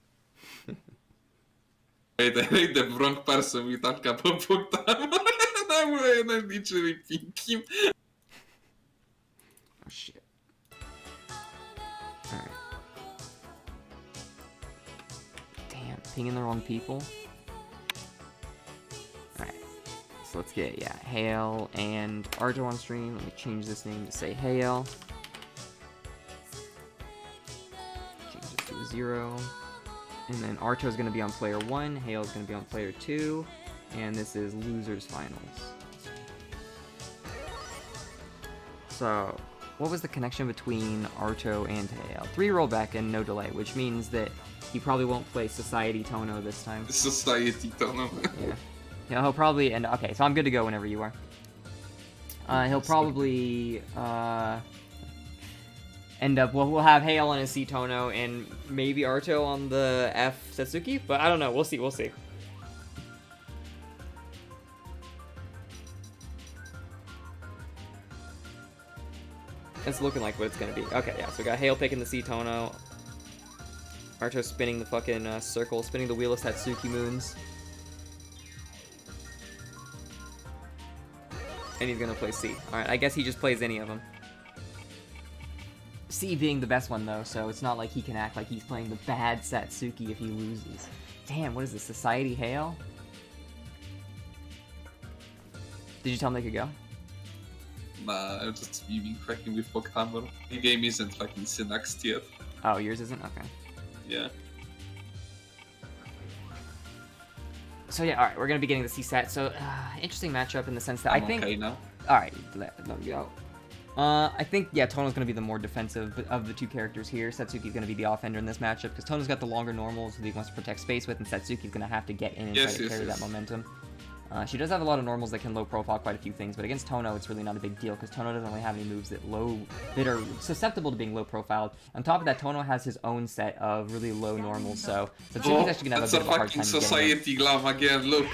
Wait, I hate the wrong person with that couple of Poktamor. I'm literally thinking. Oh shit. Alright. Damn, pinging the wrong people. Alright. So let's get, yeah, Hayyel and Arto on stream. Let me change this name to say Hayyel. Change this to a 0. And then Arto's going to be on player 1, Hayyel's going to be on player 2, and this is losers finals. So, what was the connection between Arto and Hayyel? 3 rollback and no delay, which means that he probably won't play c-tohno this time. c-tohno. Yeah. Yeah, he'll probably end. Okay, so I'm good to go whenever you are. He'll probably end up. We'll have Hayyel on his c-tohno and maybe Arto on the f-satsuki, but I don't know. We'll see. We'll see. It's looking like what it's gonna be. Okay, yeah. So we got Hayyel picking the c-tohno. Arto spinning the fucking circle, spinning the wheel of Satsuki moons. And he's gonna play C. Alright, I guess he just plays any of them. C being the best one though, so it's not like he can act like he's playing the bad Satsuki if he loses. Damn, what is this? Society Hayyel? Did you tell him they could go? Nah, I'm just being cracking with Poktamor. The game isn't fucking synaxed yet. Oh, yours isn't? Okay. Yeah. So yeah, alright, we're gonna be getting the C-sat. So, interesting matchup in the sense that I think... okay now. Alright, let me go. I think, yeah, Tohno's going to be the more defensive of the two characters here. Satsuki's going to be the offender in this matchup, because Tohno's got the longer normals that he wants to protect space with, and Satsuki's going to have to get in and try to carry that momentum. She does have a lot of normals that can low profile quite a few things, but against Tohno, it's really not a big deal, because Tohno doesn't really have any moves that are susceptible to being low profiled. On top of that, Tohno has his own set of really low normals, so Satsuki's actually going to have a bit of a hard time getting society glam again, look.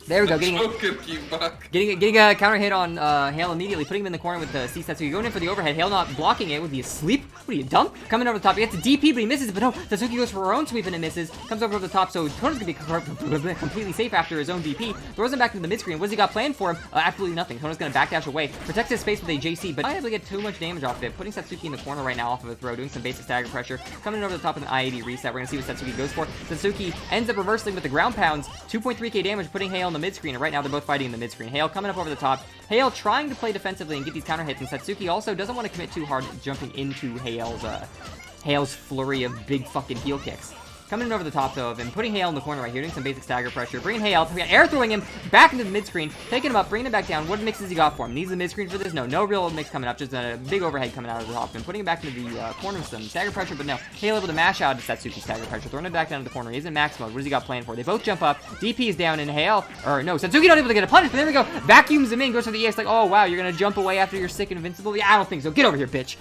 There we go, getting a counter hit on Hayyel immediately, putting him in the corner with the c-satsuki, going in for the overhead. Hayyel not blocking it. Was he asleep? What are you, dumb? Coming over the top, he gets a DP, but he misses, but no, Satsuki goes for her own sweep and it misses. Comes over the top, so Tohno's gonna be completely safe after his own DP. Throws him back into the mid-screen. What's he got planned for him? Absolutely nothing. Tohno's gonna backdash away, protects his space with a JC, but not able to get too much damage off of it. Putting Satsuki in the corner right now off of a throw, doing some basic stagger pressure. Coming over the top with an I-80 reset. We're gonna see what Satsuki goes for. Satsuki ends up reversing with the ground pounds, 2.3k damage, putting Hayyel in the mid-screen, and right now they're both fighting in the mid-screen. Hayyel coming up over the top. Hayyel trying to play defensively and get these counter hits, and Satsuki also doesn't want to commit too hard jumping into Hayyel's flurry of big fucking heel kicks. Coming in over the top, though, and putting Hayyel in the corner right here, doing some basic stagger pressure, bringing Hayyel, air throwing him back into the mid-screen, taking him up, bringing him back down. What mix has he got for him? Needs the mid-screen for this? No real mix coming up, just a big overhead coming out of the top, and putting him back into the corner with some stagger pressure, but no. Hayyel able to mash out of Satsuki stagger pressure, throwing him back down to the corner. He's in max mode. What does he got planned for? They both jump up, DP is down, and Satsuki not able to get a punish, but there we go, vacuums him in, goes for the EX, like, oh wow, you're gonna jump away after you're sick and invincible? Yeah, I don't think so. Get over here, bitch.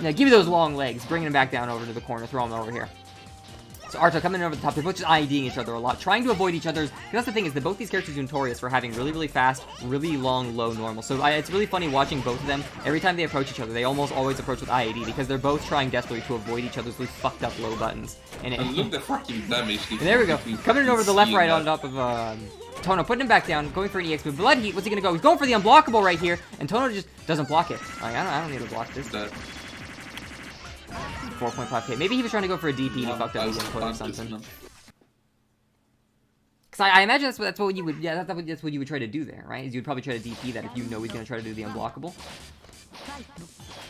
Yeah, give me those long legs, bringing him back down over to the corner, throw him over here. So Arto coming in over the top, they're both just IEDing each other a lot, trying to avoid each other's, because that's the thing, is that both these characters are notorious for having really, really fast, really long, low normal. So it's really funny watching both of them. Every time they approach each other, they almost always approach with IED, because they're both trying desperately to avoid each other's really fucked up low buttons. And look the fucking damage. And there we go, coming in over the left right on top of Tohno, putting him back down, going for an EX move. Blood Heat, what's he gonna go? He's going for the unblockable right here, and Tohno just doesn't block it. Like, I don't need to block this. 4.5k. Maybe he was trying to go for a DP and he fucked up his input or something. Because I imagine that's what you would, yeah, that's what you would try to do there, right? Is you would probably try to DP that if you know he's going to try to do the unblockable.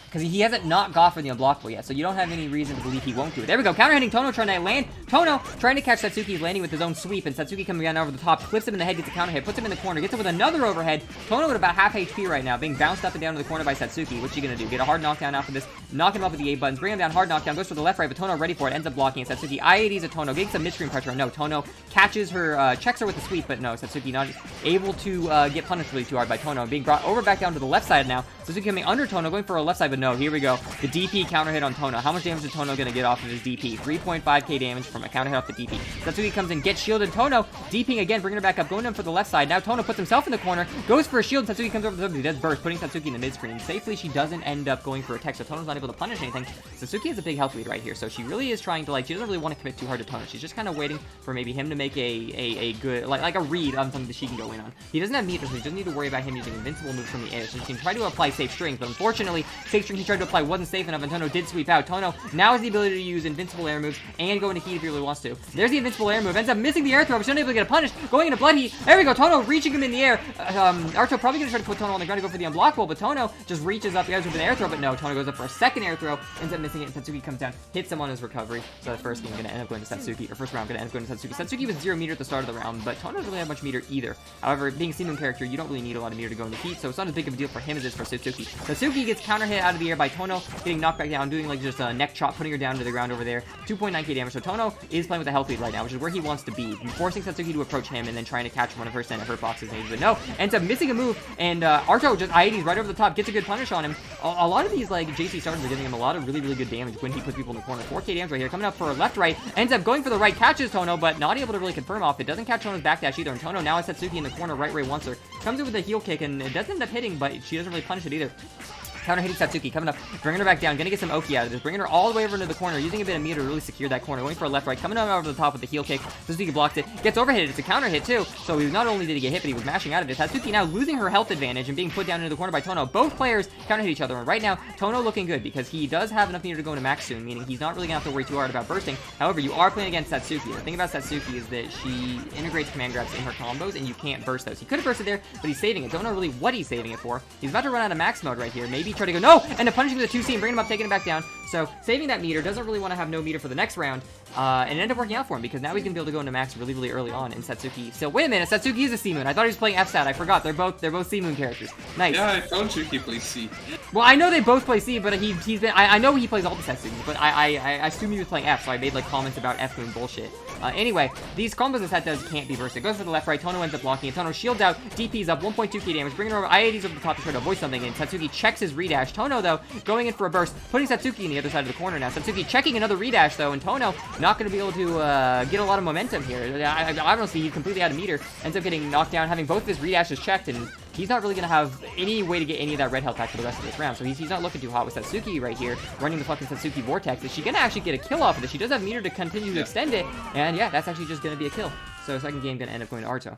Because he hasn't not gone for the unblockable yet, so you don't have any reason to believe he won't do it. There we go, counter hitting Tohno, trying to land. Tohno trying to catch Satsuki, he's landing with his own sweep, and Satsuki coming down over the top, clips him in the head, gets a counter hit, puts him in the corner, gets him with another overhead. Tohno with about half HP right now, being bounced up and down to the corner by Satsuki. What's she gonna do? Get a hard knockdown after this, knock him up with the A buttons, bring him down, hard knockdown, goes for the left right, but Tohno ready for it, ends up blocking it. Satsuki I-80s at Tohno, getting some mid-screen pressure. No, Tohno catches her, checks her with the sweep, but no, Satsuki not able to get punished really too hard by Tohno, being brought over back down to the left side now. Satsuki coming under Tohno, going for a left side, but but no, here we go. The DP counter hit on Tohno. How much damage is Tohno gonna get off of his DP? 3.5k damage from a counter hit off the DP. Satsuki comes in, gets shielded. Tohno DPing again, bringing her back up, going in for the left side. Now Tohno puts himself in the corner, goes for a shield. Satsuki comes over the top, he does burst, putting Satsuki in the mid screen. Safely, she doesn't end up going for a tech, so Tohno's not able to punish anything. Satsuki has a big health lead right here, so she really is trying to, like, she doesn't really want to commit too hard to Tohno. She's just kind of waiting for maybe him to make a good, like a read on something that she can go in on. He doesn't have meter, so he doesn't need to worry about him using invincible moves from the air, so she can try to apply safe strings, but unfortunately, safe string he tried to apply wasn't safe enough, and Tohno did sweep out. Tohno now has the ability to use invincible air moves and go into heat if he really wants to. There's the invincible air move, ends up missing the air throw, but she's unable to get a punish, going into blood heat. There we go, Tohno reaching him in the air. Arto probably gonna try to put Tohno on the ground to go for the unblockable, but Tohno just reaches up, guys, with an air throw, but no, Tohno goes up for a second air throw, ends up missing it, and Satsuki comes down, hits him on his recovery. So the first game gonna end up going to Satsuki, or first round gonna end up going to Satsuki. Satsuki was 0 meter at the start of the round, but Tohno doesn't really have much meter either. However, being a C-moon character, you don't really need a lot of meter to go into heat, so it's not as big of a deal for him as it is for Satsuki. Satsuki gets counter hit out of the air by Tohno, getting knocked back down, doing like just a neck chop, putting her down to the ground over there. 2.9k damage, so Tohno is playing with a health lead right now, which is where he wants to be, forcing Satsuki to approach him and then trying to catch one of her center hurt boxes, but no, ends up missing a move, and Arto just IADs right over the top, gets a good punish on him. A lot of these like JC starters are giving him a lot of really good damage when he puts people in the corner. 4k damage right here, coming up for left right, ends up going for the right, catches Tohno, but not able to really confirm off. It doesn't catch Tohno's backdash either, and Tohno now has Satsuki in the corner right where he wants her. Comes in with a heel kick, and it doesn't end up hitting, but she doesn't really punish it either. Counter hitting Satsuki, coming up, bringing her back down, gonna get some Oki out of this, bringing her all the way over into the corner, using a bit of meter to really secure that corner, going for a left right, coming over the top with the heel kick. Satsuki blocks it, gets overhit, it's a counter hit too, so he not only did he get hit, but he was mashing out of it. Satsuki now losing her health advantage and being put down into the corner by Tohno. Both players counter hit each other, and right now, Tohno looking good, because he does have enough meter to go into max soon, meaning he's not really gonna have to worry too hard about bursting. However, you are playing against Satsuki. The thing about Satsuki is that she integrates command grabs in her combos, and you can't burst those. He could have bursted there, but he's saving it. Don't know really what he's saving it for. He's about to run out of max mode right here, maybe try to go, no, and punishing with a 2C and bringing him up, taking him back down. So saving that meter, doesn't really want to have no meter for the next round, and it ended up working out for him because now he's gonna be able to go into max really early on. And Satsuki, so wait a minute, Satsuki is a C-moon. I thought he was playing f-sat. I forgot. They're both C-moon characters. Nice. Yeah, I told you he plays C. Well, I know they both play C, but he's been. I know he plays all the Satsukis, but I assume he was playing F, so I made like comments about F-moon bullshit. Anyway, these combos that Sat does can't be bursted. Goes for the left right. Tohno ends up blocking it. Tohno shields out. DP's up 1.2k damage, bringing her over. IAD's over the top to try to avoid something, and Satsuki checks his redash. Tohno though going in for a burst, putting Satsuki in the other side of the corner now. Satsuki checking another redash though, and Tohno not going to be able to get a lot of momentum here. Obviously, he's completely out of meter. Ends up getting knocked down, having both of his redashes checked, and he's not really going to have any way to get any of that red health back for the rest of this round. So he's not looking too hot with Satsuki right here, running the fucking Satsuki Vortex. Is she going to actually get a kill off of this? She does have meter to continue to extend it, and yeah, that's actually just going to be a kill. So second game going to end up going to Arto.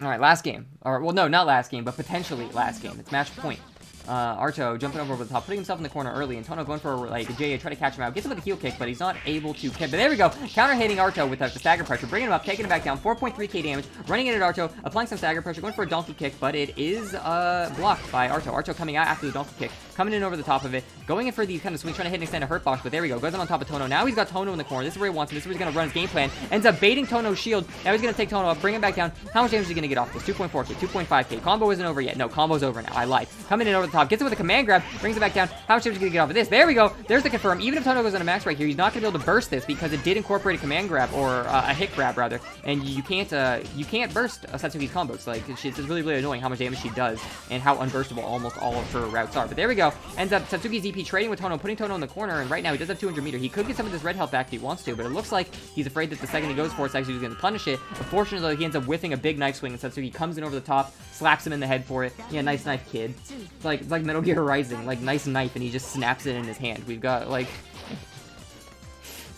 Alright, last game. Or, well, no, not last game, but potentially last game. It's match point. Arto jumping over the top, putting himself in the corner early, and Tohno going for like a JA, try to catch him out, gets him with a heel kick, but he's not able to kick. But there we go, counter hitting Arto with the stagger pressure, bringing him up, taking him back down, 4.3k damage, running in at Arto, applying some stagger pressure, going for a donkey kick, but it is blocked by Arto. Arto coming out after the donkey kick, coming in over the top of it, going in for these kind of swings, trying to hit and extend a hurt box, but there we go, goes on top of Tohno. Now he's got Tohno in the corner, this is where he wants him, this is where he's gonna run his game plan, ends up baiting Tohno's shield, now he's gonna take Tohno up, bring him back down. How much damage is he gonna get off this? 2.4k, 2.5k, combo isn't over yet. No, combo's over now, I lied. Coming in over the top, gets him with a command grab, brings it back down. How much damage is he gonna get off of this? There we go, there's the confirm. Even if Tohno goes on a max right here, he's not gonna be able to burst this because it did incorporate a command grab, or a hit grab rather, and you can't burst Satsuki's combos. Like, it's really annoying how much damage she does, and how unburstable almost all of her routes are. But there we go, ends up Satsuki's DP trading with Tohno, putting Tohno in the corner, and right now he does have 200 meter. He could get some of this red health back if he wants to, but it looks like he's afraid that the second he goes for it, Satsuki's gonna punish it. Unfortunately, he ends up whiffing a big knife swing, and Satsuki comes in over the top, slaps him in the head for it. Yeah, nice knife, kid. It's like Metal Gear Rising, like nice knife, and he just snaps it in his hand. We've got like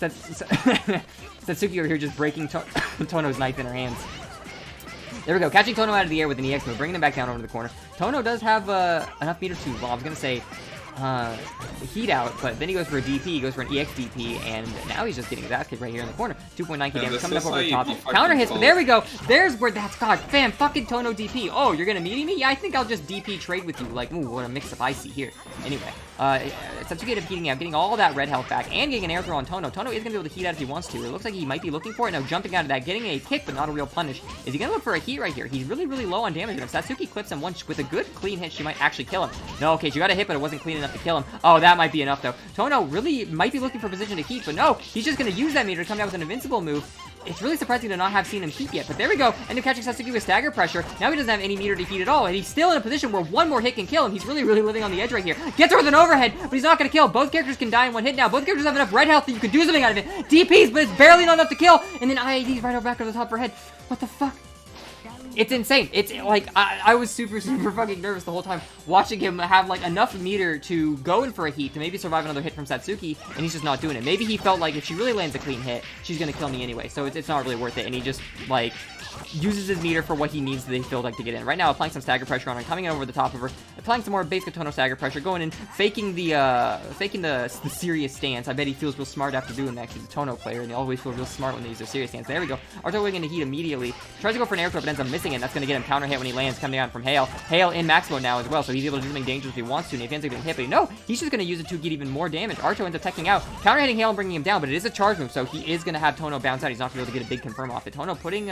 Satsuki over here just breaking Tohno's knife in her hands. There we go, catching Tohno out of the air with an EX move, bringing him back down over to the corner. Tohno does have enough meter to, well, I was gonna say heat out, but then he goes for a DP, he goes for an EX DP, and now he's just getting his ass kicked right here in the corner. 2.9k damage coming up over the top. Counter hits, but there we go. There's where that's God, fam, fucking Tohno DP. Oh, you're gonna meet me? Yeah, I think I'll just DP trade with you. Like, ooh, what a mix-up I see here. Anyway, Satsuki ended up heating out, getting all that red health back, and getting an air throw on Tohno. Tohno is gonna be able to heat out if he wants to. It looks like he might be looking for it. Now jumping out of that, getting a kick, but not a real punish. Is he gonna look for a heat right here? He's really low on damage, and if Satsuki clips him once with a good clean hit, she might actually kill him. No, okay, she got a hit, but it wasn't clean enough to kill him. Oh, that might be enough, though. Tohno really might be looking for position to heat, but no, he's just going to use that meter to come down with an invincible move. it's really surprising to not have seen him heat yet. But there we go. End up catching Satsuki with stagger pressure. Now he doesn't have any meter to heat at all. And he's still in a position where one more hit can kill him. He's really, really living on the edge right here. Gets her with an overhead, but he's not going to kill. Both characters can die in one hit now. Both characters have enough red health that you can do something out of it. DPs, but it's barely not enough to kill. And then IAD's right over back of the top of her head. What the fuck? It's insane. It's like, I was super, super fucking nervous the whole time watching him have like enough meter to go in for a heat to maybe survive another hit from Satsuki, and he's just not doing it. Maybe he felt like if she really lands a clean hit, she's gonna kill me anyway, so it's not really worth it, and he just like uses his meter for what he needs to feel like to get in. Right now, applying some stagger pressure on her, coming in over the top of her, applying some more basic Tohno stagger pressure, going in, faking the serious stance. I bet he feels real smart after doing that. He's a Tohno player, and they always feel real smart when they use their serious stance. There we go. Arto going into heat immediately. Tries to go for an air throw, but ends up missing it. That's going to get him counter hit when he lands, coming down from Hayyel. Hayyel in max mode now as well, so he's able to do something dangerous if he wants to, and if he ends up getting hit, but no, he's just going to use it to get even more damage. Arto ends up teching out, counter hitting Hayyel and bringing him down, but it is a charge move, so he is going to have Tohno bounce out. He's not going to be able to get a big confirm off it. Tohno putting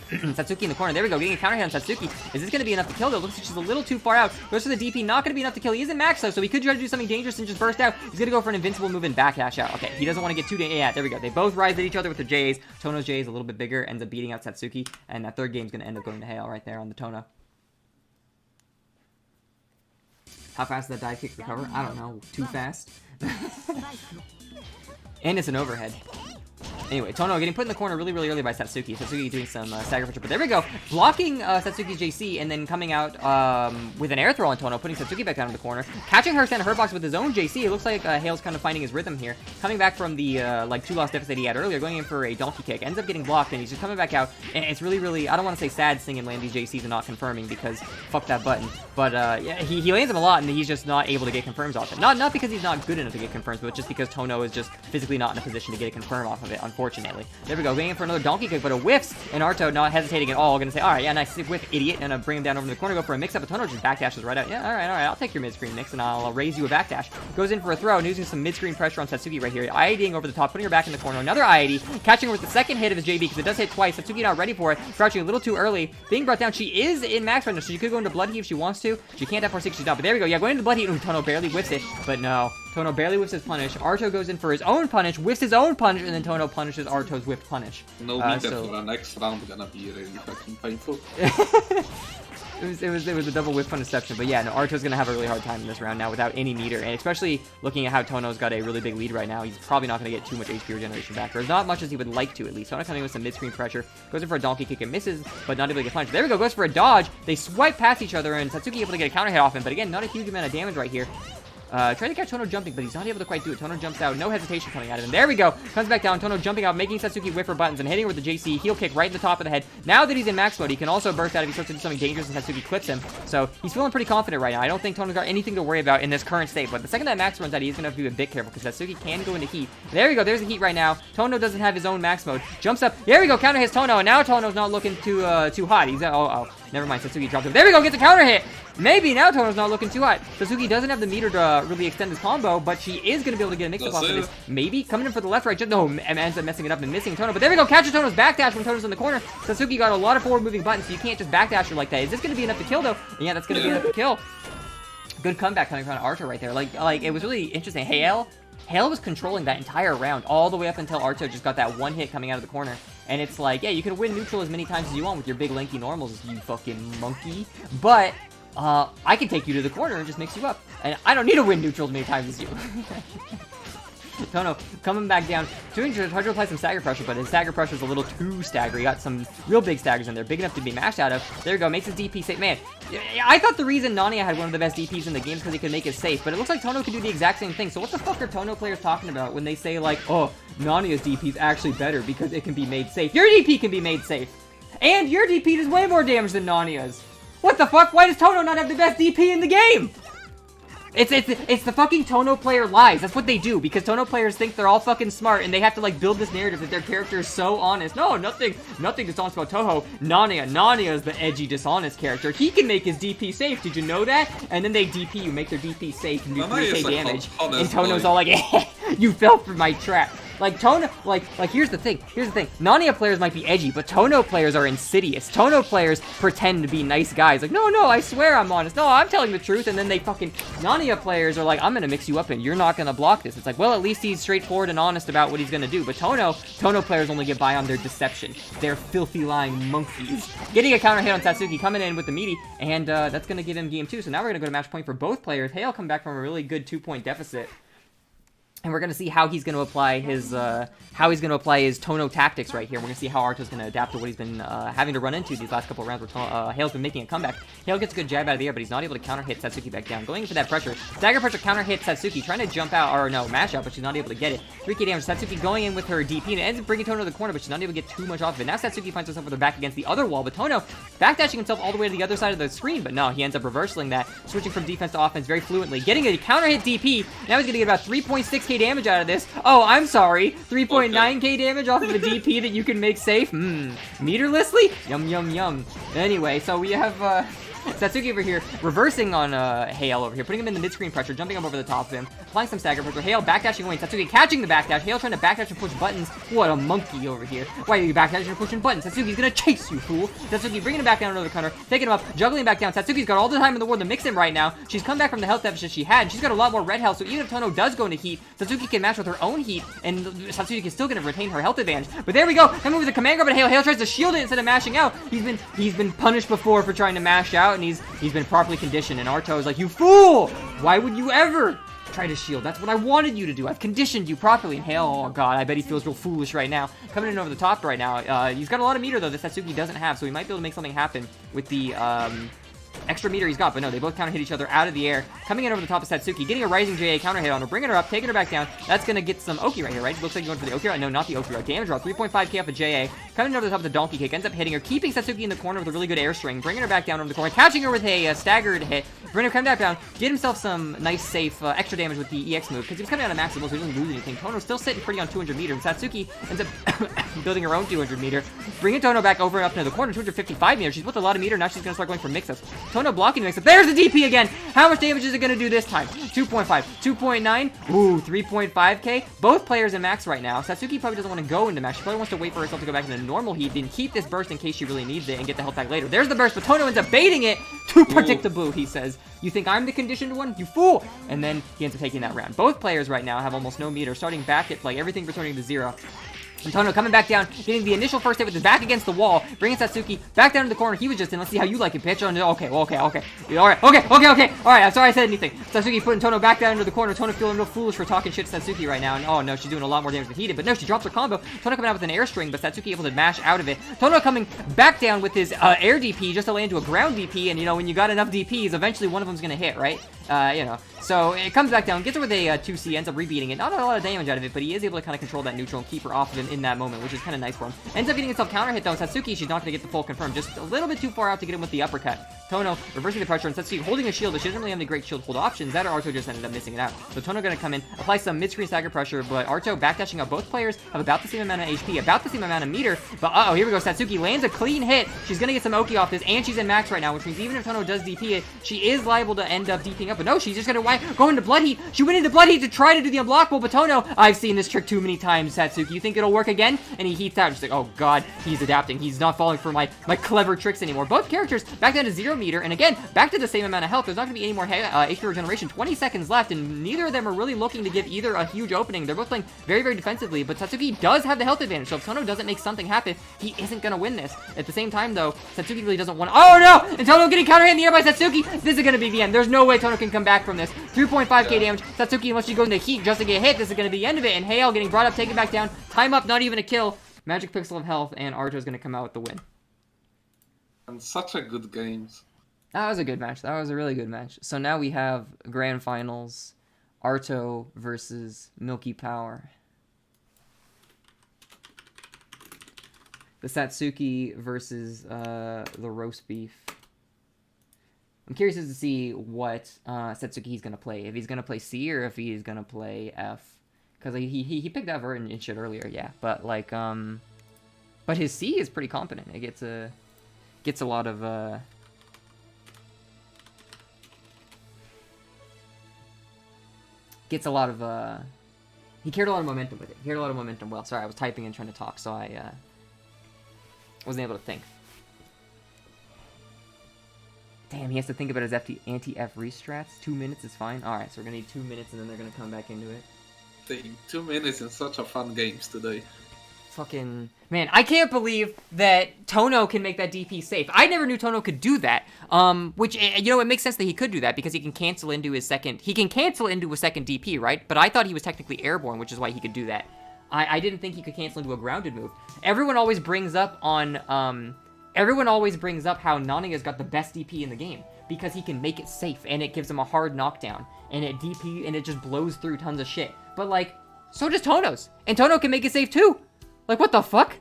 Satsuki in the corner. There we go. Getting a counter hit on Satsuki. Is this going to be enough to kill, though? Looks like she's a little too far out. Goes for the DP. Not going to be enough to kill. He isn't max, though, so he could try to do something dangerous and just burst out. He's going to go for an invincible move and backdash out. Okay, he doesn't want to get too dangerous. Yeah, there we go. They both rise at each other with their J's. Tohno's J is a little bit bigger. Ends up beating out Satsuki. And that third game's going to end up going to Hayyel right there on the Tohno. How fast did that dive kick recover? I don't know. Too fast. And it's an overhead. Anyway, Tohno getting put in the corner really, really early by Satsuki. Satsuki doing some stagger pressure, but there we go. Blocking Satsuki's JC and then coming out with an air throw on Tohno, putting Satsuki back down in the corner. Catching her center hurt box with his own JC. It looks like Hayyel's kind of finding his rhythm here. Coming back from the like 2 loss deficit he had earlier, going in for a donkey kick. Ends up getting blocked and he's just coming back out. And it's really, really, I don't want to say sad seeing him land these JCs and not confirming because fuck that button. But yeah, he lands them a lot and he's just not able to get confirms off it. Not because he's not good enough to get confirms, but just because Tohno is just physically not in a position to get a confirm off of it, unfortunately. There we go, going in for another donkey kick, but a whiffs, and Arto not hesitating at all, gonna say, alright, yeah, nice whiff, idiot, and bring him down over to the corner, go for a mix-up, but Tohno just backdashes right out. Yeah, alright, I'll take your mid-screen mix, and I'll raise you a backdash. Goes in for a throw, and using some mid-screen pressure on Satsuki right here, IADing over the top, putting her back in the corner, another IAD, catching her with the second hit of his JB, because it does hit twice. Satsuki not ready for it, crouching a little too early, being brought down. She is in max right now, so she could go into blood heat if she wants to. She can't have 4-6, she's not, but there we go, yeah, going into blood heat. Ooh, Tohno barely whiffs it, but no. Tohno barely whiffs his punish. Arto goes in for his own punish, whiffs his own punish, and then Tohno punishes Arto's whiffed punish. No meter for the next round gonna be really fucking painful. It was a double whiff interception, but yeah, no, Arto's gonna have a really hard time in this round now without any meter, and especially looking at how Tohno's got a really big lead right now, he's probably not gonna get too much HP regeneration back, or as not much as he would like to at least. Tohno coming with some mid-screen pressure, goes in for a donkey kick and misses, but not able to get punched. There we go, goes for a dodge. They swipe past each other, and Satsuki able to get a counter hit off him, but again, not a huge amount of damage right here. Trying to catch Tohno jumping, but he's not able to quite do it. Tohno jumps out, no hesitation coming out of him. There we go. Comes back down. Tohno jumping out, making Satsuki whiff her buttons and hitting her with the JC. Heel kick right in the top of the head. Now that he's in max mode, he can also burst out if he starts to do something dangerous and Satsuki clips him. So he's feeling pretty confident right now. I don't think Tohno's got anything to worry about in this current state, but the second that max runs out, he's going to have to be a bit careful because Satsuki can go into heat. There we go. There's the heat right now. Tohno doesn't have his own max mode. Jumps up. There we go. Counter hits Tohno, and now Tohno's not looking too hot. He's never mind. Satsuki dropped him. There we go. Gets a counter hit. Maybe now Tohno's not looking too hot. Satsuki doesn't have the meter to really extend his combo, but she is going to be able to get a mix-up off of this. Maybe coming in for the left, right. Just, no, ends up messing it up and missing Tohno. But there we go. Catches Tohno's backdash when Tohno's in the corner. Satsuki got a lot of forward-moving buttons, so you can't just backdash her like that. Is this going to be enough to kill, though? Yeah, that's going to be enough to kill. Good comeback coming from Arto right there. Like it was really interesting. Hayyel was controlling that entire round all the way up until Arto just got that one hit coming out of the corner. And it's like, yeah, you can win neutral as many times as you want with your big lanky normals, you fucking monkey. But I can take you to the corner and just mix you up. And I don't need to win neutral as many times as you. Tohno coming back down, trying to apply some stagger pressure, but his stagger pressure is a little too stagger. He got some real big staggers in there, big enough to be mashed out of. There we go, makes his DP safe. Man, I thought the reason Nania had one of the best DPs in the game is because he could make it safe, but it looks like Tohno could do the exact same thing. So what the fuck are Tohno players talking about when they say like, oh, Nania's DP is actually better because it can be made safe? Your DP can be made safe, and your DP does way more damage than Nania's. What the fuck? Why does Tohno not have the best DP in the game? It's the fucking Tohno player lies. That's what they do, because Tohno players think they're all fucking smart, and they have to, like, build this narrative that their character is so honest. No, nothing dishonest about Toho. Nania is the edgy, dishonest character. He can make his DP safe. Did you know that? And then they DP you, make their DP safe, and do 3k damage. And Tohno's all like, you fell for my trap. Like, Tohno, like, here's the thing. Narnia players might be edgy, but Tohno players are insidious. Tohno players pretend to be nice guys. Like, no, I swear I'm honest. No, I'm telling the truth. And then they fucking, Narnia players are like, I'm gonna mix you up and you're not gonna block this. It's like, well, at least he's straightforward and honest about what he's gonna do. But Tohno players only get by on their deception. They're filthy lying monkeys. Getting a counter hit on Satsuki, coming in with the meaty, and that's gonna give him game 2. So now we're gonna go to match point for both players. Hayyel come back from a really good 2-point deficit. And we're gonna see how he's gonna apply his Tohno tactics right here. We're gonna see how Arto's gonna adapt to what he's been having to run into these last couple of rounds where Hayyel's been making a comeback. Hayyel gets a good jab out of the air, but he's not able to counter hit Satsuki back down. Going into that pressure, dagger pressure counter hit Satsuki, trying to jump out, or no, mash out, but she's not able to get it. 3k damage, Satsuki going in with her DP, and it ends up bringing Tohno to the corner, but she's not able to get too much off of it. Now Satsuki finds herself with her back against the other wall, but Tohno backdashing himself all the way to the other side of the screen, but no, he ends up reversing that, switching from defense to offense very fluently, getting a counter hit DP. Now he's gonna get about 3.6k damage out of this. Oh, I'm sorry. 3.9k damage off of a DP that you can make safe? Meterlessly? Yum, yum, yum. Anyway, so we have, Satsuki over here, reversing on Hayyel over here, putting him in the mid-screen pressure, jumping up over the top of him, applying some stagger pressure. Hayyel backdashing away, Satsuki catching the backdash. Hayyel trying to backdash and push buttons. What a monkey over here. Why are you backdashing and pushing buttons? Satsuki's gonna chase you, fool. Satsuki bringing him back down under the counter, taking him up, juggling back down. Satsuki's got all the time in the world to mix him right now. She's come back from the health deficit she had. She's got a lot more red health, so even if Tohno does go into heat, Satsuki can match with her own heat, and Satsuki is still gonna retain her health advantage. But there we go, coming with a command grab, but Hayyel tries to shield it instead of mashing out. He's been punished before for trying to mash out, and he's been properly conditioned, and Arto is like, you fool! Why would you ever try to shield? That's what I wanted you to do. I've conditioned you properly. And Hayyel, oh god, I bet he feels real foolish right now. Coming in over the top right now. He's got a lot of meter, though, that Satsuki doesn't have, so he might be able to make something happen with the, extra meter he's got, but no, they both counter hit each other out of the air. Coming in over the top of Satsuki, getting a rising JA counter hit on her, bringing her up, taking her back down. That's gonna get some Oki right here, right? Looks like you're going for the Oki right? No, not the Oki right. Damage draw, 3.5k off of JA. Coming in over the top of the donkey kick, ends up hitting her, keeping Satsuki in the corner with a really good air string, bringing her back down over the corner, catching her with a staggered hit. Bring her come back down, get himself some nice, safe extra damage with the EX move, because he was coming out of maximal, so he doesn't lose anything. Tohno's still sitting pretty on 200 meters. Satsuki ends up building her own 200 meter, bringing Tohno back over and up into the corner, 255 meters. She's built a lot of meter, now she's gonna start going for mix-ups. Tohno blocking the mix-up. There's the DP again! How much damage is it gonna do this time? 2.5, 2.9, ooh, 3.5k. Both players in max right now. Satsuki probably doesn't want to go into max. She probably wants to wait for herself to go back into normal heat, then keep this burst in case she really needs it and get the health back later. There's the burst, but Tohno ends up baiting it. Too predictable, he says. You think I'm the conditioned one? You fool! And then he ends up taking that round. Both players right now have almost no meter, starting back at like everything returning to 0. And Tohno coming back down, getting the initial first hit with his back against the wall, bringing Satsuki back down to the corner. He was just in. Let's see how you like it, bitch. Okay. All right. All right, I'm sorry I said anything. Satsuki putting Tohno back down into the corner. Tohno feeling real foolish for talking shit to Satsuki right now. And oh no, she's doing a lot more damage than he did. But no, she drops her combo. Tohno coming out with an air string, but Satsuki able to mash out of it. Tohno coming back down with his air DP just to land into a ground DP. And you know, when you got enough DPs, eventually one of them's gonna hit, right? You know. So it comes back down, gets her with a 2C, ends up rebeating it. Not a lot of damage out of it, but he is able to kind of control that neutral and keep her off of him in that moment, which is kind of nice for him. Ends up getting himself counter hit though. Satsuki, she's not going to get the full confirm. Just a little bit too far out to get him with the uppercut. Tohno reversing the pressure, and Satsuki holding a shield, but she doesn't really have any great shield hold options. That or Arto just ended up missing it out. So Tohno going to come in, apply some mid-screen stagger pressure, but Arto backdashing out. Both players have about the same amount of HP, about the same amount of meter. But uh-oh, here we go. Satsuki lands a clean hit. She's going to get some Oki off this, and she's in max right now, which means even if Tohno does DP it, she is liable to end up DPing up. But no, she's just going to go into blood heat. She went into blood heat to try to do the unblockable, but Tohno, I've seen this trick too many times, Satsuki. You think it'll work again? And he heats out. She's like, oh god, he's adapting. He's not falling for my clever tricks anymore. Both characters back down to 0 meter, and again, back to the same amount of health. There's not going to be any more HP regeneration. 20 seconds left, and neither of them are really looking to give either a huge opening. They're both playing very, very defensively, but Satsuki does have the health advantage, so if Tohno doesn't make something happen, he isn't going to win this. At the same time, though, Satsuki really doesn't want to... Oh, no! And Tohno getting counter hit in the air by Satsuki! This is going to be the end. There's no way Tohno can come back from this. 3.5k damage. Satsuki, unless she goes into heat just to get hit, this is going to be the end of it, and Hayyel getting brought up, taken back down. Time up, not even a kill. Magic Pixel of Health, and Arto's going to come out with the win. And such a good games. That was a good match. That was a really good match. So now we have Grand Finals, Arto versus Milky Power. The Satsuki versus the roast beef. I'm curious as to see what Satsuki he's going to play. If he's going to play C or if he's going to play F. Because he picked F and shit earlier, yeah. But like, but his C is pretty competent. It gets a lot of, He carried a lot of momentum with it. He carried a lot of momentum well. Sorry, I was typing and trying to talk, so I wasn't able to think. Damn, he has to think about his anti-f-ries strats. 2 minutes is fine. Alright, so we're gonna need 2 minutes and then they're gonna come back into it. Taking 2 minutes in such a fun games today. Fucking... Man, I can't believe that Tohno can make that DP safe. I never knew Tohno could do that. Which, you know, it makes sense that he could do that because he can cancel into his second... He can cancel into a second DP, right? But I thought he was technically airborne, which is why he could do that. I didn't think he could cancel into a grounded move. Everyone always brings up on, Everyone always brings up how Nania's got the best DP in the game because he can make it safe and it gives him a hard knockdown and it DP and it just blows through tons of shit. But like, so does Tohno's, and Tohno can make it safe too. Like, what the fuck?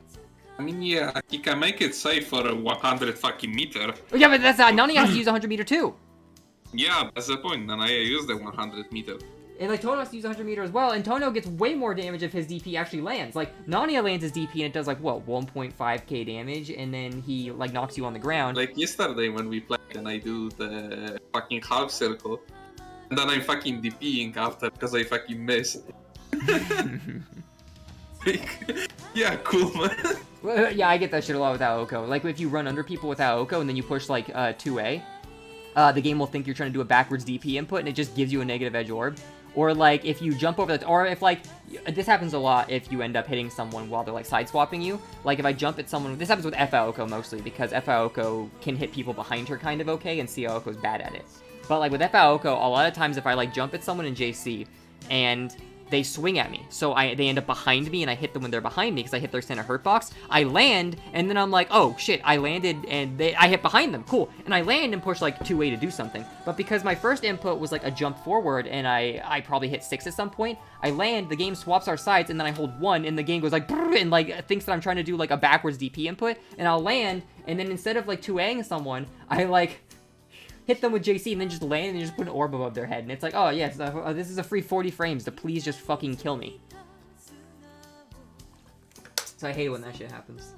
I mean, yeah, he can make it safe for a 100 fucking meter. Yeah, but that's Nania has to use 100 meter too. Yeah, that's the point. Nania used the 100 meter. And like Tohno has to use 100 meter as well, and Tohno gets way more damage if his DP actually lands. Like, Nania lands his DP and it does like, what, 1.5k damage, and then he like knocks you on the ground. Like yesterday when we played and I do the fucking half circle, and then I'm fucking DPing after because I fucking missed. Yeah, cool, man. Well, yeah, I get that shit a lot with Aoko. Like, if you run under people with Aoko and then you push like 2A, the game will think you're trying to do a backwards DP input and it just gives you a negative edge orb. Or like if you jump over the, or if like, this happens a lot if you end up hitting someone while they're like side swapping you. Like if I jump at someone, this happens with f-Aoko mostly because f-Aoko can hit people behind her kind of okay and c-Aoko's bad at it. But like with f-Aoko, a lot of times if I like jump at someone in JC and they swing at me, so they end up behind me and I hit them when they're behind me because I hit their center hurt box. I land and then I'm like, oh shit, I landed and I hit behind them, cool. And I land and push like 2A to do something. But because my first input was like a jump forward and I probably hit 6 at some point, I land, the game swaps our sides and then I hold 1 and the game goes like and like thinks that I'm trying to do like a backwards DP input and I'll land and then instead of like 2Aing someone, I like hit them with JC and then just land and just put an orb above their head. And it's like, oh yes, this is a free 40 frames to please just fucking kill me. So I hate when that shit happens.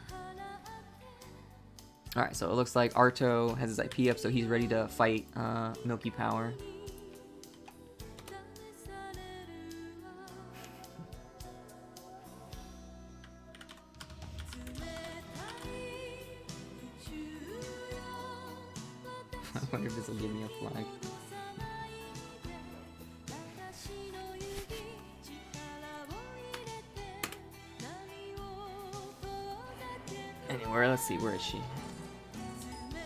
Alright, so it looks like Arto has his IP up, so he's ready to fight Milky Power. I wonder if this will give me a flag. Anywhere, let's see, where is she?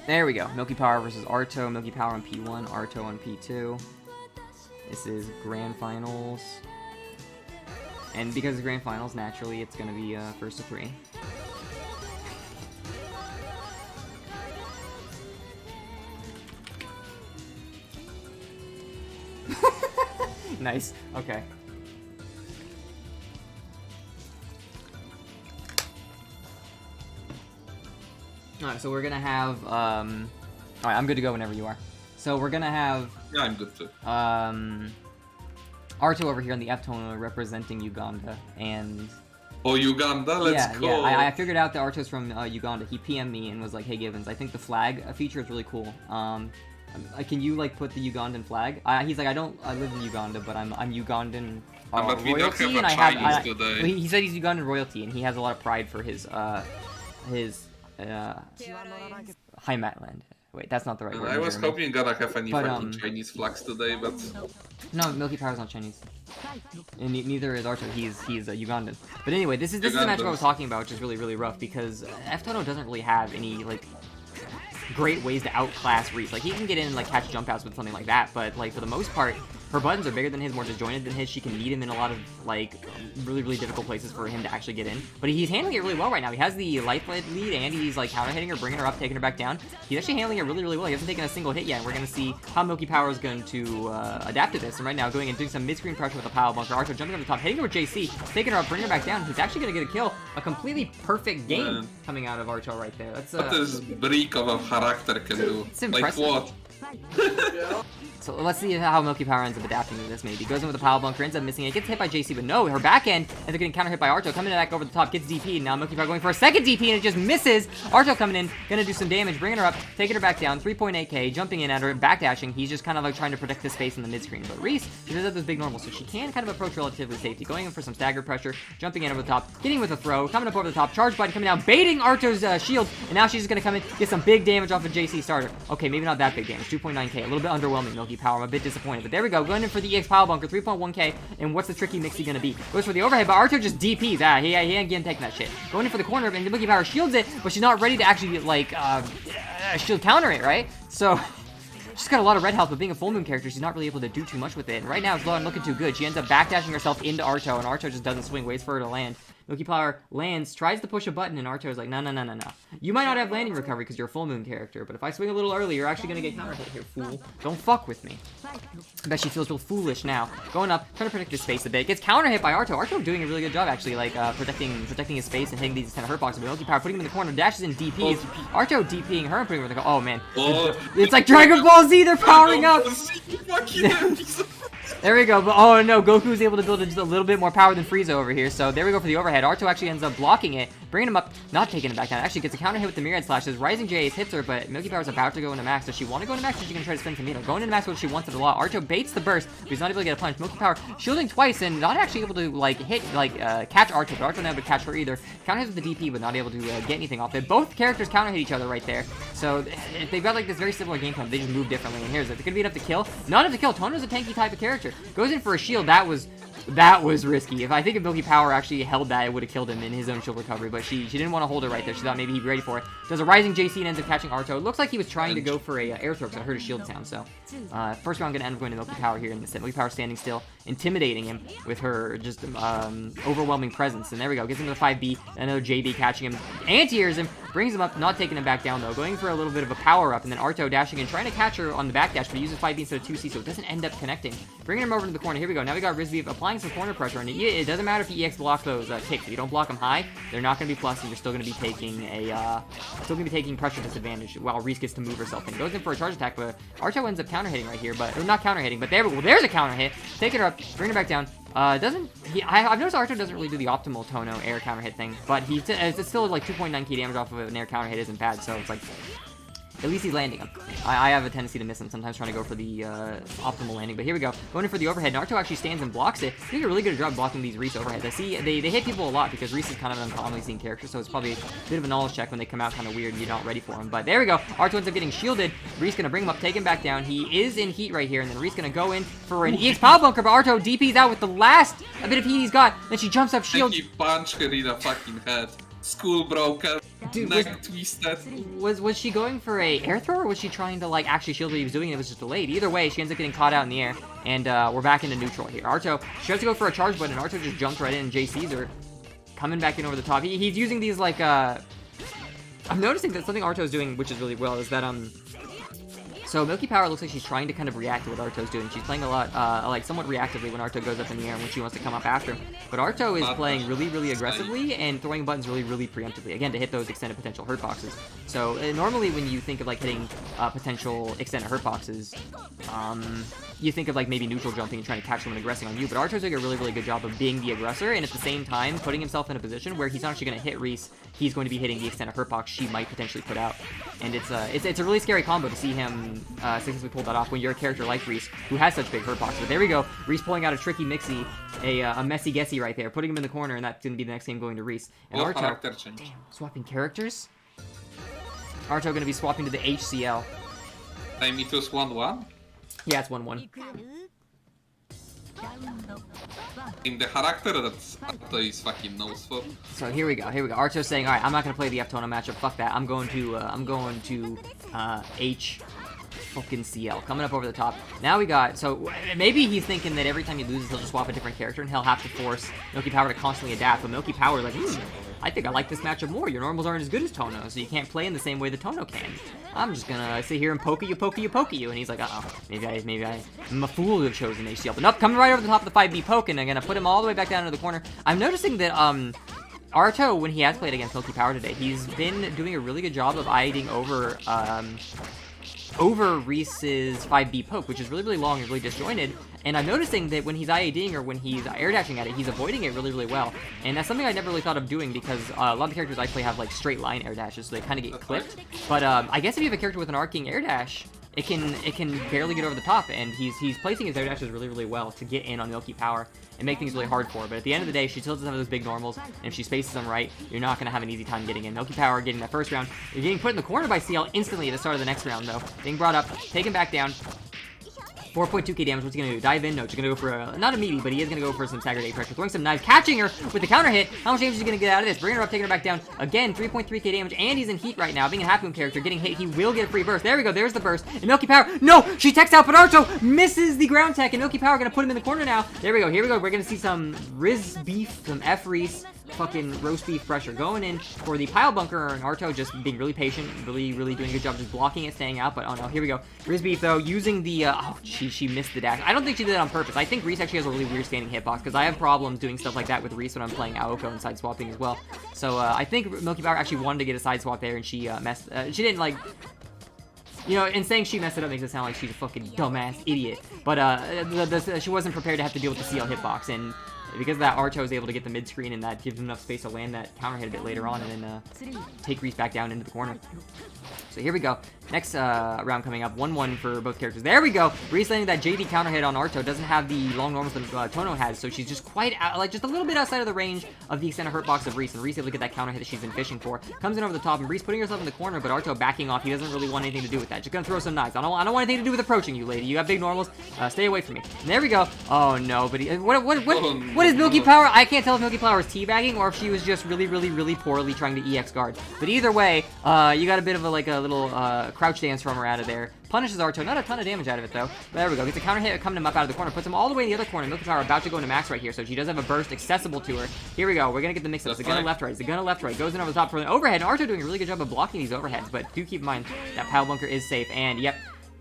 There we go. Milky Power versus Arto. Milky Power on P1, Arto on P2. This is Grand Finals. And because it's Grand Finals, naturally it's going to be first to 3. Nice. Okay. Alright, so we're gonna have, Alright, I'm good to go whenever you are. So we're gonna have... Yeah, I'm good too. Arto over here on the f-tohno representing Uganda, and... Oh, Uganda, let's go! Yeah, I figured out that Arto's from Uganda. He PM'd me and was like, hey Givens, I think the flag feature is really cool. Can you like put the Ugandan flag? He's like, I live in Uganda, but I'm Ugandan but we royalty, don't have and Chinese today. He said he's Ugandan royalty, and he has a lot of pride for his Heimatland. Wait, that's not the right word. I was German. hoping you're gonna have any fucking Chinese flags today, but... No, Milky Power's not Chinese. And neither is Arto, he's Ugandan. But anyway, this is the matchup I was talking about, which is really, really rough, because f-tohno doesn't really have any, like, great ways to outclass Reese. Like, he can get in and, like, catch jump outs with something like that, but, like, for the most part, her buttons are bigger than his, more disjointed than his. She can meet him in a lot of, like, really, really difficult places for him to actually get in. But he's handling it really well right now. He has the life lead, and he's, like, counter-hitting her, bringing her up, taking her back down. He's actually handling it really, really well. He hasn't taken a single hit yet, and we're going to see how Milky Power is going to adapt to this. And right now, going and doing some mid-screen pressure with a pile bunker. Arto jumping over the top, hitting her with JC, taking her up, bringing her back down. He's actually going to get a kill. A completely perfect game coming out of Arto right there. That's what this break of a character can do. It's impressive. Like what? So let's see how Milky Power ends up adapting to this, maybe. Goes in with a Power Bunker, ends up missing it, gets hit by JC, but no, her back end ends up getting counter hit by Arto, coming back over the top, gets DP, and now Milky Power going for a second DP, and it just misses. Arto coming in, gonna do some damage, bringing her up, taking her back down, 3.8k, jumping in at her, backdashing. He's just kind of like trying to protect the space in the mid-screen, but Reese, she does have this big normal, so she can kind of approach relatively safety, going in for some stagger pressure, jumping in over the top, getting with a throw, coming up over the top, charge button coming down, baiting Arto's shield, and now she's just gonna come in, get some big damage off of JC starter. Okay, maybe not that big damage, 2.9k, a little bit underwhelming, Milky Power. I'm a bit disappointed, but there we go. Going in for the EX Power Bunker, 3.1k, and what's the tricky mixie gonna be? Goes for the overhead, but Arto just DPs. He ain't getting taking that shit. Going in for the corner, and Milky Power shields it, but she's not ready to actually, like, shield counter it, right? So, she's got a lot of red health, but being a full moon character, she's not really able to do too much with it. And right now, it's not looking too good. She ends up backdashing herself into Arto, and Arto just doesn't swing, waits for her to land. Milky Power lands, tries to push a button, and Arto's like, no. You might not have landing recovery because you're a full moon character, but if I swing a little early, you're actually going to get counter hit here, fool. Don't fuck with me. I bet she feels real foolish now. Going up, trying to protect his space a bit. Gets counter hit by Arto. Arto doing a really good job, actually, like, protecting his space and hitting these kind of hurt boxes. But Milky Power putting him in the corner, dashes in DPs. Arto DPing her and putting her in the oh, man. It's like Dragon Ball Z, they're powering up. There we go, but oh no, Goku's able to build just a little bit more power than Frieza over here, so there we go for the overhead. Arto actually ends up blocking it, bringing him up, not taking him back down. Actually gets a counter hit with the Myriad Slashes. Rising J hits her, but Milky Power's about to go into max. Does she want to go into max, or is she going to try to spend some meter? Going into max, what she wants it a lot. Arto baits the burst, but he's not able to get a punch. Milky Power shielding twice and not actually able to, like, catch Arto, but Arto not able to catch her either. Counter hits with the DP, but not able to get anything off it. Both characters counter hit each other right there, so they've got, like, this very similar game plan. They just move differently, and here's it. It's going to be enough to kill. Not enough to kill. Tohno's a tanky type of character. Goes in for a shield. That was risky. If Milky Power actually held that, it would have killed him in his own shield recovery, but she didn't want to hold it right there. She thought maybe he'd be ready for it. Does a Rising JC and ends up catching Arto. It looks like he was trying to go for a air throw because I heard a shield sound, so first round going to end up going to Milky Power here in the set. Milky Power standing still, intimidating him with her just overwhelming presence, and there we go. Gets him to the 5B, another JB catching him, anti-airs him, brings him up, not taking him back down though, going for a little bit of a power up, and then Arto dashing in, trying to catch her on the back dash, but he uses 5B instead of 2C, so it doesn't end up connecting. Bringing him over to the corner. Here we go. Now we got Rizvi applying some corner pressure, and it doesn't matter if you EX block those kicks. If you don't block them high, they're not going to be plus, and you're still going to be taking pressure disadvantage while Reese gets to move herself in. Goes in for a charge attack, but Arto ends up counter hitting right here, but not counter hitting, but there's a counter hit. Taking her up, bring her back down. I've noticed Arto doesn't really do the optimal Tohno air counter hit thing, but it's still like 2.9k damage off of an air counter hit isn't bad, so it's like, at least he's landing them. I have a tendency to miss him, sometimes trying to go for the optimal landing, but here we go. Going in for the overhead, Arto actually stands and blocks it. Doing a really good job blocking these Reese overheads. I see they hit people a lot because Reese is kind of an uncommonly seen character, so it's probably a bit of a knowledge check when they come out kind of weird and you're not ready for him. But there we go. Arto ends up getting shielded. Reese gonna bring him up, take him back down. He is in heat right here, and then Reese gonna go in for an EX Power Bunker, but Arto DP's out with the last bit of heat he's got. Then she jumps up, shield. He punched her in the fucking head. Skull broken. Dude, neck twisted. Was she going for a air throw, or was she trying to, like, actually shield what he was doing and it was just delayed? Either way, she ends up getting caught out in the air, and we're back into neutral here. Arto, she has to go for a charge button, and Arto just jumped right in, and JC's are coming back in over the top. He's using these, like, I'm noticing that something Arto's doing, which is really well, is that, so Milky Power looks like she's trying to kind of react to what Arto's doing. She's playing a lot, like, somewhat reactively when Arto goes up in the air and when she wants to come up after him. But Arto is playing really, really aggressively and throwing buttons really, really preemptively, again, to hit those extended potential hurt boxes. So, normally when you think of, like, hitting potential extended hurt boxes, you think of, like, maybe neutral jumping and trying to catch someone aggressing on you, but Arto's doing a really, really good job of being the aggressor and at the same time putting himself in a position where he's not actually going to hit Reese, he's going to be hitting the extended hurt box she might potentially put out. And it's a really scary combo to see him successfully pull that off when you're a character like Reese, who has such big hurt boxes. But there we go, Reese pulling out a tricky mixie, a messy guessy right there, putting him in the corner, and that's going to be the next game going to Reese. And Arto, damn, swapping characters? Arto going to be swapping to the h-ciel. I mean, it was 1-1? Yeah, it's 1-1. In the character that Arto is fucking knows for. So here we go. Arto's saying, all right, I'm not gonna play the f-tohno matchup. Fuck that. I'm going to h-ciel coming up over the top. Now we got, so maybe he's thinking that every time he loses, he'll just swap a different character and he'll have to force Milky Power to constantly adapt. But Milky Power, like, I think I like this matchup more. Your normals aren't as good as Tohno, so you can't play in the same way the Tohno can. I'm just gonna sit here and poke you. And he's like, maybe I'm a fool to have chosen h-ciel. But nope, coming right over the top of the 5B poke, and I'm gonna put him all the way back down into the corner. I'm noticing that, Arto, when he has played against Milky Power today, he's been doing a really good job of eyeing over, over Reese's 5B poke, which is really, really long and really disjointed. And I'm noticing that when he's IADing or when he's air dashing at it, he's avoiding it really, really well. And that's something I never really thought of doing because a lot of the characters I play have like straight line air dashes, so they kind of get clipped. But I guess if you have a character with an arcing air dash, it can barely get over the top, and he's placing his air dashes really, really well to get in on Milky Power and make things really hard for her. But at the end of the day, she still doesn't have those big normals, and if she spaces them right, you're not going to have an easy time getting in. Milky Power getting that first round. You're getting put in the corner by c-eel instantly at the start of the next round, though. Being brought up, taken back down. 4.2k damage. What's he gonna do? Dive in? No, he's gonna go for a, not a meaty, but he is gonna go for some staggered A pressure. Throwing some knives, catching her with the counter hit. How much damage is he gonna get out of this? Bringing her up, taking her back down. Again, 3.3k damage, and he's in heat right now. Being a Half Moon character, getting hit, he will get a free burst. There we go, there's the burst. And Milky Power, no! She techs out, but Arto misses the ground tech, and Milky Power gonna put him in the corner now. There we go, here we go. We're gonna see some Riz beef, some f-ries. Fucking roast beef pressure going in for the pile bunker, and Arto just being really patient, really doing a good job just blocking it, staying out. But oh no, here we go. Riz beef though using the oh she missed the dash. I don't think she did it on purpose. I think Reese actually has a really weird standing hitbox because I have problems doing stuff like that with Reese when I'm playing Aoko and side swapping as well. So I think Milky Power actually wanted to get a side swap there, and she messed. She didn't like. You know, in saying she messed it up makes it sound like she's a fucking dumbass idiot. But she wasn't prepared to have to deal with the c-eel hitbox, and because of that, Arto is able to get the mid-screen, and that gives him enough space to land that counter hit a bit later on, and then take Reese back down into the corner. So here we go. Next round coming up, 1-1 for both characters. There we go. Reese landing that JV counter hit on Arto. Doesn't have the long normals that Tohno has, so she's just quite out, like just a little bit outside of the range of the extended hurt box of Reese, and Reese able to get that counter hit that she's been fishing for. Comes in over the top, and Reese putting herself in the corner, but Arto backing off. He doesn't really want anything to do with that. Just gonna throw some knives. I don't want anything to do with approaching you, lady. You have big normals. Stay away from me. And there we go. Oh no, but what is Milky Power? I can't tell if Milky Power is teabagging or if she was just really poorly trying to EX guard. But either way, you got a bit of a little crouch dance from her out of there. Punishes Arto. Not a ton of damage out of it, though. But there we go. Gets a counter hit coming him up out of the corner. Puts him all the way in the other corner. Milky Power about to go into max right here, so she does have a burst accessible to her. Here we go. We're going to get the mix-up. Gunna left right. Gunna left right. Goes in over the top for an overhead. And Arto doing a really good job of blocking these overheads, but do keep in mind that pile bunker is safe. And, yep,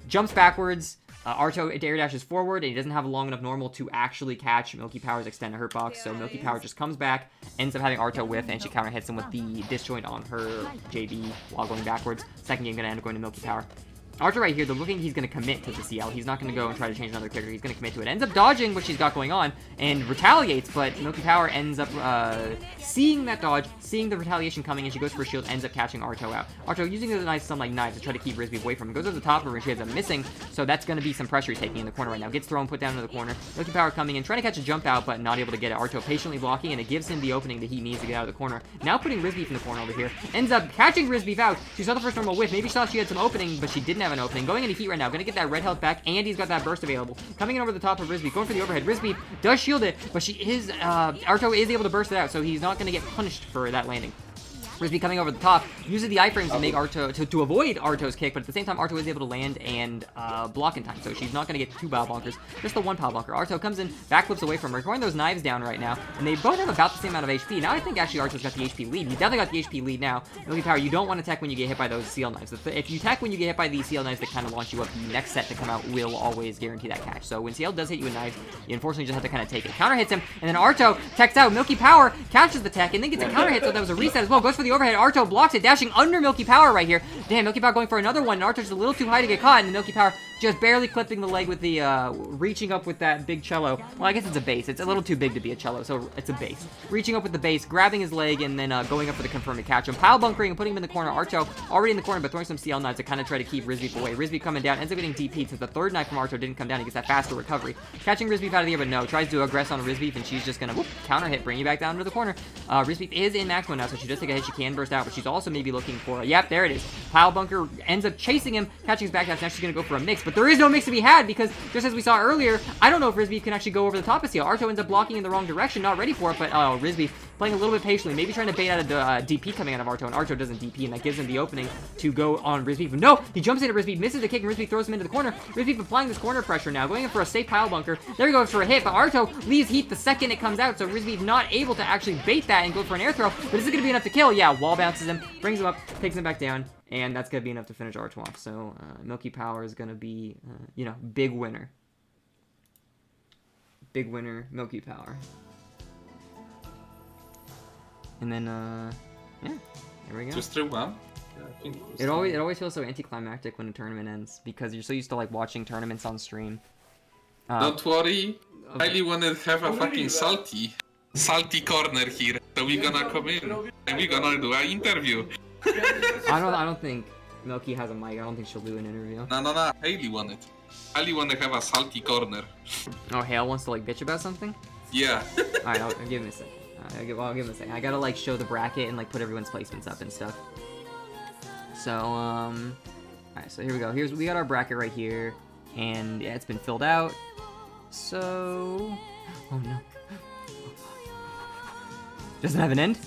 jumps backwards. Arto air dashes forward, and he doesn't have a long enough normal to actually catch Milky Power's extended hurt box, so Milky Power just comes back, ends up having Arto whiff, and she counter hits him with the disjoint on her JB while going backwards. Second game gonna end up going to Milky Power. Arto right here, the looking he's going to commit to the c-eel. He's not going to go and try to change another character. He's going to commit to it. Ends up dodging what she's got going on and retaliates, but Milky Power ends up seeing that dodge, seeing the retaliation coming, and she goes for a shield, ends up catching Arto out. Arto using the knives, some like knives to try to keep Risby away from him. Goes over the top of her, and she ends up missing, so that's going to be some pressure he's taking in the corner right now. Gets thrown, put down into the corner. Milky Power coming in, trying to catch a jump out, but not able to get it. Arto patiently blocking, and it gives him the opening that he needs to get out of the corner. Now putting Risby in the corner over here. Ends up catching Risby out. She saw the first normal whiff. Maybe she thought she had some opening, but she didn't have an opening. Going into heat right now, gonna get that red health back, and he's got that burst available. Coming in over the top of Risby, going for the overhead. Risby does shield it, but Arto is able to burst it out, so he's not gonna get punished for that landing. Risby coming over the top, uses the iframes to make Arto, to avoid Arto's kick, but at the same time, Arto is able to land and block in time, so she's not going to get two pile bunkers, just the one pile bunker. Arto comes in, backflips away from her, throwing those knives down right now, and they both have about the same amount of HP. Now I think actually Arto's got the HP lead. He's definitely got the HP lead now. Milky Power, you don't want to tech when you get hit by those c-eel knives. If you tech when you get hit by the c-eel knives that kind of launch you up, the next set to come out will always guarantee that catch. So when c-eel does hit you with knives, you unfortunately just have to kind of take it. Counter hits him, and then Arto techs out. Milky Power catches the tech, and then gets a counter hit, so that was a reset as well. Goes for the overhead. Arto blocks it, dashing under Milky Power right here. Damn, Milky Power going for another one, and Arto's a little too high to get caught, and Milky Power just barely clipping the leg with the, reaching up with that big cello. Well, I guess it's a base. It's a little too big to be a cello, so it's a base. Reaching up with the base, grabbing his leg, and then going up for the confirm to catch him. Pile bunkering and putting him in the corner. Arto already in the corner, but throwing some c-eel knives to kind of try to keep Risby away. Risby coming down, ends up getting DP'd since the third knife from Arto didn't come down. He gets that faster recovery. Catching Risby out of the air, but no. Tries to aggress on Risby, and she's just gonna counter hit, bring you back down to the corner. Risby is in max mode now, so she does take a hit. She can burst out, but she's also maybe looking for yep, there it is. Pile bunker ends up chasing him, catching his back dash. Now she's gonna go for a mix, but there is no mix to be had because just as we saw earlier, I don't know if Risby can actually go over the top of c-eel. Arto ends up blocking in the wrong direction, not ready for it, but oh, Risby playing a little bit patiently, maybe trying to bait out a DP coming out of Arto, and Arto doesn't DP, and that gives him the opening to go on Risby. But no, he jumps into Risby, misses the kick, and Risby throws him into the corner. Risby applying this corner pressure now, going in for a safe pile bunker. There he goes for a hit, but Arto leaves heat the second it comes out, so Risby's not able to actually bait that and go for an air throw, but is it going to be enough to kill? Yeah, wall bounces him, brings him up, takes him back down, and that's going to be enough to finish Arto off. So Milky Power is going to be, you know, big winner. Big winner, Milky Power. And then, yeah, there we go. Just 3-1. I think It always feels so anticlimactic when a tournament ends because you're so used to like watching tournaments on stream. Don't worry, okay. Hayyel wanna have a fucking salty corner here. So we're gonna come in and we're gonna do an interview. I don't think Milky has a mic. I don't think she'll do an interview. No, Hayyel want it. Hayyel wanna have a salty corner. Oh, Hayyel wants to like bitch about something? Yeah. Alright, I'll give him a second. I'll give him a second. I gotta like show the bracket and like put everyone's placements up and stuff. So, alright, so here we go. We got our bracket right here. And yeah, it's been filled out. So... Oh no. Doesn't have an end?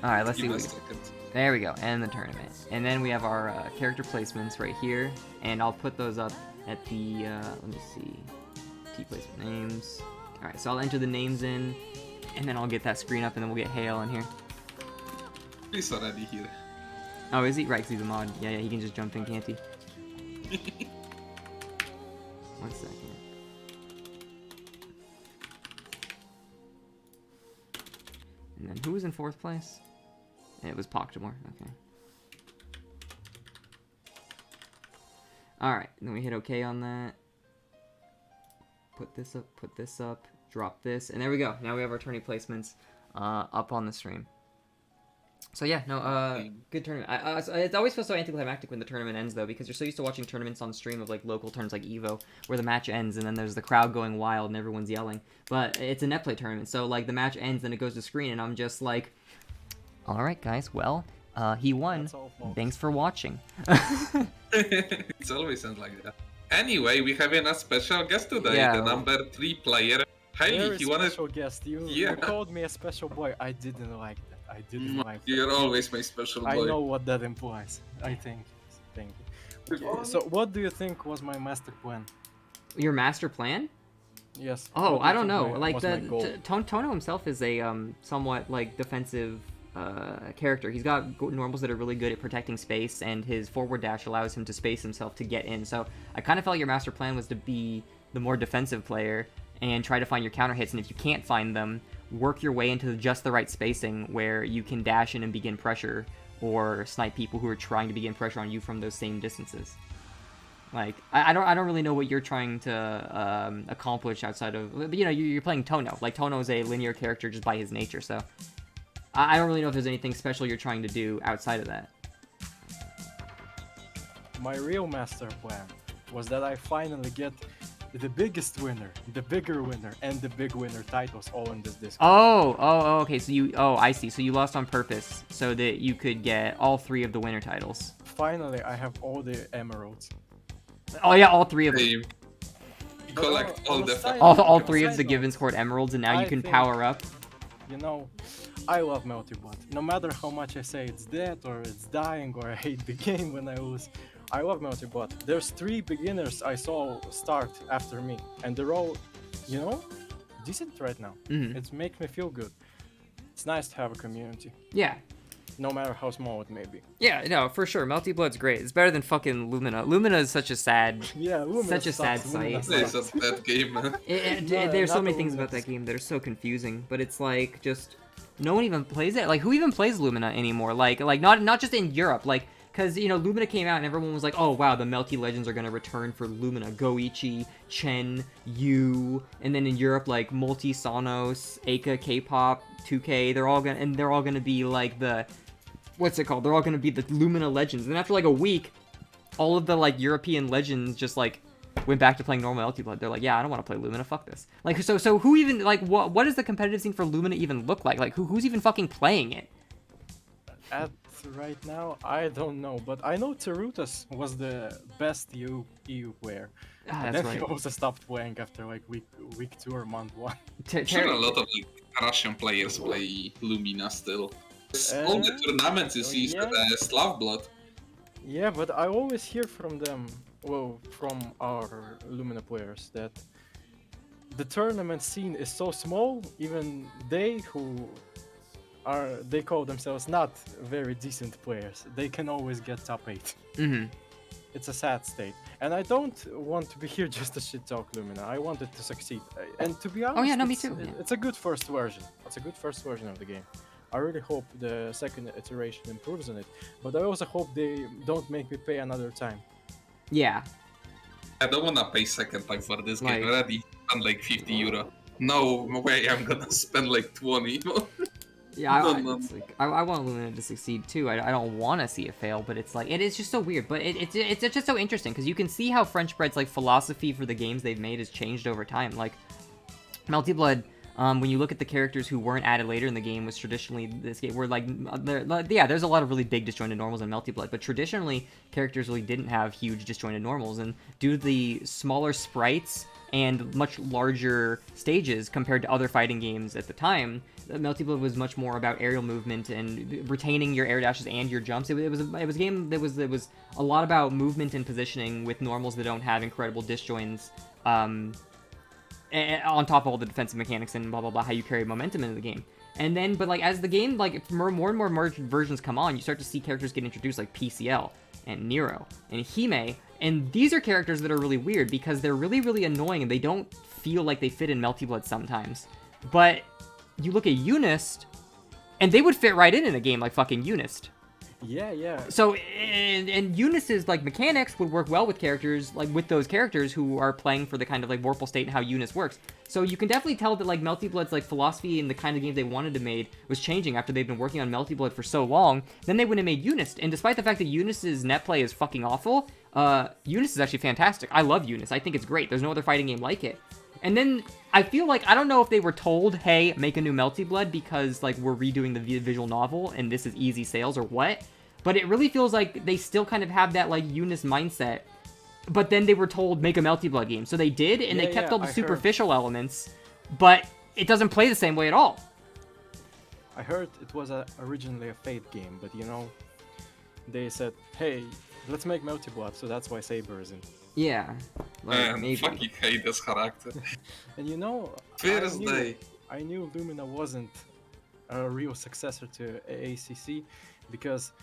Alright, let's see what we get. There we go, and the tournament. And then we have our character placements right here. And I'll put those up at the, let me see. T-placement names. Alright, so I'll enter the names in. And then I'll get that screen up and then we'll get Hayyel in here. He's already here. Oh, is he? Right, 'cause he's a mod. Yeah, he can just jump in, can't he? 1 second. And then who was in 4th place? It was Poktamor, okay. Alright, then we hit OK on that. Put this up, drop this, and there we go. Now we have our tourney placements up on the stream. So yeah, no, good tournament. It always feels so anticlimactic when the tournament ends, though, because you're so used to watching tournaments on stream of like local tournaments like Evo, where the match ends and then there's the crowd going wild and everyone's yelling. But it's a net play tournament, so like the match ends and it goes to screen, and I'm just like, all right, guys, well, he won. Thanks for watching. It's always sounds like that. Anyway, we have a special guest today, the number 3 player. Hayyel, you wanna... special guest. You called me a special boy. I didn't like that. I didn't like that. You're always my special boy. I know what that implies. I think. Thank you. Okay, so what do you think was my master plan? Your master plan? Yes. Oh, I don't know. Like the c-tohno himself is a somewhat like defensive character. He's got normals that are really good at protecting space, and his forward dash allows him to space himself to get in. So I kind of felt your master plan was to be the more defensive player and try to find your counter hits, and if you can't find them, work your way into just the right spacing where you can dash in and begin pressure, or snipe people who are trying to begin pressure on you from those same distances. Like, I don't really know what you're trying to accomplish outside of, but, you know, you're playing Tohno. Like, Tohno is a linear character just by his nature, so I don't really know if there's anything special you're trying to do outside of that. My real master plan was that I finally get the biggest winner, the bigger winner, and the big winner titles all in this disc. Oh, okay, so I see. So you lost on purpose so that you could get all 3 of the winner titles. Finally, I have all the emeralds. Oh yeah, all 3 of them. You collect all 3 of the Given Scored emeralds, and now you can power up. You know, I love Milky Power. No matter how much I say it's dead or it's dying or I hate the game when I lose, I love Milky Power. There's 3 beginners I saw start after me, and they're all, you know, decent right now. It makes me feel good. It's nice to have a community. Yeah. No matter how small it may be. Yeah, no, for sure. Melty Blood's great. It's better than fucking Lumina. Lumina is such a sad, such a sad sight. It's a bad game, man. There's so many things about that game that are so confusing, but it's like just no one even plays it. Like, who even plays Lumina anymore? Like not just in Europe. Like, because, you know, Lumina came out and everyone was like, oh wow, the Melty Legends are gonna return for Lumina. Goichi, Chen, Yu, and then in Europe like Multi, Sonos, Aka, K-pop, 2K. They're all gonna be like the, what's it called? They're all gonna be the Lumina Legends. And after like a week, all of the like European legends just like went back to playing normal Melty Blood. They're like, yeah, I don't want to play Lumina. Fuck this. Like, so who even like what does the competitive scene for Lumina even look like? Like, who's even fucking playing it? At right now, I don't know, but I know Terutas was the best EU player. And then he also stopped playing after like week 2 or month 1. Sure, a lot of like Russian players play Lumina still. All the tournaments you see is Slav Blood. Yeah, but I always hear from them, well, from our Lumina players, that the tournament scene is so small, even they call themselves not very decent players, they can always get top 8. It's a sad state. And I don't want to be here just to shit talk Lumina. I want it to succeed. And to be honest, me too. It's a good first version. It's a good first version of the game. I really hope the second iteration improves on it, but I also hope they don't make me pay another time. Yeah. I don't wanna pay second time for this game. Like- Already spent like 50 euro. No way I'm gonna spend like 20. Yeah, No. it's like, I want Lumina to succeed too. I don't want to see it fail, but it's like, it is just so weird. But it's just so interesting because you can see how French Bread's like philosophy for the games they've made has changed over time. Like, Melty Blood, when you look at the characters who weren't added later in the game, was traditionally this game where there's a lot of really big disjointed normals in Melty Blood, but traditionally characters really didn't have huge disjointed normals, and due to the smaller sprites and much larger stages compared to other fighting games at the time, Melty Blood was much more about aerial movement and retaining your air dashes and your jumps. It was a game that was a lot about movement and positioning with normals that don't have incredible disjoins. On top of all the defensive mechanics and blah blah blah, how you carry momentum into the game. And then, but like as the game, like more and more merged versions come on, you start to see characters get introduced like PCL and Nero and Hime, and these are characters that are really weird because they're really really annoying and they don't feel like they fit in Melty Blood sometimes. But you look at Eunice, and they would fit right in a game like fucking Eunice. Yeah. So, and Eunice's, like, mechanics would work well with characters, like, with those characters who are playing for the kind of, like, Vorpal state and how Eunice works. So you can definitely tell that, like, Melty Blood's, like, philosophy and the kind of games they wanted to make was changing after they've been working on Melty Blood for so long. Then they wouldn't have made Eunice. And despite the fact that Eunice's net play is fucking awful, Eunice is actually fantastic. I love Eunice. I think it's great. There's no other fighting game like it. And then I feel like, I don't know if they were told, hey, make a new Melty Blood because, like, we're redoing the visual novel and this is easy sales or what. But it really feels like they still kind of have that, like, Eunice mindset. But then they were told, make a Melty Blood game. So they did, and they kept all the superficial elements, but it doesn't play the same way at all. I heard it was originally a Fate game, but you know, they said, hey, let's make Melty Blood, so that's why Saber is in. Yeah. Like, Man, maybe. fucking hate this character. And you know, I knew Lumina wasn't a real successor to AACC because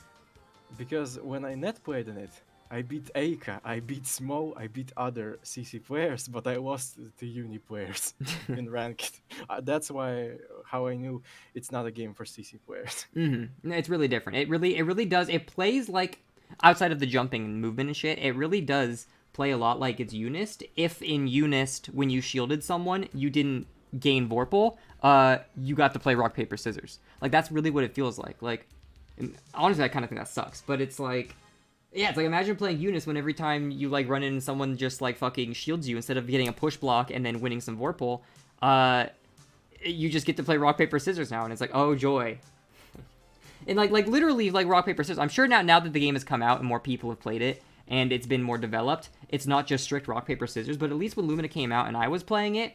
when I net played in it, I beat Eika, I beat Smo, I beat other CC players, but I lost to Uni players in ranked. That's how I knew it's not a game for CC players. Mm-hmm. It's really different. It really does. It plays like, outside of the jumping and movement and shit, it really does play a lot like it's Eunice. If in Eunice, when you shielded someone, you didn't gain Vorpal, you got to play rock, paper, scissors. Like, that's really what it feels like. Like, and honestly, I kind of think that sucks, but it's like, yeah, it's like, imagine playing Eunice when every time you, like, run in and someone just, like, fucking shields you, instead of getting a push block and then winning some Vorpal, you just get to play rock, paper, scissors now, and it's like, oh, joy. And, like literally, like, rock, paper, scissors. I'm sure now that the game has come out and more people have played it, and it's been more developed, it's not just strict rock, paper, scissors, but at least when Lumina came out and I was playing it,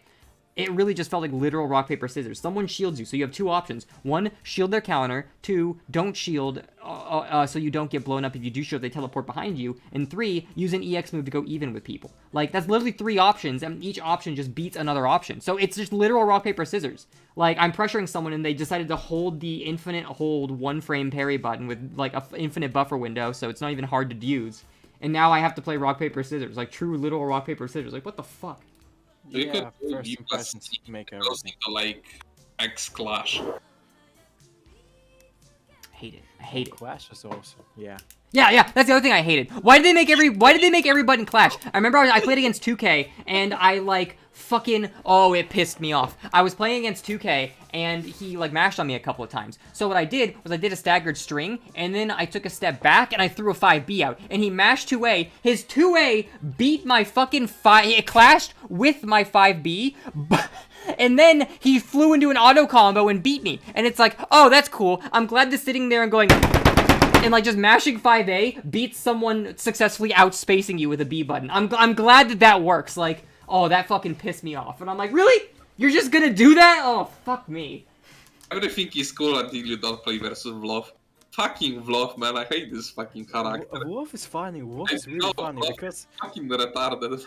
it really just felt like literal rock, paper, scissors. Someone shields you, so you have two options. One, shield their counter. Two, don't shield, so you don't get blown up. If you do shield, they teleport behind you. And three, use an EX move to go even with people. Like, that's literally three options, and each option just beats another option. So it's just literal rock, paper, scissors. Like, I'm pressuring someone, and they decided to hold the infinite hold one-frame parry button with, like, an infinite buffer window, so it's not even hard to use. And now I have to play rock, paper, scissors. Like, true literal rock, paper, scissors. Like, what the fuck? You Yeah, could first impressions make everything. like X Clash. Hate it. I hate it. Clash is awesome. Yeah. Yeah, that's the other thing I hated. Why did they make every button Clash? I remember I played against 2K, and I, like, fucking, oh, it pissed me off. I was playing against 2K, and he, like, mashed on me a couple of times. So what I did was I did a staggered string, and then I took a step back, and I threw a 5B out, and he mashed 2A. His 2A beat my fucking 5, it clashed with my 5B, and then he flew into an auto combo and beat me. And it's like, oh, that's cool. I'm glad that sitting there and going, and, like, just mashing 5A beats someone successfully outspacing you with a B button. I'm glad that works. Like, oh, that fucking pissed me off. And I'm like, really? You're just gonna do that? Oh, fuck me. Everything is cool until you don't play versus Vlov. Fucking Vlov, man, I hate this fucking character. Wolf is funny. Wolf is really funny because fucking retarded.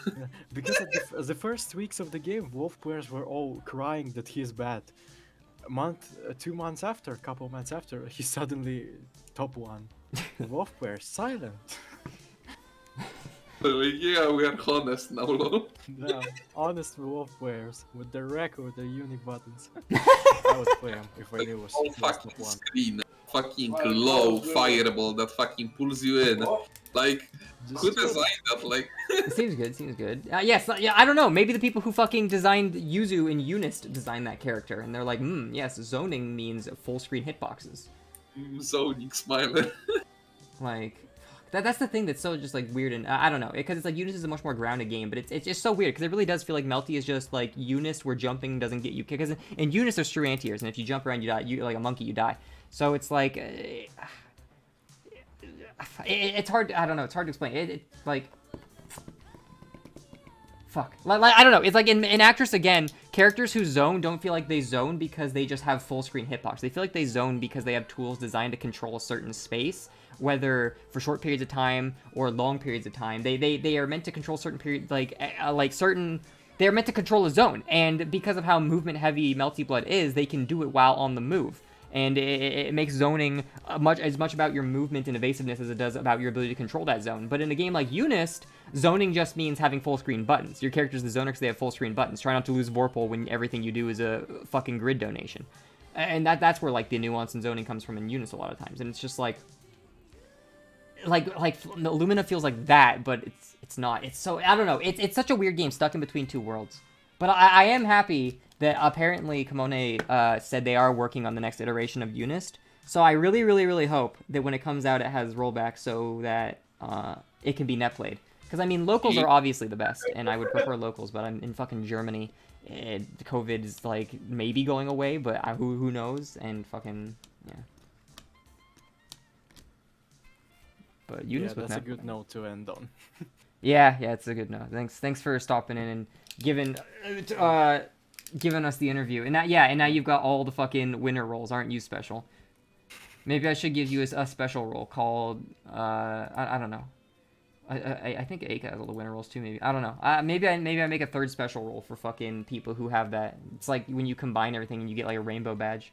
because at the first weeks of the game, Wolf players were all crying that he is bad. A couple months after, he's suddenly top one. Wolf player silent. Yeah, we are honest now, lol. Damn, honest wolf players with their rec or their unique buttons. I would play them if I Like, knew it was all less fucking than one. screen, fucking low fireball that fucking pulls you in. Like, who Just designed that? Like, It seems good. Seems good. Yes. Yeah. I don't know. Maybe the people who fucking designed Yuzu and Unist designed that character, and they're like, yes, zoning means full screen hitboxes. zoning smiling. Like, that's the thing that's so just like weird, and I don't know, because it's like Unist is a much more grounded game, but it's just so weird because it really does feel like Melty is just like Unist where jumping doesn't get you, because in Unist there's true anti-airs, and if you jump around you die, you like a monkey you die. So it's like it's hard. I don't know. It's hard to explain. It like. Fuck. Like, I don't know. It's like in Actress, again, characters who zone don't feel like they zone because they just have full screen hitbox. They feel like they zone because they have tools designed to control a certain space, whether for short periods of time or long periods of time. They are meant to control certain periods, like certain... They are meant to control a zone, and because of how movement heavy Melty Blood is, they can do it while on the move. And it makes zoning as much about your movement and evasiveness as it does about your ability to control that zone. But in a game like Unist, zoning just means having full screen buttons. Your character's the zoner because they have full screen buttons. Try not to lose Vorpal when everything you do is a fucking grid donation. And that's where like the nuance in zoning comes from in Unist a lot of times. And it's just like Lumina feels like that, but it's not. It's so, I don't know. It's such a weird game stuck in between two worlds. But I am happy that apparently Kimone said they are working on the next iteration of Unist. So I really, really, really hope that when it comes out, it has rollback so that it can be net played. Because, I mean, locals are obviously the best, and I would prefer locals, but I'm in fucking Germany. COVID is, like, maybe going away, but who knows? And fucking, yeah. But Unist with that's a net good note to end on. Yeah, it's a good note. Thanks for stopping in and giving us the interview. And now you've got all the fucking winner roles. Aren't you special? Maybe I should give you a special role called I don't know. I think Aika has all the winner roles too. Maybe I don't know. Maybe I make a third special role for fucking people who have that. It's like when you combine everything and you get like a rainbow badge.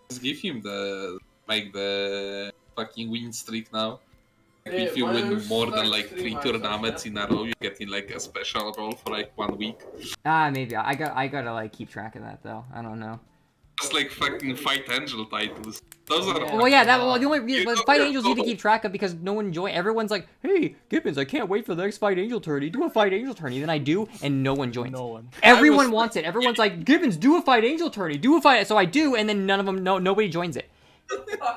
Just give him the fucking win streak now. If you win more than like 3 tournaments in a row, you get in like a special role for like 1 week. Maybe I gotta like keep track of that though. I don't know. Just like fucking Fight Angel titles. Those are. Well, yeah, the only reason Fight Angels need to keep track of because no one joins. Everyone's like, "Hey, Gibbons, I can't wait for the next Fight Angel tourney. Do a Fight Angel tourney." Then I do, and no one joins. No one. Everyone wants it. Everyone's like, "Gibbons, do a Fight Angel tourney. Do a fight." So I do, and then none of them. Nobody joins it.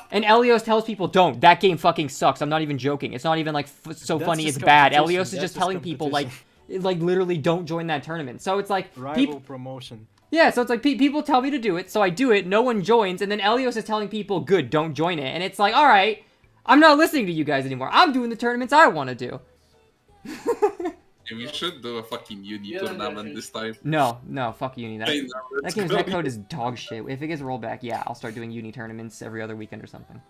And Elios tells people, "Don't. That game fucking sucks." I'm not even joking. It's not even like so That's funny. just It's bad. competition. Elios is That's just telling people like competition. literally don't join that tournament. So it's like Rival promotion. yeah, so it's like people tell me to do it, so I do it, no one joins, and then Elios is telling people, good, don't join it. And it's like, alright, I'm not listening to you guys anymore. I'm doing the tournaments I want to do. We should do a fucking uni tournament this time. No, fuck Uni. That game's go. netcode is dog shit. If it gets rolled back, yeah, I'll start doing Uni tournaments every other weekend or something.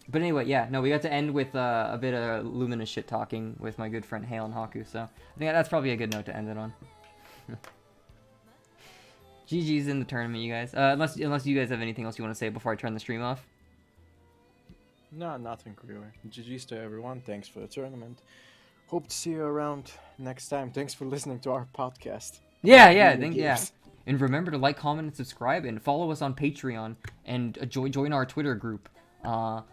But anyway, yeah, no, we got to end with a bit of luminous shit talking with my good friend Hayyel and Haku, so I think that's probably a good note to end it on. GG's in the tournament, you guys. Unless you guys have anything else you want to say before I turn the stream off. No, nothing really. GG's to everyone. Thanks for the tournament. Hope to see you around next time. Thanks for listening to our podcast. Yeah. Video games. And remember to like, comment, and subscribe, and follow us on Patreon, and join our Twitter group. Bye-bye.